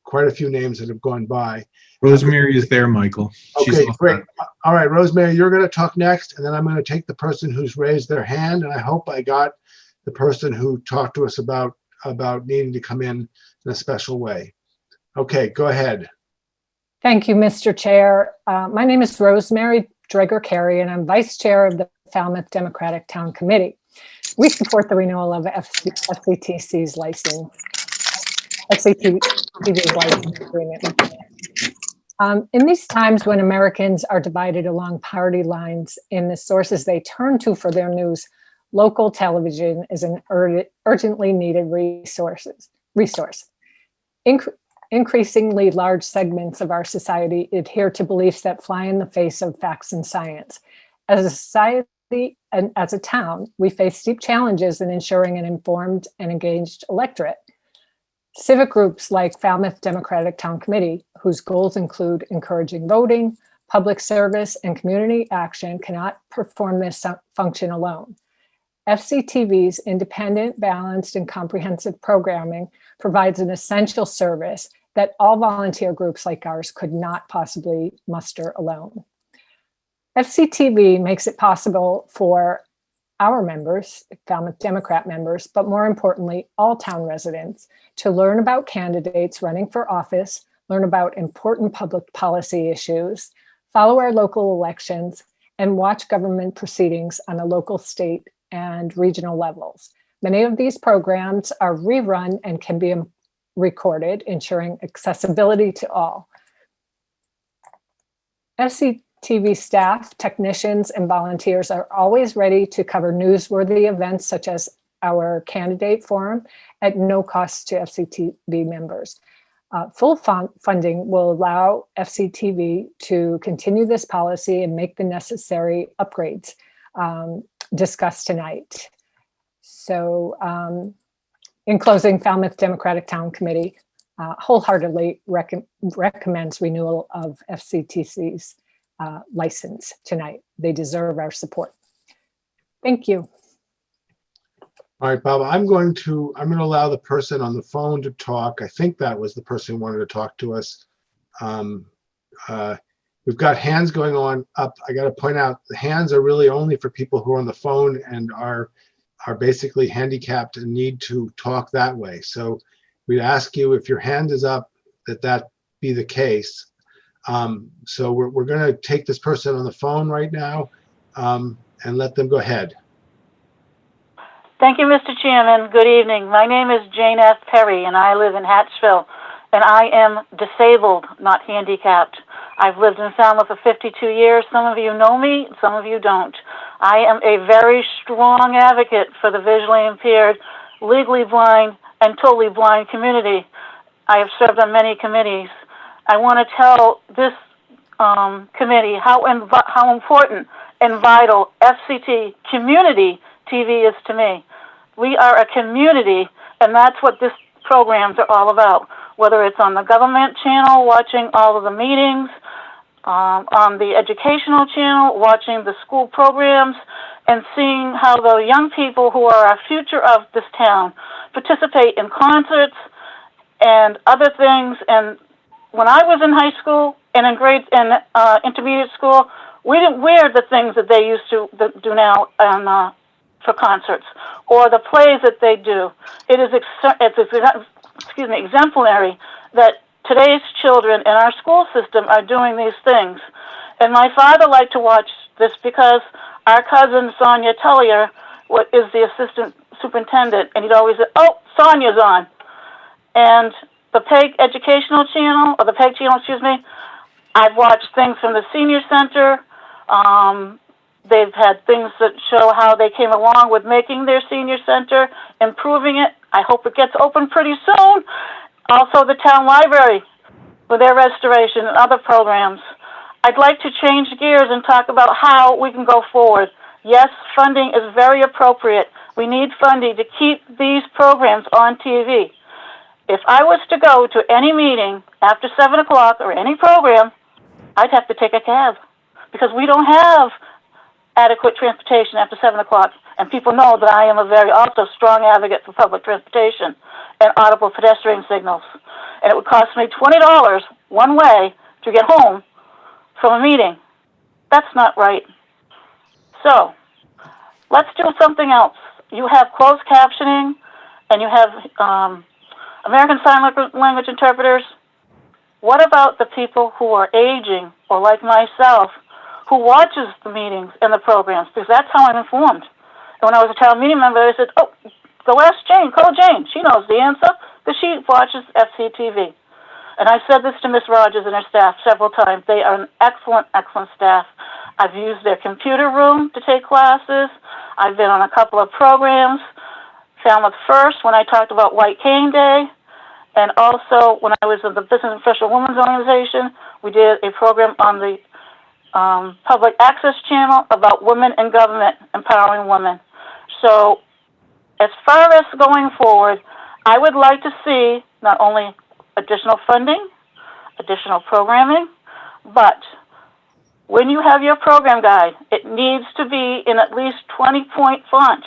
Speaker 1: quite a few names that have gone by.
Speaker 7: Rosemary is there, Michael. She's
Speaker 1: Okay,
Speaker 7: all
Speaker 1: great.
Speaker 7: set.
Speaker 1: All right, Rosemary, you're going to talk next, and then I'm going to take the person who's raised their hand, and I hope I got the person who talked to us about needing to come in a special way. Okay, go ahead.
Speaker 21: Thank you, Mr. Chair. My name is Rosemary Drager Carey, and I'm Vice Chair of the Falmouth Democratic Town Committee. We support the renewal of FCTC's license, FCTV's license agreement. In these times when Americans are divided along party lines in the sources they turn to for their news, local television is an urgently needed resource. Increasingly large segments of our society adhere to beliefs that fly in the face of facts and science. As a society and as a town, we face steep challenges in ensuring an informed and engaged electorate. Civic groups like Falmouth Democratic Town Committee, whose goals include encouraging voting, public service, and community action, cannot perform this function alone. FCTV's independent, balanced, and comprehensive programming provides an essential service that all volunteer groups like ours could not possibly muster alone. FCTV makes it possible for our members, Falmouth Democrat members, but more importantly, all town residents, to learn about candidates running for office, learn about important public policy issues, follow our local elections, and watch government proceedings on a local, state, and regional levels. Many of these programs are rerun and can be recorded, ensuring accessibility to all. FCTV staff, technicians, and volunteers are always ready to cover newsworthy events such as our candidate forum at no cost to FCTV members. Full funding will allow FCTV to continue this policy and make the necessary upgrades discussed tonight. So in closing, Falmouth Democratic Town Committee wholeheartedly recommends renewal of FCTC's license tonight. They deserve our support. Thank you.
Speaker 1: All right, Bob, I'm going to allow the person on the phone to talk. I think that was the person who wanted to talk to us. We've got hands going on up. I got to point out the hands are really only for people who are on the phone and are basically handicapped and need to talk that way. So we'd ask you if your hand is up that be the case. So we're going to take this person on the phone right now and let them go ahead.
Speaker 3: Thank you, Mr. Chairman. Good evening. My name is Jane F. Perry, and I live in Hatchville, and I am disabled, not handicapped. I've lived in Falmouth for 52 years. Some of you know me, some of you don't. I am a very strong advocate for the visually impaired, legally blind, and totally blind community. I have served on many committees. I want to tell this committee how important and vital FCT community TV is to me. We are a community, and that's what this programs are all about. Whether it's on the government channel, watching all of the meetings, on the educational channel, watching the school programs, and seeing how the young people who are our future of this town participate in concerts and other things. And when I was in high school and in intermediate school, we didn't wear the things that they used to do now for concerts or the plays that they do. It is exemplary that today's children in our school system are doing these things. And my father liked to watch this because our cousin Sonia Tellier is the assistant superintendent, and he'd always say, "Oh, Sonia's on." And the PEG educational channel, or the PEG channel, excuse me, I've watched things from the senior center. They've had things that show how they came along with making their senior center, improving it. I hope it gets open pretty soon. Also the town library with their restoration and other programs. I'd like to change gears and talk about how we can go forward. Yes, funding is very appropriate. We need funding to keep these programs on TV. If I was to go to any meeting after 7 o'clock or any program, I'd have to take a cab because we don't have adequate transportation after 7 o'clock. And people know that I am a very also strong advocate for public transportation and audible pedestrian signals. And it would cost me $20 one way to get home from a meeting. That's not right. So let's do something else. You have closed captioning and you have American Sign Language interpreters. What about the people who are aging or like myself who watches the meetings and the programs? Because that's how I'm informed. And when I was a town meeting member, I said, "Oh, go ask Jane, call Jane. She knows the answer because she watches FCTV." And I said this to Miss Rogers and her staff several times. They are an excellent, excellent staff. I've used their computer room to take classes. I've been on a couple of programs. Falmouth First, when I talked about White Cane Day. And also, when I was in the Business and Professional Women's Organization, we did a program on the public access channel about women in government, empowering women. So as far as going forward, I would like to see not only additional funding, additional programming, but when you have your program guide, it needs to be in at least 20-point font.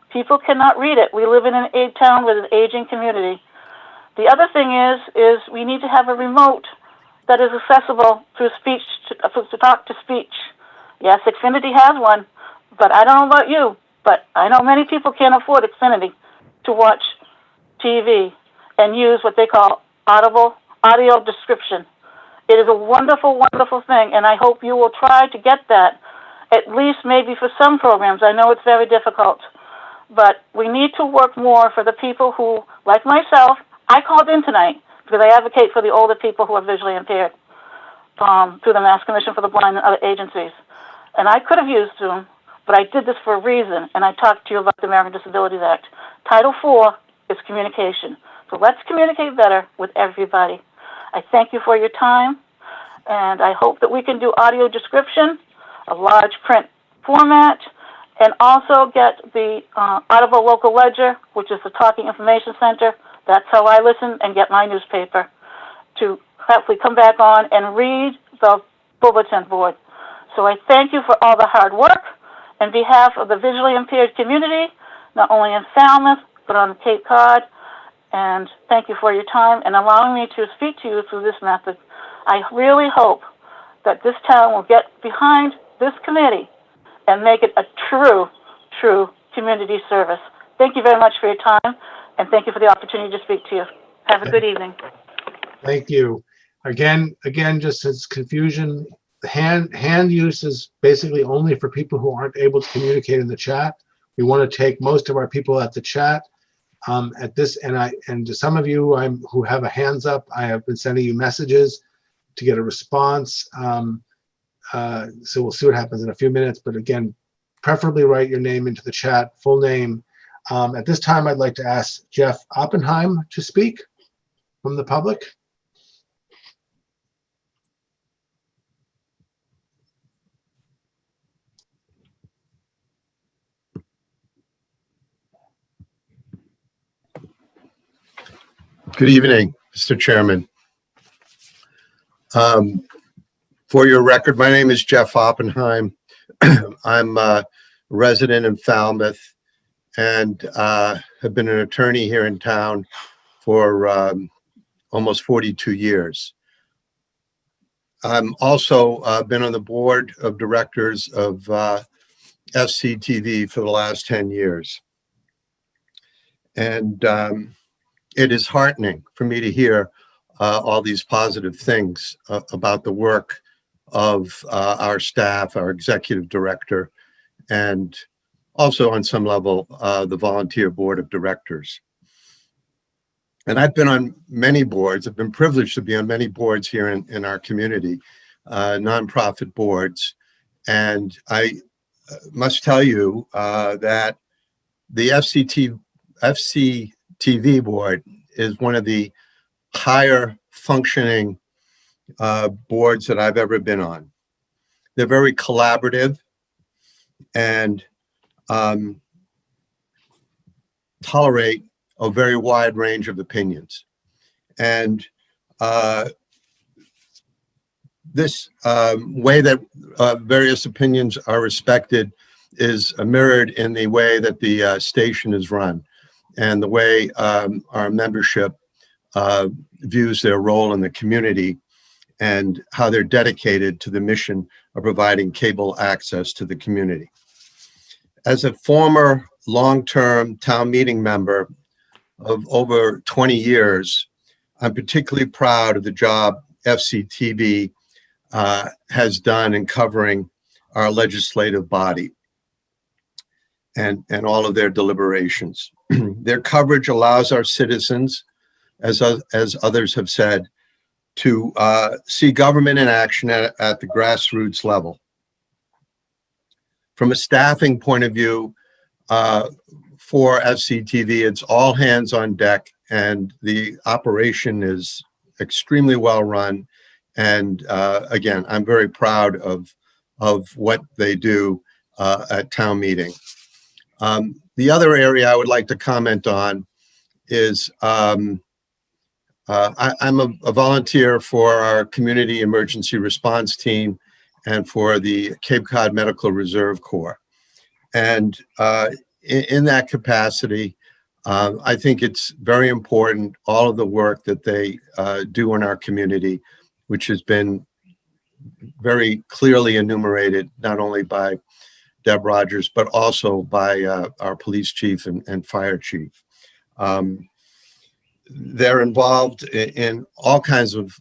Speaker 3: People cannot read it. We live in an aid town with an aging community. The other thing is we need to have a remote that is accessible through speech, to talk to speech. Yes, Xfinity has one, but I don't know about you, but I know many people can't afford Xfinity to watch TV and use what they call audio description. It is a wonderful, wonderful thing, and I hope you will try to get that, at least maybe for some programs. I know it's very difficult, but we need to work more for the people who, like myself, I called in tonight because I advocate for the older people who are visually impaired through the Mass Commission for the Blind and other agencies. And I could have used Zoom, but I did this for a reason, and I talked to you about the American Disabilities Act. Title IV is communication. So let's communicate better with everybody. I thank you for your time, and I hope that we can do audio description, a large print format, and also get the Audible Local Ledger, which is the Talking Information Center. That's how I listen and get my newspaper, to hopefully come back on and read the bulletin board. So I thank you for all the hard work on behalf of the visually impaired community, not only in Falmouth, but on Cape Cod. And thank you for your time and allowing me to speak to you through this method. I really hope that this town will get behind this committee and make it a true, true community service. Thank you very much for your time, and thank you for the opportunity to speak to you. Have a good evening.
Speaker 1: Thank you. Again, just as confusion, hand use is basically only for people who aren't able to communicate in the chat. We want to take most of our people at the chat. At this, and to some of you who have a hands up, I have been sending you messages to get a response. So we'll see what happens in a few minutes. But again, preferably write your name into the chat, full name. At this time, I'd like to ask Jeff Oppenheim to speak from the public.
Speaker 6: Good evening, Mr. Chairman. For your record, my name is Jeff Oppenheim. I'm a resident in Falmouth and have been an attorney here in town for almost 42 years. I'm also been on the board of directors of FCTV for the last 10 years. And it is heartening for me to hear all these positive things about the work of our staff, our executive director, and also on some level, the volunteer board of directors. And I've been on many boards. I've been privileged to be on many boards here in our community, nonprofit boards. And I must tell you that the FCTV board is one of the higher functioning boards that I've ever been on. They're very collaborative and tolerate a very wide range of opinions. And this way that various opinions are respected is mirrored in the way that the station is run and the way our membership views their role in the community and how they're dedicated to the mission of providing cable access to the community. As a former long-term town meeting member of over 20 years, I'm particularly proud of the job FCTV has done in covering our legislative body and all of their deliberations. Their coverage allows our citizens, as others have said, to see government in action at the grassroots level. From a staffing point of view, for FCTV, it's all hands on deck, and the operation is extremely well run. And again, I'm very proud of what they do at town meeting. The other area I would like to comment on is I'm a volunteer for our community emergency response team and for the Cape Cod Medical Reserve Corps. And in that capacity, I think it's very important, all of the work that they do in our community, which has been very clearly enumerated, not only by Deb Rogers, but also by our police chief and fire chief. They're involved in all kinds of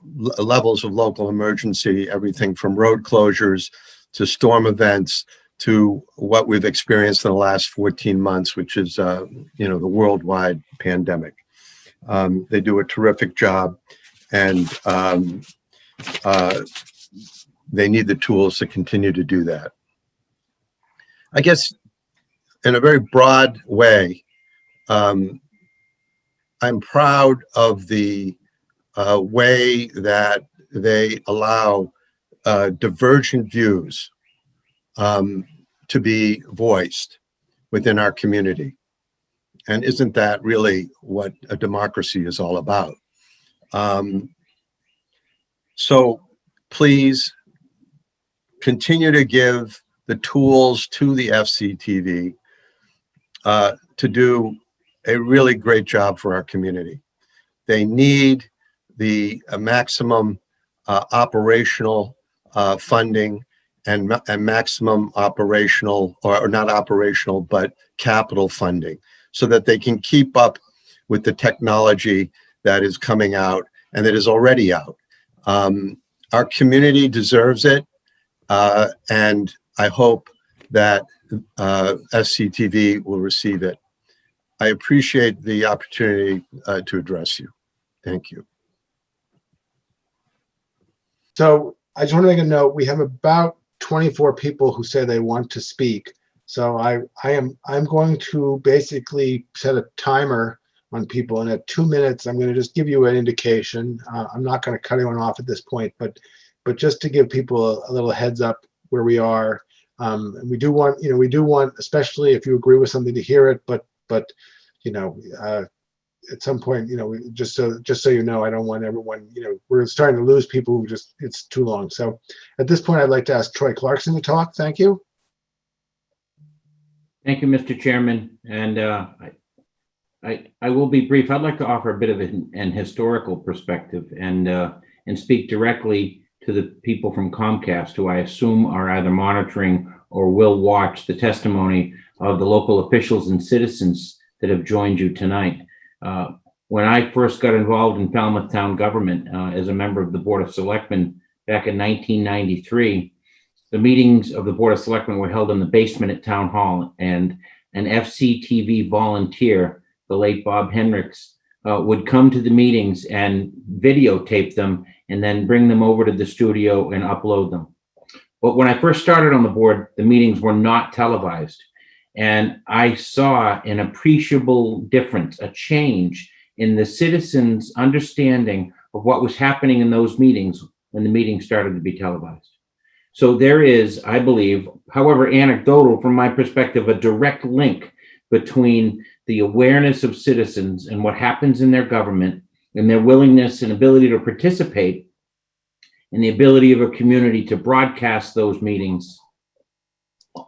Speaker 6: levels of local emergency, everything from road closures to storm events to what we've experienced in the last 14 months, which is, the worldwide pandemic. They do a terrific job, and they need the tools to continue to do that. I guess in a very broad way, I'm proud of the way that they allow divergent views to be voiced within our community. And isn't that really what a democracy is all about? So please continue to give the tools to the FCTV to do a really great job for our community. They need the maximum operational funding and maximum operational, or not operational, but capital funding, so that they can keep up with the technology that is coming out and that is already out. Our community deserves it, and I hope that SCTV will receive it. I appreciate the opportunity to address you. Thank you.
Speaker 1: So I just want to make a note. We have about 24 people who say they want to speak. So I'm going to basically set a timer on people, and at 2 minutes, I'm going to just give you an indication. I'm not going to cut anyone off at this point, but just to give people a little heads up where we are. And we do want, especially if you agree with something, to hear it, but at some point, just so you know, I don't want everyone, we're starting to lose people who it's too long. So at this point, I'd like to ask Troy Clarkson to talk. Thank you.
Speaker 4: Thank you, Mr. Chairman. And I will be brief. I'd like to offer a bit of an historical perspective and speak directly to the people from Comcast, who I assume are either monitoring or will watch the testimony of the local officials and citizens that have joined you tonight. When I first got involved in Falmouth town government as a member of the Board of Selectmen back in 1993, the meetings of the Board of Selectmen were held in the basement at Town Hall, and an FCTV volunteer, the late Bob Henricks, would come to the meetings and videotape them and then bring them over to the studio and upload them. But when I first started on the board, the meetings were not televised. And I saw an appreciable difference, a change in the citizens' understanding of what was happening in those meetings when the meetings started to be televised. So there is, I believe, however anecdotal from my perspective, a direct link between the awareness of citizens and what happens in their government and their willingness and ability to participate, and the ability of a community to broadcast those meetings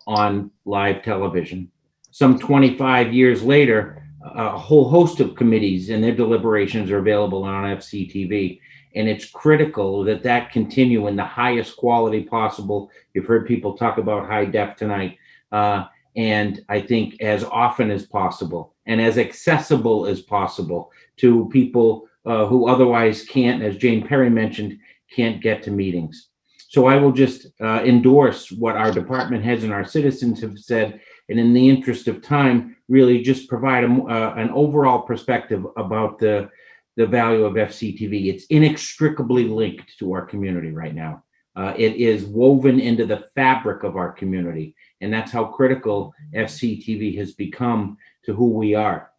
Speaker 4: on live television. Some 25 years later, a whole host of committees and their deliberations are available on FCTV, and it's critical that that continue in the highest quality possible. You've heard people talk about high def tonight, and I think as often as possible and as accessible as possible to people who otherwise can't, as Jane Perry mentioned, can't get to meetings. So I will just endorse what our department heads and our citizens have said, and in the interest of time, really just provide an overall perspective about the value of FCTV. It's inextricably linked to our community right now. It is woven into the fabric of our community, and that's how critical FCTV has become to who we are.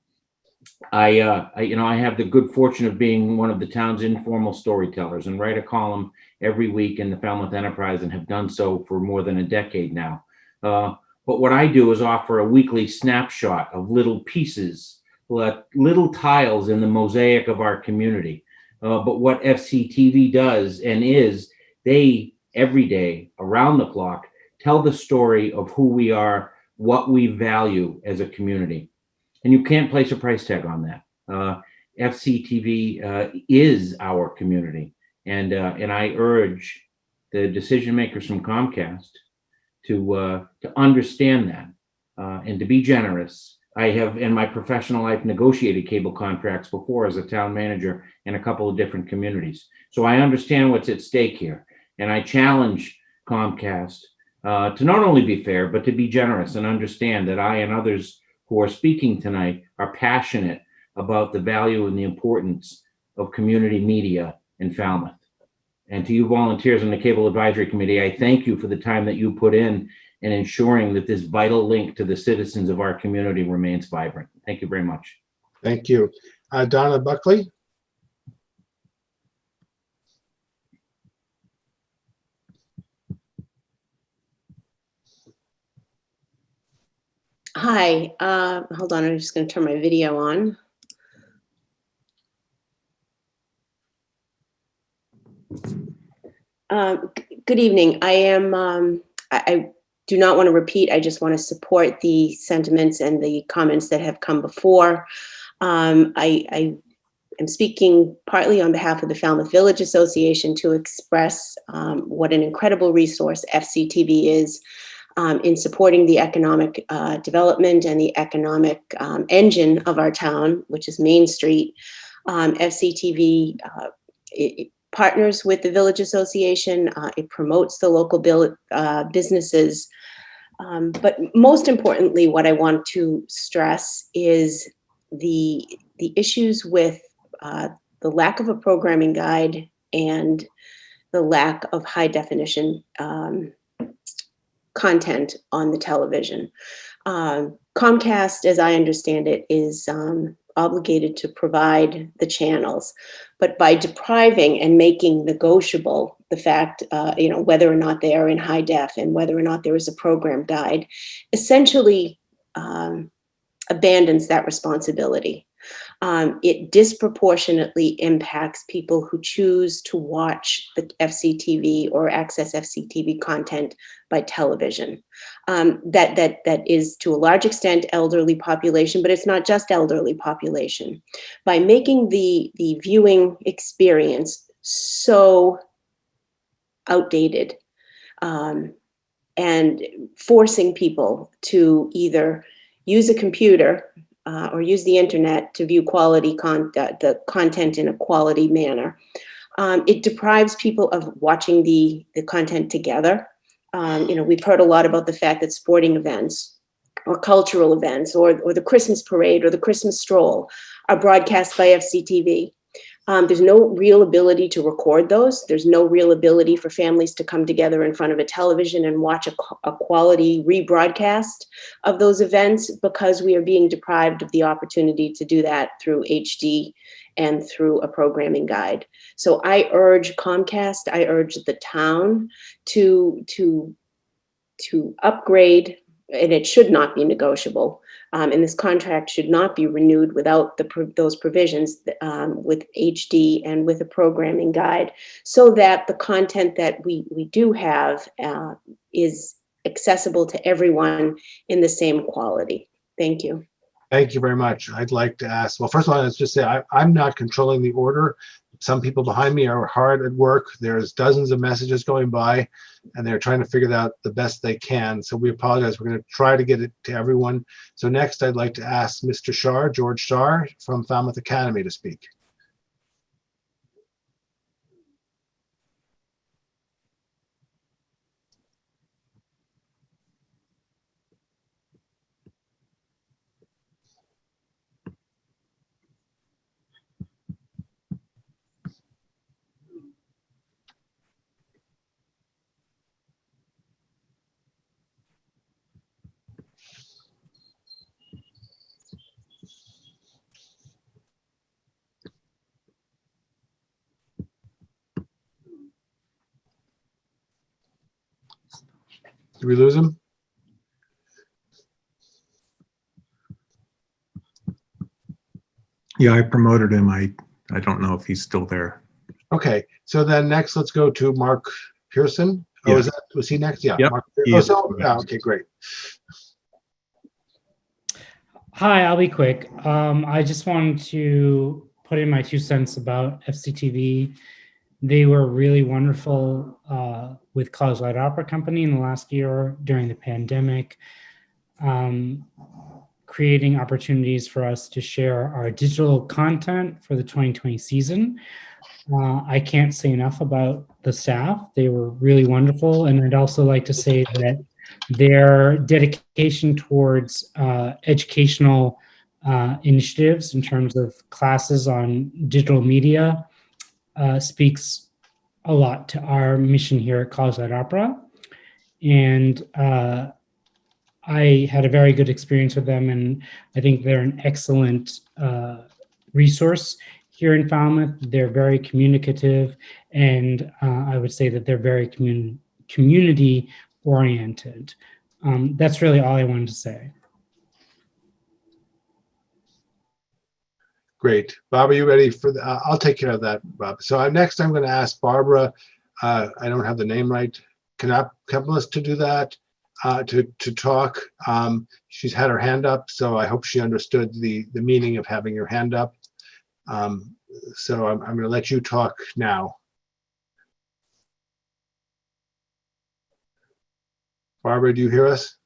Speaker 4: I have the good fortune of being one of the town's informal storytellers and write a column every week in the Falmouth Enterprise, and have done so for more than a decade now. But what I do is offer a weekly snapshot of little pieces, little tiles in the mosaic of our community. But what FCTV does and is, they every day around the clock tell the story of who we are, what we value as a community. And you can't place a price tag on that. FCTV is our community, And I urge the decision makers from Comcast to understand that and to be generous. I have in my professional life negotiated cable contracts before as a town manager in a couple of different communities. So I understand what's at stake here. And I challenge Comcast to not only be fair, but to be generous and understand that I and others who are speaking tonight are passionate about the value and the importance of community media in Falmouth. And to you volunteers on the Cable Advisory Committee, I thank you for the time that you put in ensuring that this vital link to the citizens of our community remains vibrant. Thank you very much.
Speaker 1: Thank you. Donna Buckley.
Speaker 8: Hi, hold on, I'm just going to turn my video on. Good evening. I do not want to repeat. I just want to support the sentiments and the comments that have come before. I am speaking partly on behalf of the Falmouth Village Association to express what an incredible resource FCTV is in supporting the economic development and the economic engine of our town, which is Main Street. FCTV it partners with the Village Association. It promotes the local businesses. But most importantly, what I want to stress is the issues with the lack of a programming guide and the lack of high definition content on the television. Comcast, as I understand it, is obligated to provide the channels, but by depriving and making negotiable the fact, whether or not they are in high def and whether or not there is a program guide, essentially abandons that responsibility. It disproportionately impacts people who choose to watch the FCTV or access FCTV content by television. That is to a large extent elderly population, but it's not just elderly population. By making the viewing experience so outdated and forcing people to either use a computer or use the internet to view quality the content in a quality manner. It deprives people of watching the content together. We've heard a lot about the fact that sporting events or cultural events or the Christmas parade or the Christmas stroll are broadcast by FCTV. There's no real ability to record those. There's no real ability for families to come together in front of a television and watch a quality rebroadcast of those events because we are being deprived of the opportunity to do that through HD and through a programming guide. So I urge Comcast, I urge the town to upgrade, and it should not be negotiable. And this contract should not be renewed without those provisions with HD and with a programming guide, so that the content that we do have is accessible to everyone in the same quality. Thank you.
Speaker 1: Thank you very much. I'd like to ask, well, first of all, let's just say I'm not controlling the order. Some people behind me are hard at work. There's dozens of messages going by, and they're trying to figure out the best they can. So we apologize. We're going to try to get it to everyone. So next, I'd like to ask Mr. Shar, George Shar from Falmouth Academy to speak. Did we lose him?
Speaker 7: Yeah, I promoted him. I don't know if he's still there.
Speaker 1: Okay, so then next, let's go to Mark Pearson. Oh,
Speaker 7: Yeah.
Speaker 1: was he next? Yeah.
Speaker 7: Yep.
Speaker 1: Mark,
Speaker 7: He
Speaker 1: okay, great.
Speaker 22: Hi, I'll be quick. I just wanted to put in my 2 cents about FCTV. They were really wonderful with College Light Opera Company in the last year during the pandemic, creating opportunities for us to share our digital content for the 2020 season. I can't say enough about the staff. They were really wonderful. And I'd also like to say that their dedication towards educational initiatives in terms of classes on digital media speaks a lot to our mission here at College Light Opera. And I had a very good experience with them, and I think they're an excellent resource here in Falmouth. They're very communicative, and I would say that they're very community oriented. That's really all I wanted to say.
Speaker 1: Great. Bob, are you ready for the, I'll take care of that, Bob. So next I'm going to ask Barbara, I don't have the name right, Knaplis to do that, to talk. She's had her hand up, so I hope she understood the meaning of having your hand up. So I'm going to let you talk now. Barbara, do you hear us?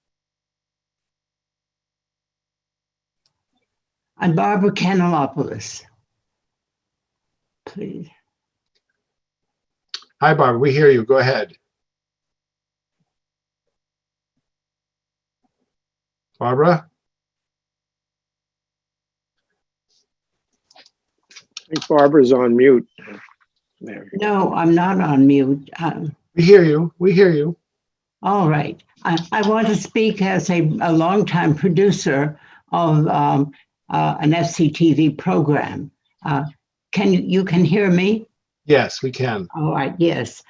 Speaker 9: I'm Barbara Kanelopoulos. Please.
Speaker 1: Hi, Barbara, we hear you. Go ahead. Barbara?
Speaker 10: I think Barbara's on mute. There.
Speaker 9: No, I'm not on mute.
Speaker 1: We hear you. We hear you.
Speaker 9: All right. I want to speak as a longtime producer of an FCTV program. You can hear me?
Speaker 1: Yes, we can.
Speaker 9: All right. Yes.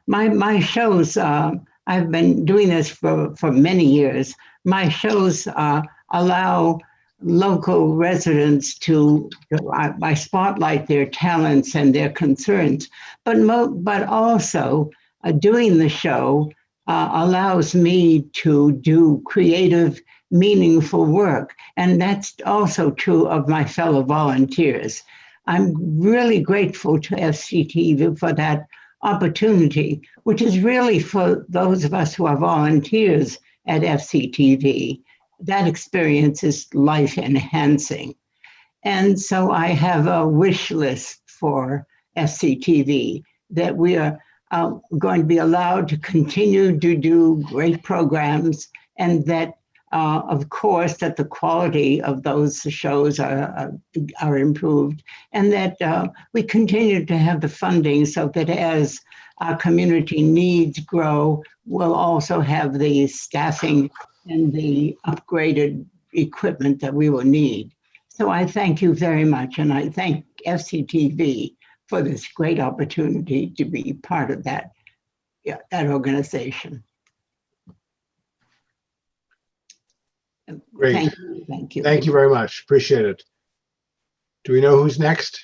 Speaker 9: My shows. I've been doing this for many years. My shows allow local residents to I spotlight their talents and their concerns, but also doing the show allows me to do creative, meaningful work. And that's also true of my fellow volunteers. I'm really grateful to FCTV for that opportunity, which is really for those of us who are volunteers at FCTV. That experience is life enhancing. And so I have a wish list for FCTV that we are going to be allowed to continue to do great programs, and that of course that the quality of those shows are improved, and that we continue to have the funding so that as our community needs grow, we'll also have the staffing and the upgraded equipment that we will need. So I thank you very much, and I thank FCTV for this great opportunity to be part of that organization.
Speaker 1: Great.
Speaker 9: Thank you. Thank you.
Speaker 1: Thank you very much. Appreciate it. Do we know who's next?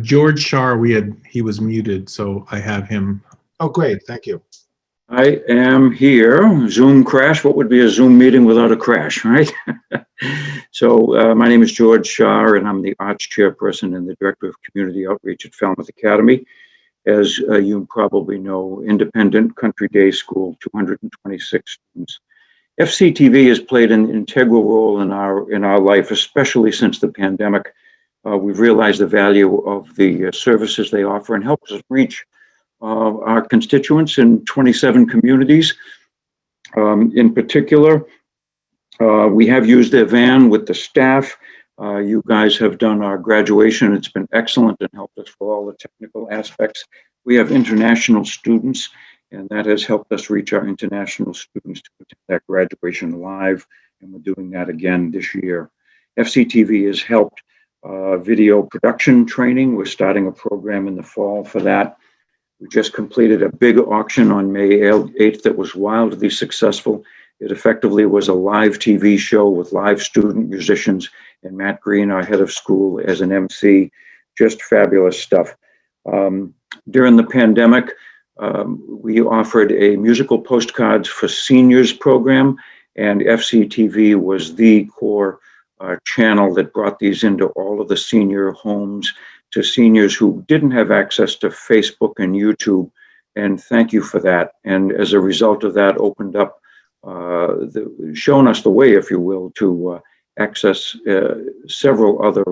Speaker 7: George Shar, he was muted, so I have him.
Speaker 1: Oh, great. Thank you.
Speaker 23: I am here. Zoom crash. What would be a Zoom meeting without a crash, right? So my name is George Shar, and I'm the Arts Chairperson and the Director of Community Outreach at Falmouth Academy. As you probably know, independent country day school, 226 students. FCTV has played an integral role in our life, especially since the pandemic. We've realized the value of the services they offer and helps us reach our constituents in 27 communities. In particular, we have used their van with the staff. You guys have done our graduation. It's been excellent and helped us for all the technical aspects. We have international students, and that has helped us reach our international students to attend that graduation live, and we're doing that again this year. FCTV has helped video production training. We're starting a program in the fall for that. We just completed a big auction on May 8th that was wildly successful. It effectively was a live TV show with live student musicians and Matt Green, our head of school, as an MC. Just fabulous stuff. During the pandemic, we offered a musical postcards for seniors program, and FCTV was the core channel that brought these into all of the senior homes to seniors who didn't have access to Facebook and YouTube. And thank you for that. And as a result of that, opened up, shown us the way, if you will, to access several other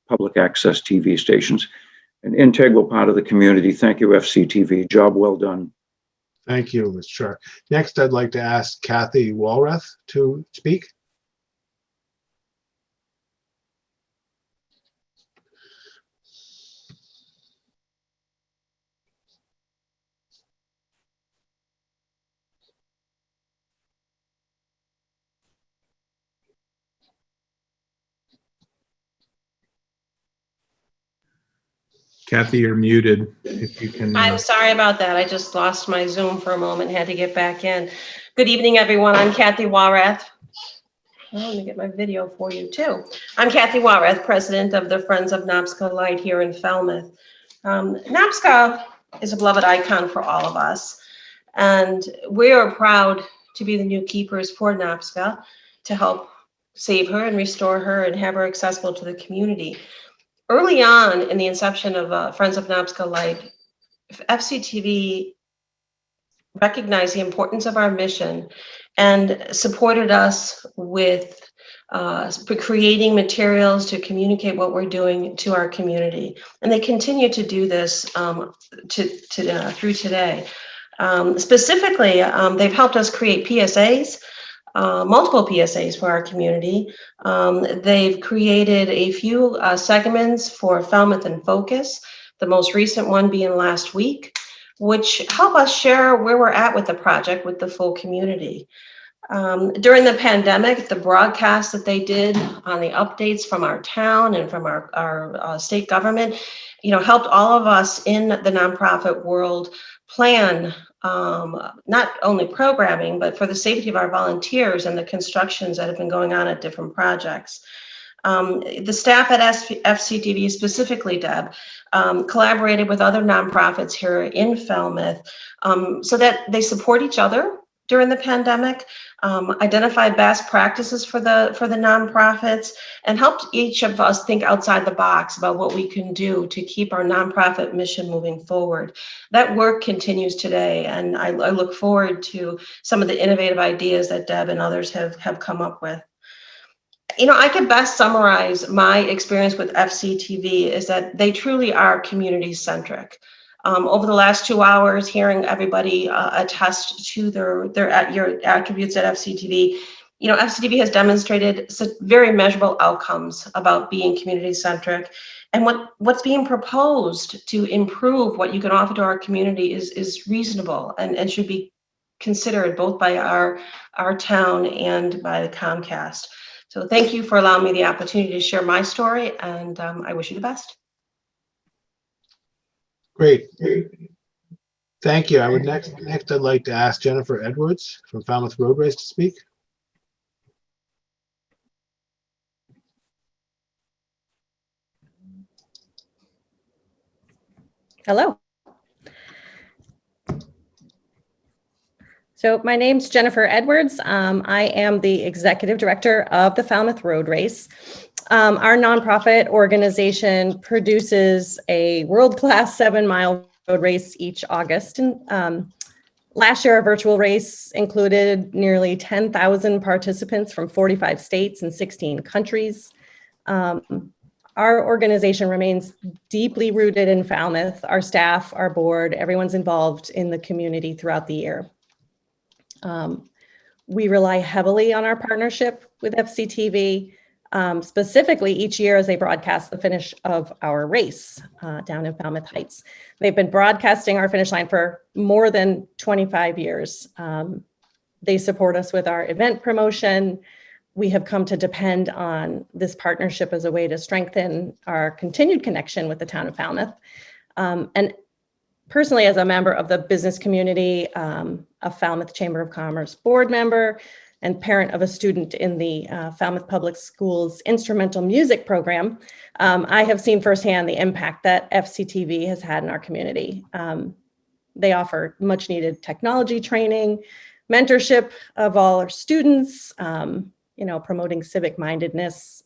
Speaker 23: public access TV stations. An integral part of the community. Thank you, FCTV. Job well done.
Speaker 1: Thank you, Mr. Chair. Next, I'd like to ask Kathy Wallroth to speak.
Speaker 7: Kathy, you're muted. If you can.
Speaker 11: I'm sorry about that. I just lost my Zoom for a moment, had to get back in. Good evening, everyone. I'm Kathy Wallroth. Let me get my video for you too. I'm Kathy Wallroth, president of the Friends of NOPSCA Light here in Falmouth. NOPSCA is a beloved icon for all of us, and we are proud to be the new keepers for NOPSCA to help save her and restore her and have her accessible to the community. Early on in the inception of Friends of NOPSCA Light, FCTV recognized the importance of our mission and supported us with creating materials to communicate what we're doing to our community. And they continue to do this through today. Specifically, they've helped us create PSAs, multiple PSAs for our community. They've created a few segments for Falmouth in Focus, the most recent one being last week, which help us share where we're at with the project with the full community. During the pandemic, the broadcast that they did on the updates from our town and from our state government, helped all of us in the nonprofit world plan not only programming, but for the safety of our volunteers and the constructions that have been going on at different projects. The staff at FCTV, specifically Deb, collaborated with other nonprofits here in Falmouth so that they support each other during the pandemic, identified best practices for the nonprofits, and helped each of us think outside the box about what we can do to keep our nonprofit mission moving forward. That work continues today, and I look forward to some of the innovative ideas that Deb and others have come up with. I could best summarize my experience with FCTV is that they truly are community-centric. Over the last 2 hours, hearing everybody attest to your attributes at FCTV, FCTV has demonstrated very measurable outcomes about being community-centric. And what's being proposed to improve what you can offer to our community is reasonable and should be considered both by our town and by the Comcast. So thank you for allowing me the opportunity to share my story, and I wish you the best.
Speaker 1: Great. Thank you. I would next I'd like to ask Jennifer Edwards from Falmouth Roadways to speak.
Speaker 12: Hello. So my name's Jennifer Edwards. I am the executive director of the Falmouth Road Race. Our nonprofit organization produces a world-class 7-mile road race each August. And last year, our virtual race included nearly 10,000 participants from 45 states and 16 countries. Our organization remains deeply rooted in Falmouth. Our staff, our board, everyone's involved in the community throughout the year. We rely heavily on our partnership with FCTV, specifically each year as they broadcast the finish of our race down in Falmouth Heights. They've been broadcasting our finish line for more than 25 years. They support us with our event promotion. We have come to depend on this partnership as a way to strengthen our continued connection with the town of Falmouth. And personally, as a member of the business community, a Falmouth Chamber of Commerce board member, and parent of a student in the Falmouth Public Schools instrumental music program, I have seen firsthand the impact that FCTV has had in our community. They offer much needed technology training, mentorship of all our students, promoting civic mindedness,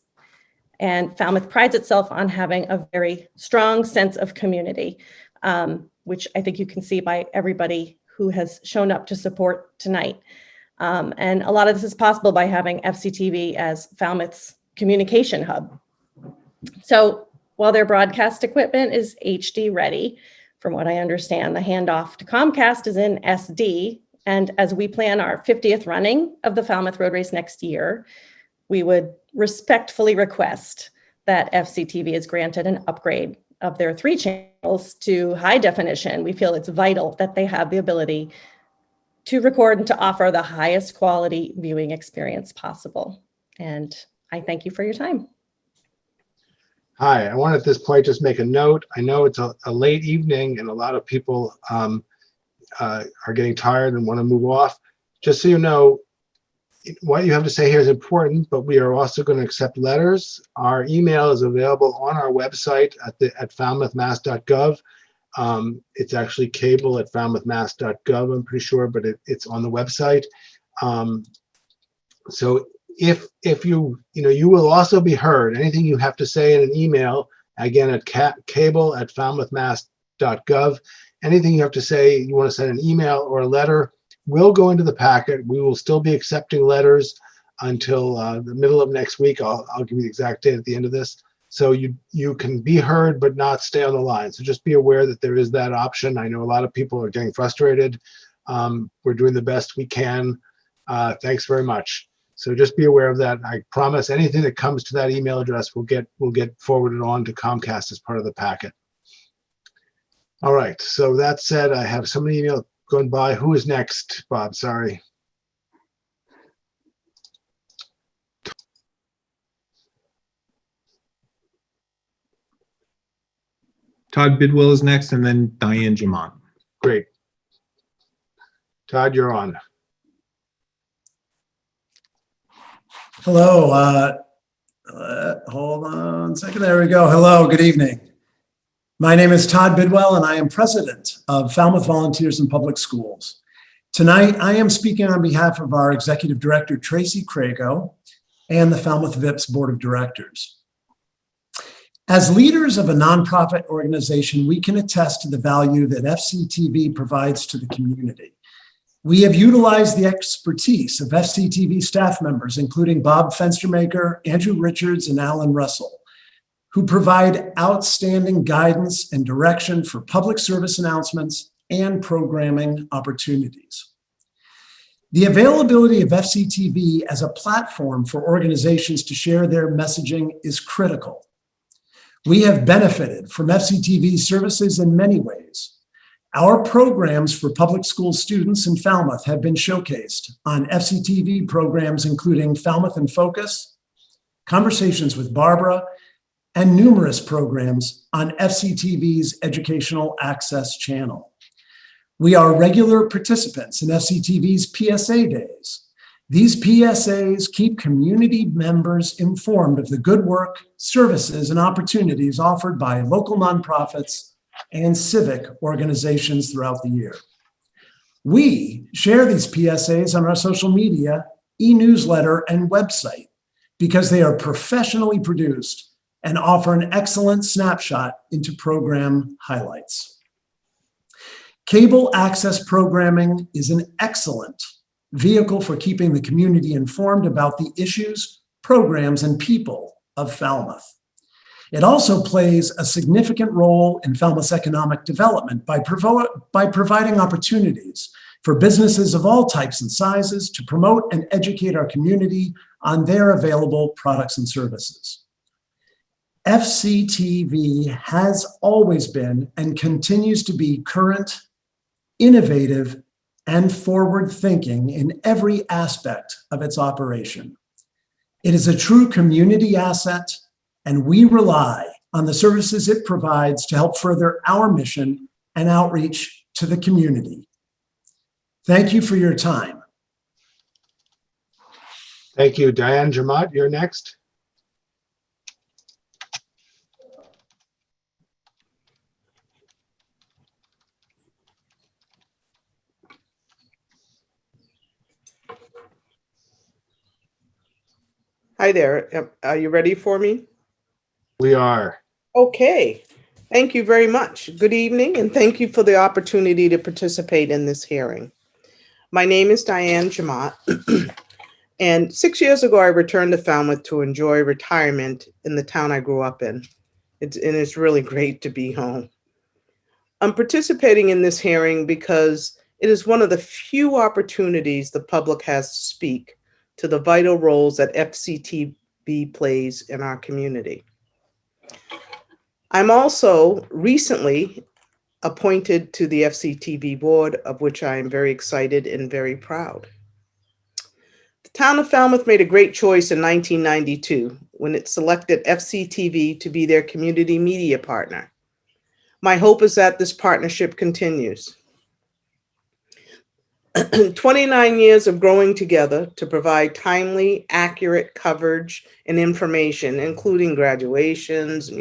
Speaker 12: And Falmouth prides itself on having a very strong sense of community, which I think you can see by everybody who has shown up to support tonight. And a lot of this is possible by having FCTV as Falmouth's communication hub. So while their broadcast equipment is HD ready, from what I understand, the handoff to Comcast is in SD. And as we plan our 50th running of the Falmouth Road Race next year, we would respectfully request that FCTV is granted an upgrade of their 3 channels to high definition. We feel it's vital that they have the ability to record and to offer the highest quality viewing experience possible. And I thank you for your time.
Speaker 1: Hi, I want at this point just make a note. I know it's a late evening and a lot of people are getting tired and want to move off. Just so you know, what you have to say here is important, but we are also going to accept letters. Our email is available on our website at falmouthmass.gov. It's actually cable@falmouthmass.gov, I'm pretty sure, but it's on the website. So if you will also be heard. Anything you have to say in an email, again, at cable@falmouthmass.gov. Anything you have to say, you want to send an email or a letter, will go into the packet. We will still be accepting letters until the middle of next week. I'll give you the exact date at the end of this. So you can be heard but not stay on the line. So just be aware that there is that option. I know a lot of people are getting frustrated. We're doing the best we can. Thanks very much. So just be aware of that. I promise anything that comes to that email address will get forwarded on to Comcast as part of the packet. All right. So that said, I have so many emails going by. Who is next, Bob? Sorry.
Speaker 7: Todd Bidwell is next, and then Diane Jamont.
Speaker 1: Great. Todd, you're on.
Speaker 13: Hello. Hold on a second. There we go. Hello. Good evening. My name is Todd Bidwell, and I am president of Falmouth Volunteers in Public Schools. Tonight, I am speaking on behalf of our executive director, Tracy Crago, and the Falmouth VIPS Board of Directors. As leaders of a nonprofit organization, we can attest to the value that FCTV provides to the community. We have utilized the expertise of FCTV staff members, including Bob Fenstermaker, Andrew Richards, and Alan Russell, who provide outstanding guidance and direction for public service announcements and programming opportunities. The availability of FCTV as a platform for organizations to share their messaging is critical. We have benefited from FCTV's services in many ways. Our programs for public school students in Falmouth have been showcased on FCTV programs including Falmouth in Focus, Conversations with Barbara, and numerous programs on FCTV's Educational Access channel. We are regular participants in FCTV's PSA days. These PSAs keep community members informed of the good work, services, and opportunities offered by local nonprofits and civic organizations throughout the year. We share these PSAs on our social media, e-newsletter, and website because they are professionally produced and offer an excellent snapshot into program highlights. Cable access programming is an excellent vehicle for keeping the community informed about the issues, programs, and people of Falmouth. It also plays a significant role in Falmouth's economic development by providing opportunities for businesses of all types and sizes to promote and educate our community on their available products and services. FCTV has always been and continues to be current, innovative, and forward-thinking in every aspect of its operation. It is a true community asset, and we rely on the services it provides to help further our mission and outreach to the community. Thank you for your time.
Speaker 1: Thank you. Diane Jamont, you're next.
Speaker 14: Hi there. Are you ready for me?
Speaker 1: We are.
Speaker 5: Okay. Thank you very much. Good evening, and thank you for the opportunity to participate in this hearing. My name is Diane Jamat, and 6 years ago, I returned to Falmouth to enjoy retirement in the town I grew up in. It's really great to be home. I'm participating in this hearing because it is one of the few opportunities the public has to speak to the vital roles that FCTV plays in our community. I'm also recently appointed to the FCTV board, of which I am very excited and very proud. The town of Falmouth made a great choice in 1992 when it selected FCTV to be their community media partner. My hope is that this partnership continues. 29 years of growing together to provide timely, accurate coverage and information, including graduations,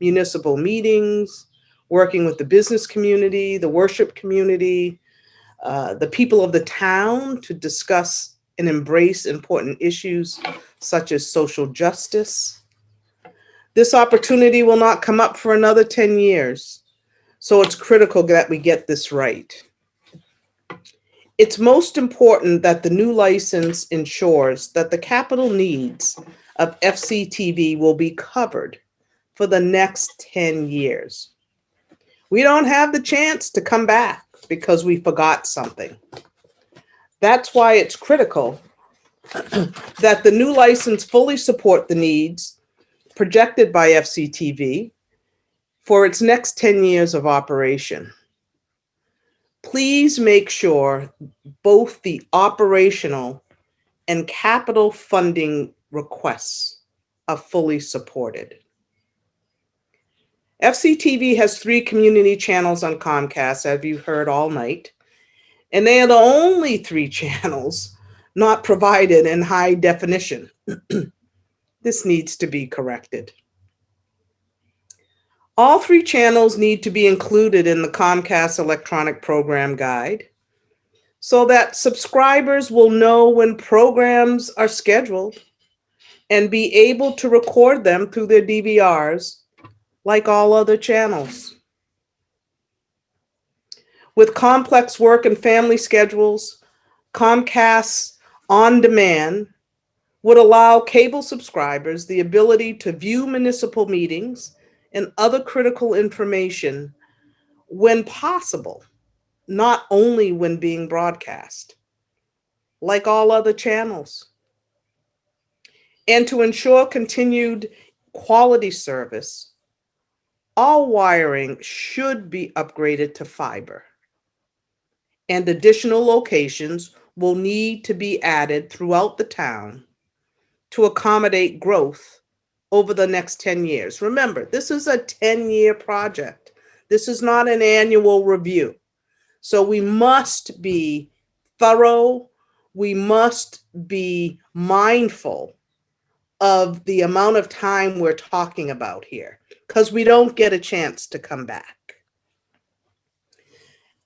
Speaker 5: municipal meetings, working with the business community, the worship community, the people of the town to discuss and embrace important issues such as social justice. This opportunity will not come up for another 10 years, so it's critical that we get this right. It's most important that the new license ensures that the capital needs of FCTV will be covered for the next 10 years. We don't have the chance to come back because we forgot something. That's why it's critical that the new license fully support the needs projected by FCTV for its next 10 years of operation. Please make sure both the operational and capital funding requests are fully supported. FCTV has 3 community channels on Comcast, as you heard all night, and they are the only 3 channels not provided in high definition. This needs to be corrected. All 3 channels need to be included in the Comcast electronic program guide so that subscribers will know when programs are scheduled and be able to record them through their DVRs like all other channels. With complex work and family schedules, Comcast On Demand would allow cable subscribers the ability to view municipal meetings and other critical information when possible, not only when being broadcast, like all other channels. And to ensure continued quality service, all wiring should be upgraded to fiber, and additional locations will need to be added throughout the town to accommodate growth over the next 10 years. Remember, this is a 10-year project. This is not an annual review. So we must be thorough. We must be mindful of the amount of time we're talking about here, because we don't get a chance to come back.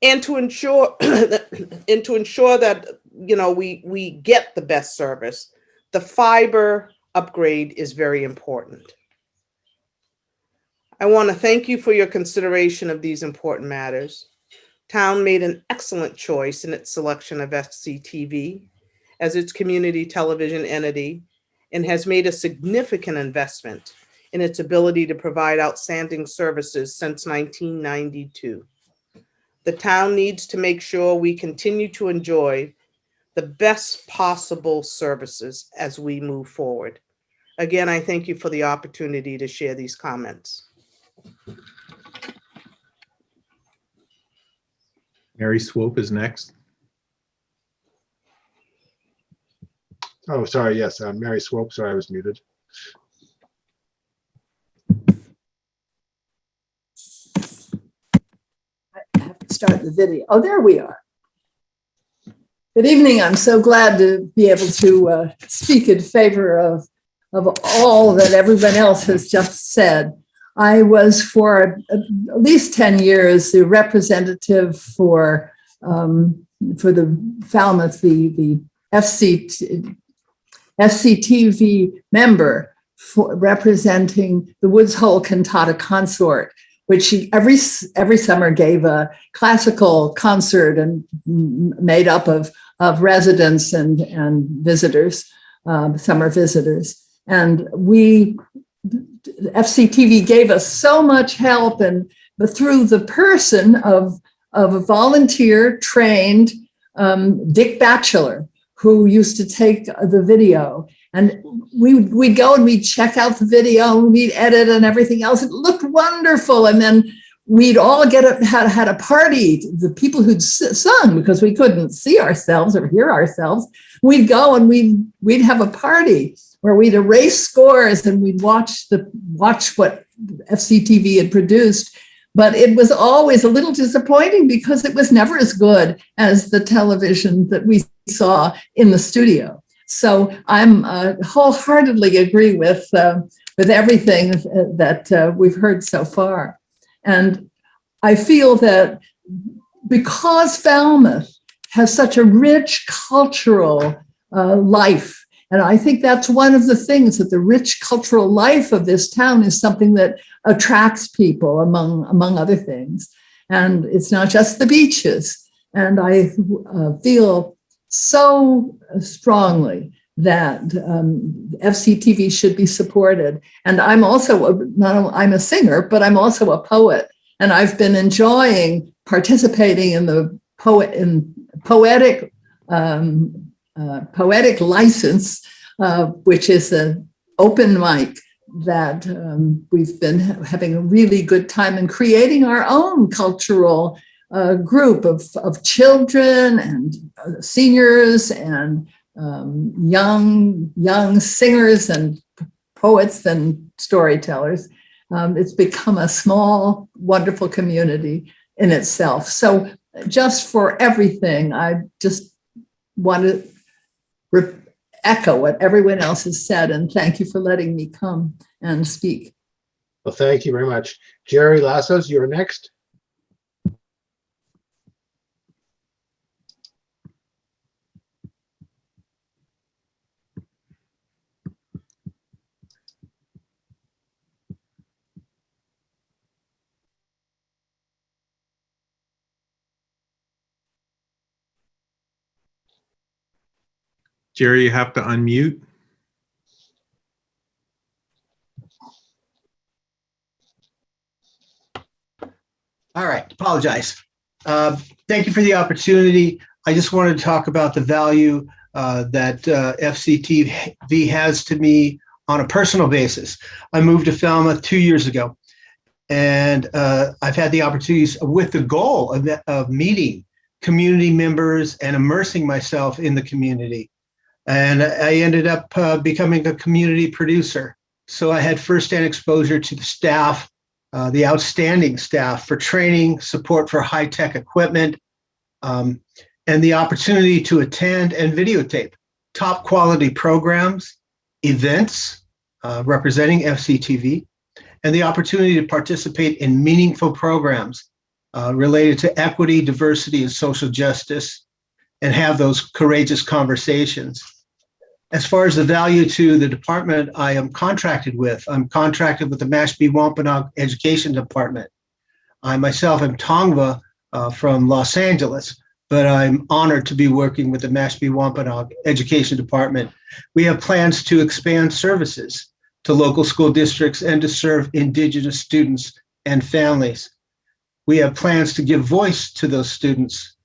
Speaker 5: And to ensure that we get the best service, the fiber upgrade is very important. I want to thank you for your consideration of these important matters. Town made an excellent choice in its selection of FCTV as its community television entity and has made a significant investment in its ability to provide outstanding services since 1992. The town needs to make sure we continue to enjoy the best possible services as we move forward. Again, I thank you for the opportunity to share these comments.
Speaker 7: Mary Swope is next.
Speaker 1: Oh, sorry. Yes, Mary Swope. Sorry, I was muted.
Speaker 14: I have to start the video. Oh, there we are. Good evening. I'm so glad to be able to speak in favor of all that everyone else has just said. I was for at least 10 years the representative for the Falmouth, the FCTV member representing the Woods Hole Cantata Consort, which she every summer gave a classical concert and made up of residents and visitors, summer visitors. And FCTV gave us so much help, and through the person of a volunteer trained Dick Batchelor, who used to take the video. And we'd go and we'd check out the video and we'd edit and everything else. It looked wonderful. And then we'd all had a party, the people who'd sung, because we couldn't see ourselves or hear ourselves. We'd go and we'd have a party where we'd erase scores and we'd watch what FCTV had produced. But it was always a little disappointing because it was never as good as the television that we saw in the studio. So I'm wholeheartedly agree with everything that we've heard so far. And I feel that because Falmouth has such a rich cultural life, and I think that's one of the things, that the rich cultural life of this town is something that attracts people among other things. And it's not just the beaches. And I feel so strongly that FCTV should be supported. And I'm also, I'm a singer, but I'm also a poet. And I've been enjoying participating in the poetic license, which is an open mic that we've been having a really good time in creating our own cultural group of children and seniors and young singers and poets and storytellers. It's become a small, wonderful community in itself. So just for everything, I just want to echo what everyone else has said, and thank you for letting me come and speak.
Speaker 1: Well, thank you very much. Jerry Lassos, you're next.
Speaker 7: Jerry, you have to unmute.
Speaker 2: All right, apologize. Thank you for the opportunity. I just wanted to talk about the value that FCTV has to me on a personal basis. I moved to Falmouth 2 years ago, and I've had the opportunities with the goal of meeting community members and immersing myself in the community. And I ended up becoming a community producer. So I had firsthand exposure to the staff, the outstanding staff for training, support for high-tech equipment, and the opportunity to attend and videotape top quality programs, events representing FCTV, and the opportunity to participate in meaningful programs related to equity, diversity, and social justice, and have those courageous conversations. As far as the value to the department I am contracted with, I'm contracted with the Mashpee Wampanoag Education Department. I myself am Tongva from Los Angeles, but I'm honored to be working with the Mashpee Wampanoag Education Department. We have plans to expand services to local school districts and to serve Indigenous students and families. We have plans to give voice to those students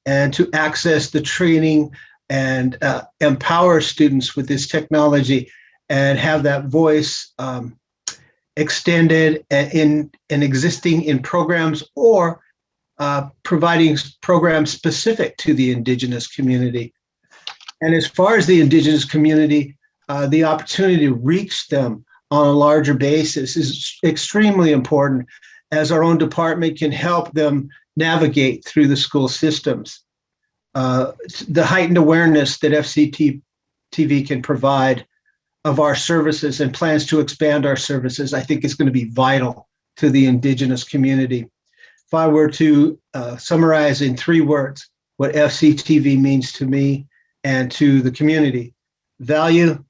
Speaker 2: and to access the training and empower students with this technology and have that voice extended in existing in programs or providing programs specific to the Indigenous community. And as far as the Indigenous community, the opportunity to reach them on a larger basis is extremely important, as our own department can help them navigate through the school systems. The heightened awareness that FCTV can provide of our services and plans to expand our services, I think is going to be vital to the Indigenous community. If I were to summarize in 3 words what FCTV means to me and to the community: value,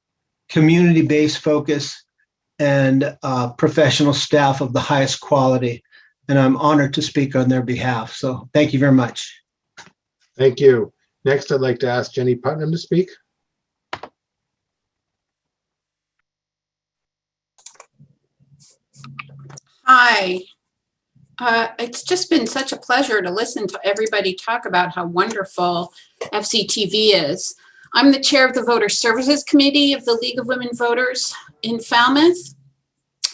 Speaker 2: community-based focus, and professional staff of the highest quality. And I'm honored to speak on their behalf. So thank you very much.
Speaker 1: Thank you. Next, I'd like to ask Jenny Putnam to speak.
Speaker 15: Hi. It's just been such a pleasure to listen to everybody talk about how wonderful FCTV is. I'm the chair of the Voter Services Committee of the League of Women Voters in Falmouth,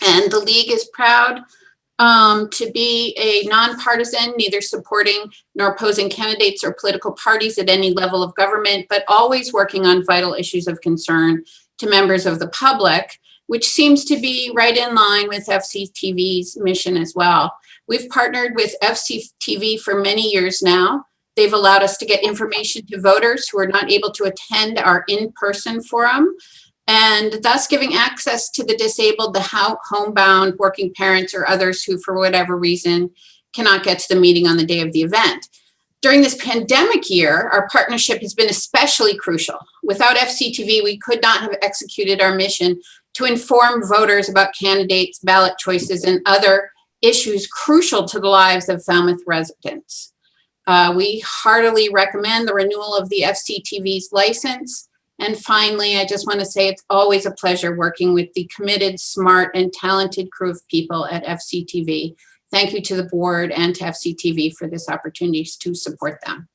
Speaker 15: and the League is proud to be a nonpartisan, neither supporting nor opposing candidates or political parties at any level of government, but always working on vital issues of concern to members of the public, which seems to be right in line with FCTV's mission as well. We've partnered with FCTV for many years now. They've allowed us to get information to voters who are not able to attend our in-person forum, and thus giving access to the disabled, the homebound, working parents, or others who, for whatever reason, cannot get to the meeting on the day of the event. During this pandemic year, our partnership has been especially crucial. Without FCTV, we could not have executed our mission to inform voters about candidates, ballot choices, and other issues crucial to the lives of Falmouth residents. We heartily recommend the renewal of the FCTV's license. And finally, I just want to say it's always a pleasure working with the committed, smart, and talented crew of people at FCTV. Thank you to the board and to FCTV for this opportunity to support them.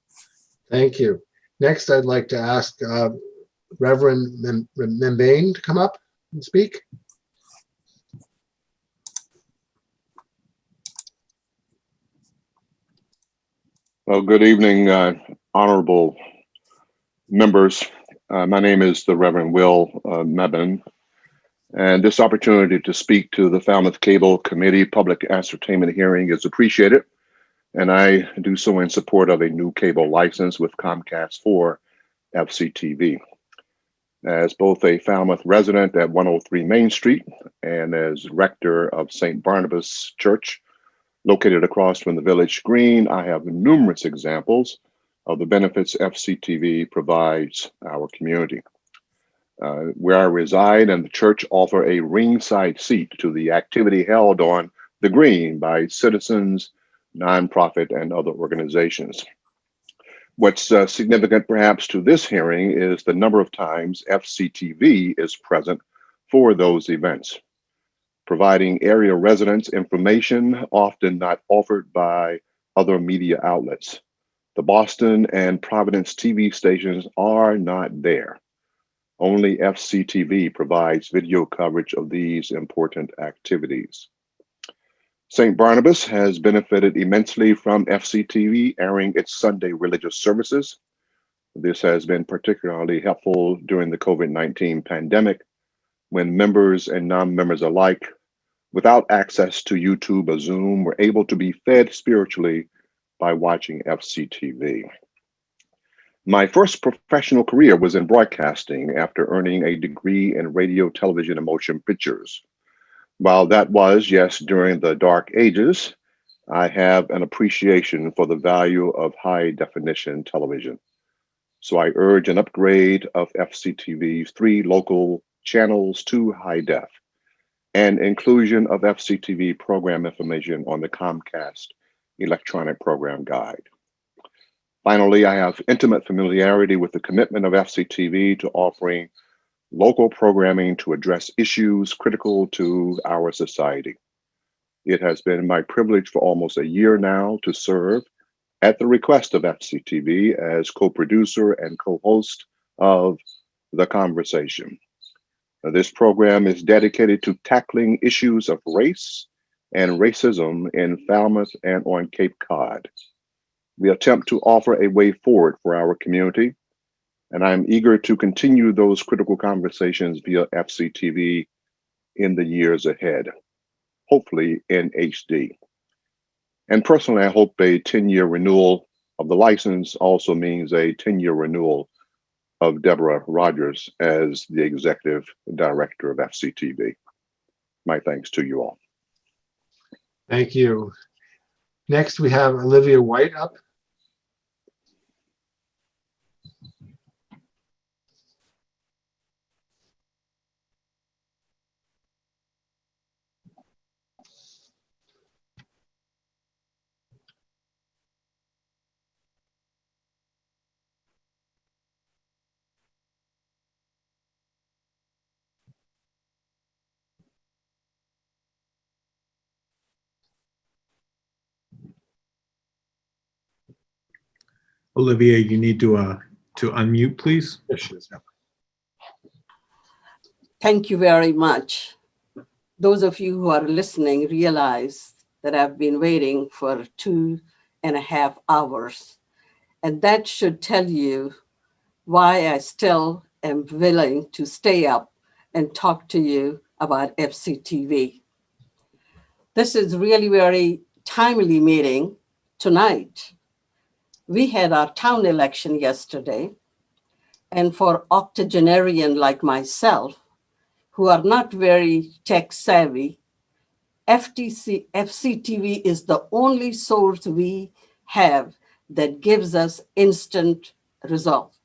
Speaker 1: Thank you. Next, I'd like to ask Reverend Membane to come up and speak.
Speaker 16: Well, good evening, honorable members. My name is the Reverend Will Mebane, and this opportunity to speak to the Falmouth Cable Committee public ascertainment hearing is appreciated, and I do so in support of a new cable license with Comcast for FCTV. As both a Falmouth resident at 103 Main Street and as rector of St. Barnabas Church, located across from the village green, I have numerous examples of the benefits FCTV provides our community. Where I reside and the church offer a ringside seat to the activity held on the green by citizens, nonprofit, and other organizations. What's significant perhaps to this hearing is the number of times FCTV is present for those events, providing area residents information often not offered by other media outlets. The Boston and Providence TV stations are not there. Only FCTV provides video coverage of these important activities. St. Barnabas has benefited immensely from FCTV airing its Sunday religious services. This has been particularly helpful during the COVID-19 pandemic, when members and non-members alike, without access to YouTube or Zoom, were able to be fed spiritually by watching FCTV. My first professional career was in broadcasting after earning a degree in radio, television, and motion pictures. While that was, yes, during the dark ages, I have an appreciation for the value of high definition television. So I urge an upgrade of FCTV's 3 local channels to high def and inclusion of FCTV program information on the Comcast electronic program guide. Finally, I have intimate familiarity with the commitment of FCTV to offering local programming to address issues critical to our society. It has been my privilege for almost a year now to serve at the request of FCTV as co-producer and co-host of The Conversation. This program is dedicated to tackling issues of race and racism in Falmouth and on Cape Cod. We attempt to offer a way forward for our community, and I'm eager to continue those critical conversations via FCTV in the years ahead, hopefully in HD. And personally, I hope a 10-year renewal of the license also means a 10-year renewal of Deborah Rogers as the executive director of FCTV. My thanks to you all.
Speaker 1: Thank you. Next, we have Olivia White up.
Speaker 7: Olivia, you need to unmute, please.
Speaker 1: There she is.
Speaker 17: Thank you very much. Those of you who are listening realize that I've been waiting for 2.5 hours. And that should tell you why I still am willing to stay up and talk to you about FCTV. This is really very timely meeting tonight. We had our town election yesterday, and for octogenarian like myself, who are not very tech savvy, FCTV is the only source we have that gives us instant results.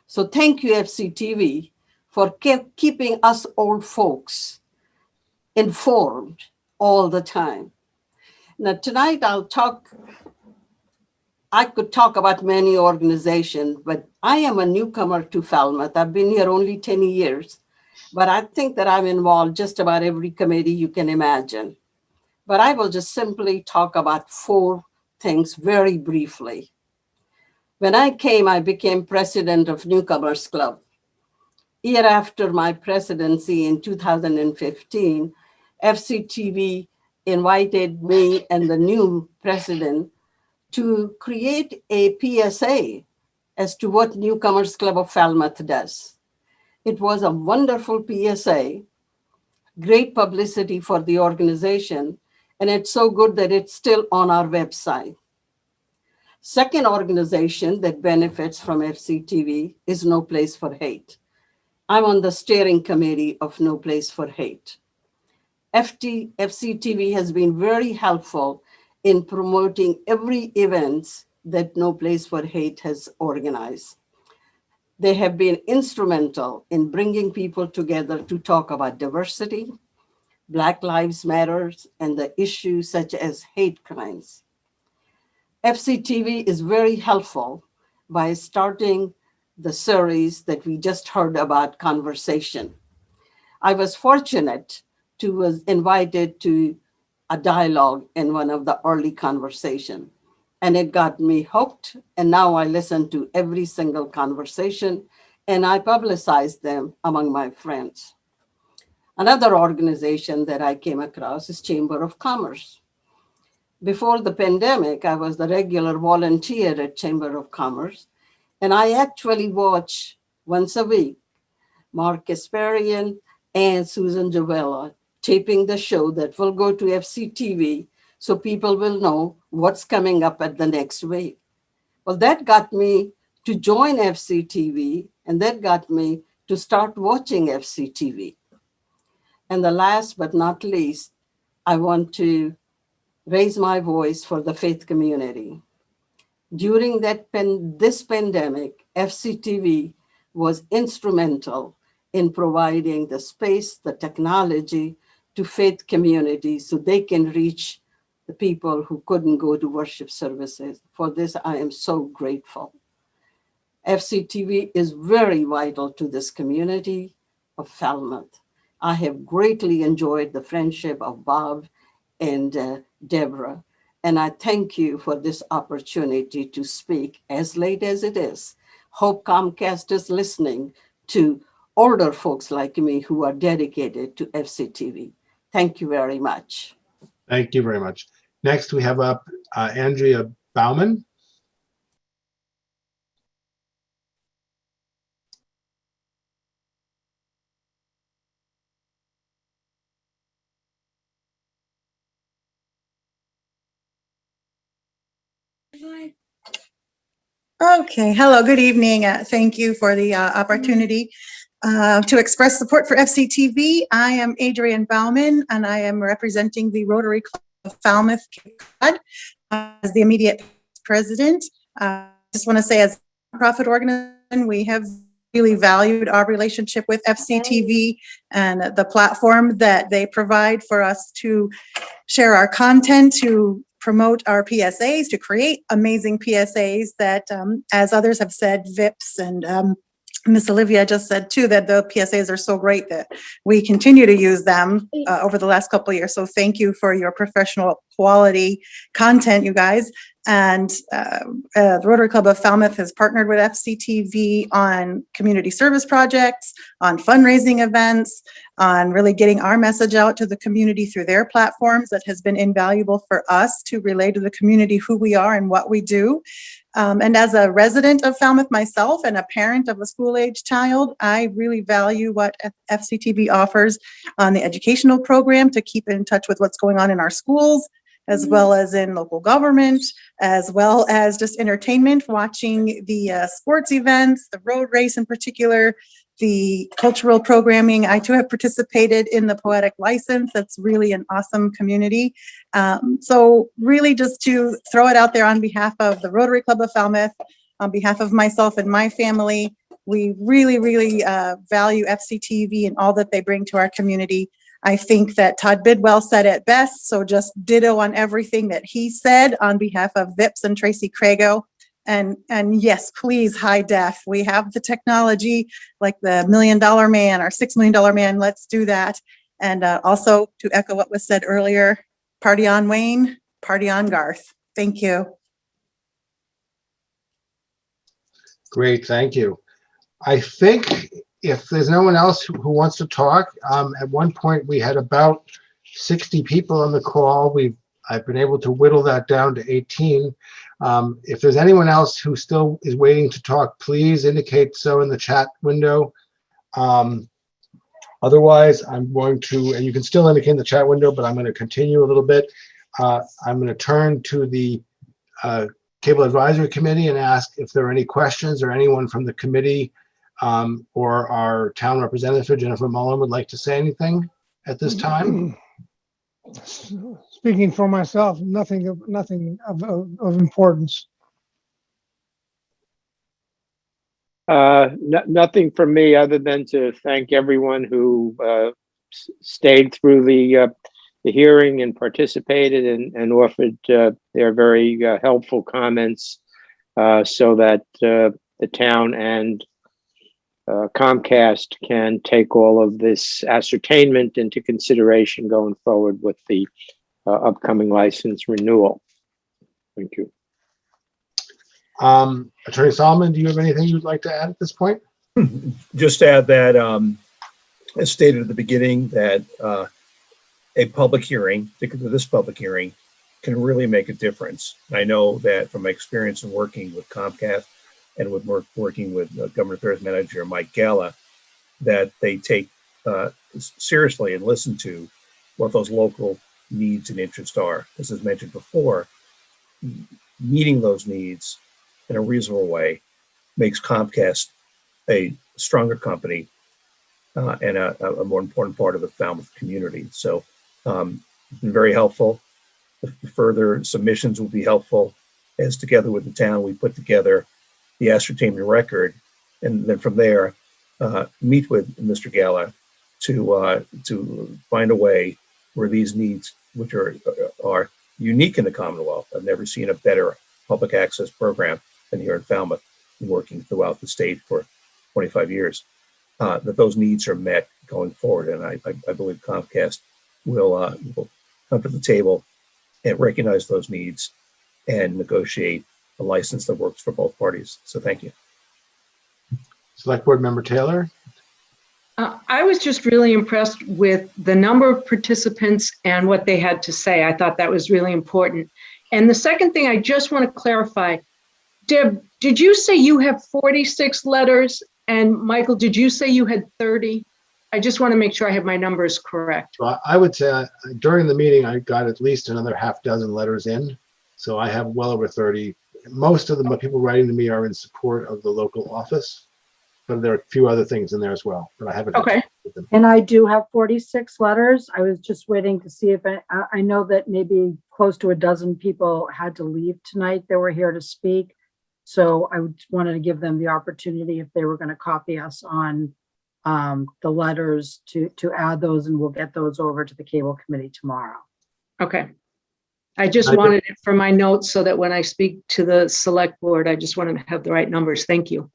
Speaker 17: So thank you, FCTV, for keeping us old folks informed all the time. Now tonight I could talk about many organizations, but I am a newcomer to Falmouth. I've been here only 10 years, but I think that I'm involved just about every committee you can imagine. But I will just simply talk about 4 things very briefly. When I came, I became president of Newcomers Club. Year after my presidency in 2015, FCTV invited me and the new president to create a PSA as to what Newcomers Club of Falmouth does. It was a wonderful PSA, great publicity for the organization, and it's so good that it's still on our website. Second organization that benefits from FCTV is No Place for Hate. I'm on the steering committee of No Place for Hate. FCTV has been very helpful in promoting every event that No Place for Hate has organized. They have been instrumental in bringing people together to talk about diversity, Black Lives Matter, and the issues such as hate crimes. FCTV is very helpful by starting the series that we just heard about, Conversation. I was fortunate to was invited to a dialogue in one of the early conversation, and it got me hooked. And now I listen to every single conversation and I publicize them among my friends. Another organization that I came across is Chamber of Commerce. Before the pandemic, I was the regular volunteer at Chamber of Commerce, and I actually watch once a week Mark Kasparian and Susan Jovella taping the show that will go to FCTV so people will know what's coming up at the next week. Well, that got me to join FCTV, and that got me to start watching FCTV. And the last but not least, I want to raise my voice for the faith community. During this pandemic, FCTV was instrumental in providing the space, the technology to faith communities so they can reach the people who couldn't go to worship services. For this, I am so grateful. FCTV is very vital to this community of Falmouth. I have greatly enjoyed the friendship of Bob and Deborah, and I thank you for this opportunity to speak as late as it is. Hope Comcast is listening to older folks like me who are dedicated to FCTV. Thank you very much.
Speaker 1: Thank you very much. Next, we have up Andrea Bauman.
Speaker 18: Okay, hello, good evening. Thank you for the opportunity to express support for FCTV. I am Adrienne Bauman, and I am representing the Rotary Club of Falmouth Cape Cod as the immediate president. I just want to say, as a nonprofit organization, we have really valued our relationship with FCTV and the platform that they provide for us to share our content, to promote our PSAs, to create amazing PSAs that, as others have said, VIPs and Miss Olivia just said too, that the PSAs are so great that we continue to use them over the last couple of years. So thank you for your professional quality content, you guys. And the Rotary Club of Falmouth has partnered with FCTV on community service projects, on fundraising events, on really getting our message out to the community through their platforms. That has been invaluable for us to relay to the community who we are and what we do. And as a resident of Falmouth myself and a parent of a school-age child, I really value what FCTV offers on the educational program to keep in touch with what's going on in our schools, as well as in local government, as well as just entertainment, watching the sports events, the road race in particular, the cultural programming. I too have participated in the Poetic License. That's really an awesome community. So really just to throw it out there on behalf of the Rotary Club of Falmouth, on behalf of myself and my family, we really, really value FCTV and all that they bring to our community. I think that Todd Bidwell said it best, so just ditto on everything that he said on behalf of VIPS and Tracy Crago. And yes, please, high def. We have the technology like the $1 Million Man or $6 Million Man. Let's do that. And also to echo what was said earlier, party on Wayne, party on Garth. Thank you.
Speaker 1: Great, thank you. I think if there's no one else who wants to talk, at one point we had about 60 people on the call. I've been able to whittle that down to 18. If there's anyone else who still is waiting to talk, please indicate so in the chat window. Otherwise, I'm going to, and you can still indicate in the chat window, but I'm going to continue a little bit. I'm going to turn to the Cable Advisory Committee and ask if there are any questions or anyone from the committee or our town representative, Jennifer Mullen, would like to say anything at this time.
Speaker 19: Speaking for myself, nothing of importance.
Speaker 10: Nothing from me other than to thank everyone who stayed through the hearing and participated and offered their very helpful comments so that the town and Comcast can take all of this ascertainment into consideration going forward with the upcoming license renewal. Thank you.
Speaker 1: Attorney Solomon, do you have anything you'd like to add at this point?
Speaker 20: Just add that, as stated at the beginning, that a public hearing, particularly this public hearing, can really make a difference. I know that from my experience in working with Comcast and with working with Government Affairs Manager Mike Gala, that they take seriously and listen to what those local needs and interests are. As is mentioned before, meeting those needs in a reasonable way makes Comcast a stronger company and a more important part of the Falmouth community. So it's been very helpful. The further submissions will be helpful as together with the town, we put together the ascertainment record, and then from there, meet with Mr. Gala to find a way where these needs, which are unique in the Commonwealth. I've never seen a better public access program than here in Falmouth, working throughout the state for 25 years, that those needs are met going forward. And I believe Comcast will come to the table and recognize those needs and negotiate a license that works for both parties. So thank you.
Speaker 1: Select Board Member Taylor.
Speaker 21: I was just really impressed with the number of participants and what they had to say. I thought that was really important. And the second thing I just want to clarify, Deb, did you say you have 46 letters? And Michael, did you say you had 30? I just want to make sure I have my numbers correct.
Speaker 1: Well, I would say during the meeting, I got at least another half dozen letters in. So I have well over 30. Most of the people writing to me are in support of the local office, but there are a few other things in there as well, but I haven't.
Speaker 21: Okay.
Speaker 24: And I do have 46 letters. I was just waiting to see if I know that maybe close to a dozen people had to leave tonight that were here to speak. So I wanted to give them the opportunity if they were going to copy us on the letters to add those, and we'll get those over to the cable committee tomorrow.
Speaker 21: Okay. I just wanted it for my notes so that when I speak to the select board, I just want to have the right numbers. Thank you.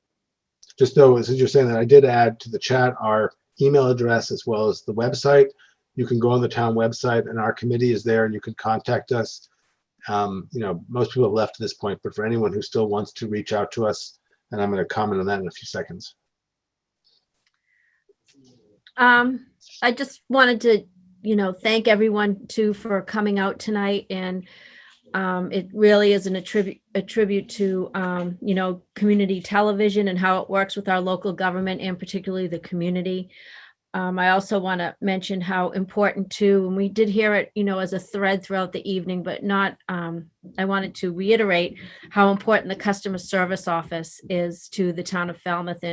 Speaker 1: Just though, as you're saying that, I did add to the chat our email address as well as the website. you can go on the town website and our committee is there and you can contact us. Most people have left at this point, but for anyone who still wants to reach out to us, and I'm going to comment on that in a few seconds.
Speaker 3: I just wanted to, thank everyone too for coming out tonight, and it really is a tribute to, community television and how it works with our local government and particularly the community. I also want to mention how important too, and we did hear it, as a thread throughout the evening, but I wanted to reiterate how important the customer service office is to the town of Falmouth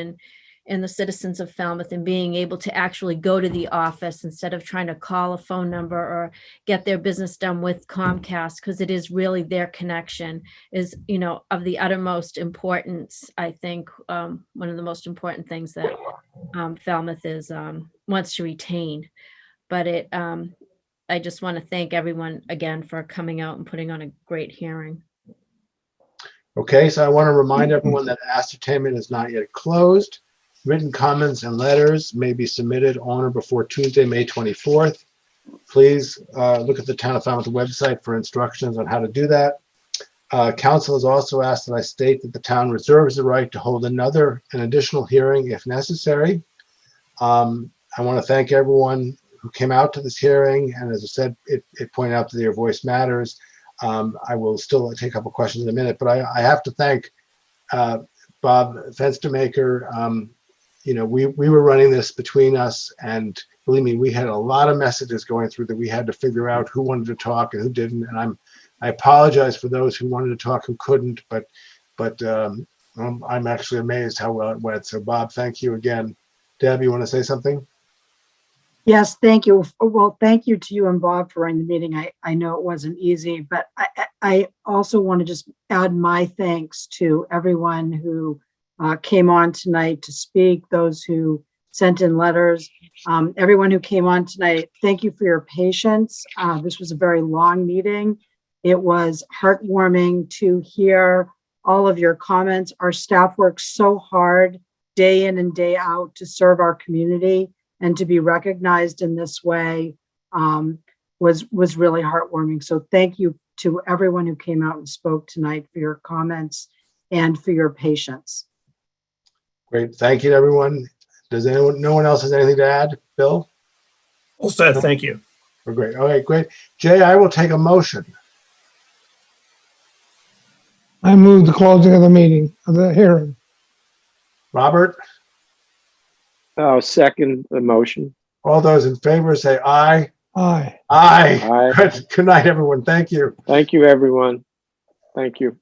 Speaker 3: and the citizens of Falmouth, and being able to actually go to the office instead of trying to call a phone number or get their business done with Comcast, because it is really their connection is, of the uttermost importance. I think one of the most important things that Falmouth wants to retain. But I just want to thank everyone again for coming out and putting on a great hearing.
Speaker 1: Okay, so I want to remind everyone that Ascertainment is not yet closed. Written comments and letters may be submitted on or before Tuesday, May 24th. Please look at the Town of Falmouth website for instructions on how to do that. Council has also asked that I state that the town reserves the right to hold an additional hearing if necessary. I want to thank everyone who came out to this hearing, and as I said, it pointed out that your voice matters. I will still take a couple questions in a minute, but I have to thank Bob Fenstermaker. We were running this between us, and believe me, we had a lot of messages going through that we had to figure out who wanted to talk and who didn't. And I apologize for those who wanted to talk who couldn't, but I'm actually amazed how well it went. So Bob, thank you again. Deb, you want to say something?
Speaker 24: Yes, thank you. Well, thank you to you and Bob for running the meeting. I know it wasn't easy, but I also want to just add my thanks to everyone who came on tonight to speak, those who sent in letters, everyone who came on tonight. Thank you for your patience. This was a very long meeting. It was heartwarming to hear all of your comments. Our staff works so hard day in and day out to serve our community, and to be recognized in this way was really heartwarming. So thank you to everyone who came out and spoke tonight for your comments and for your patience.
Speaker 1: Great. Thank you to everyone. No one else has anything to add? Bill?
Speaker 20: All set. Thank you.
Speaker 1: We're great. All right, great. Jay, I will take a motion.
Speaker 19: I move the closing of the meeting, of the hearing.
Speaker 1: Robert?
Speaker 10: I'll second the motion.
Speaker 1: All those in favor say aye.
Speaker 19: Aye.
Speaker 1: Aye.
Speaker 10: Aye.
Speaker 1: Good night, everyone. Thank you.
Speaker 10: Thank you, everyone. Thank you.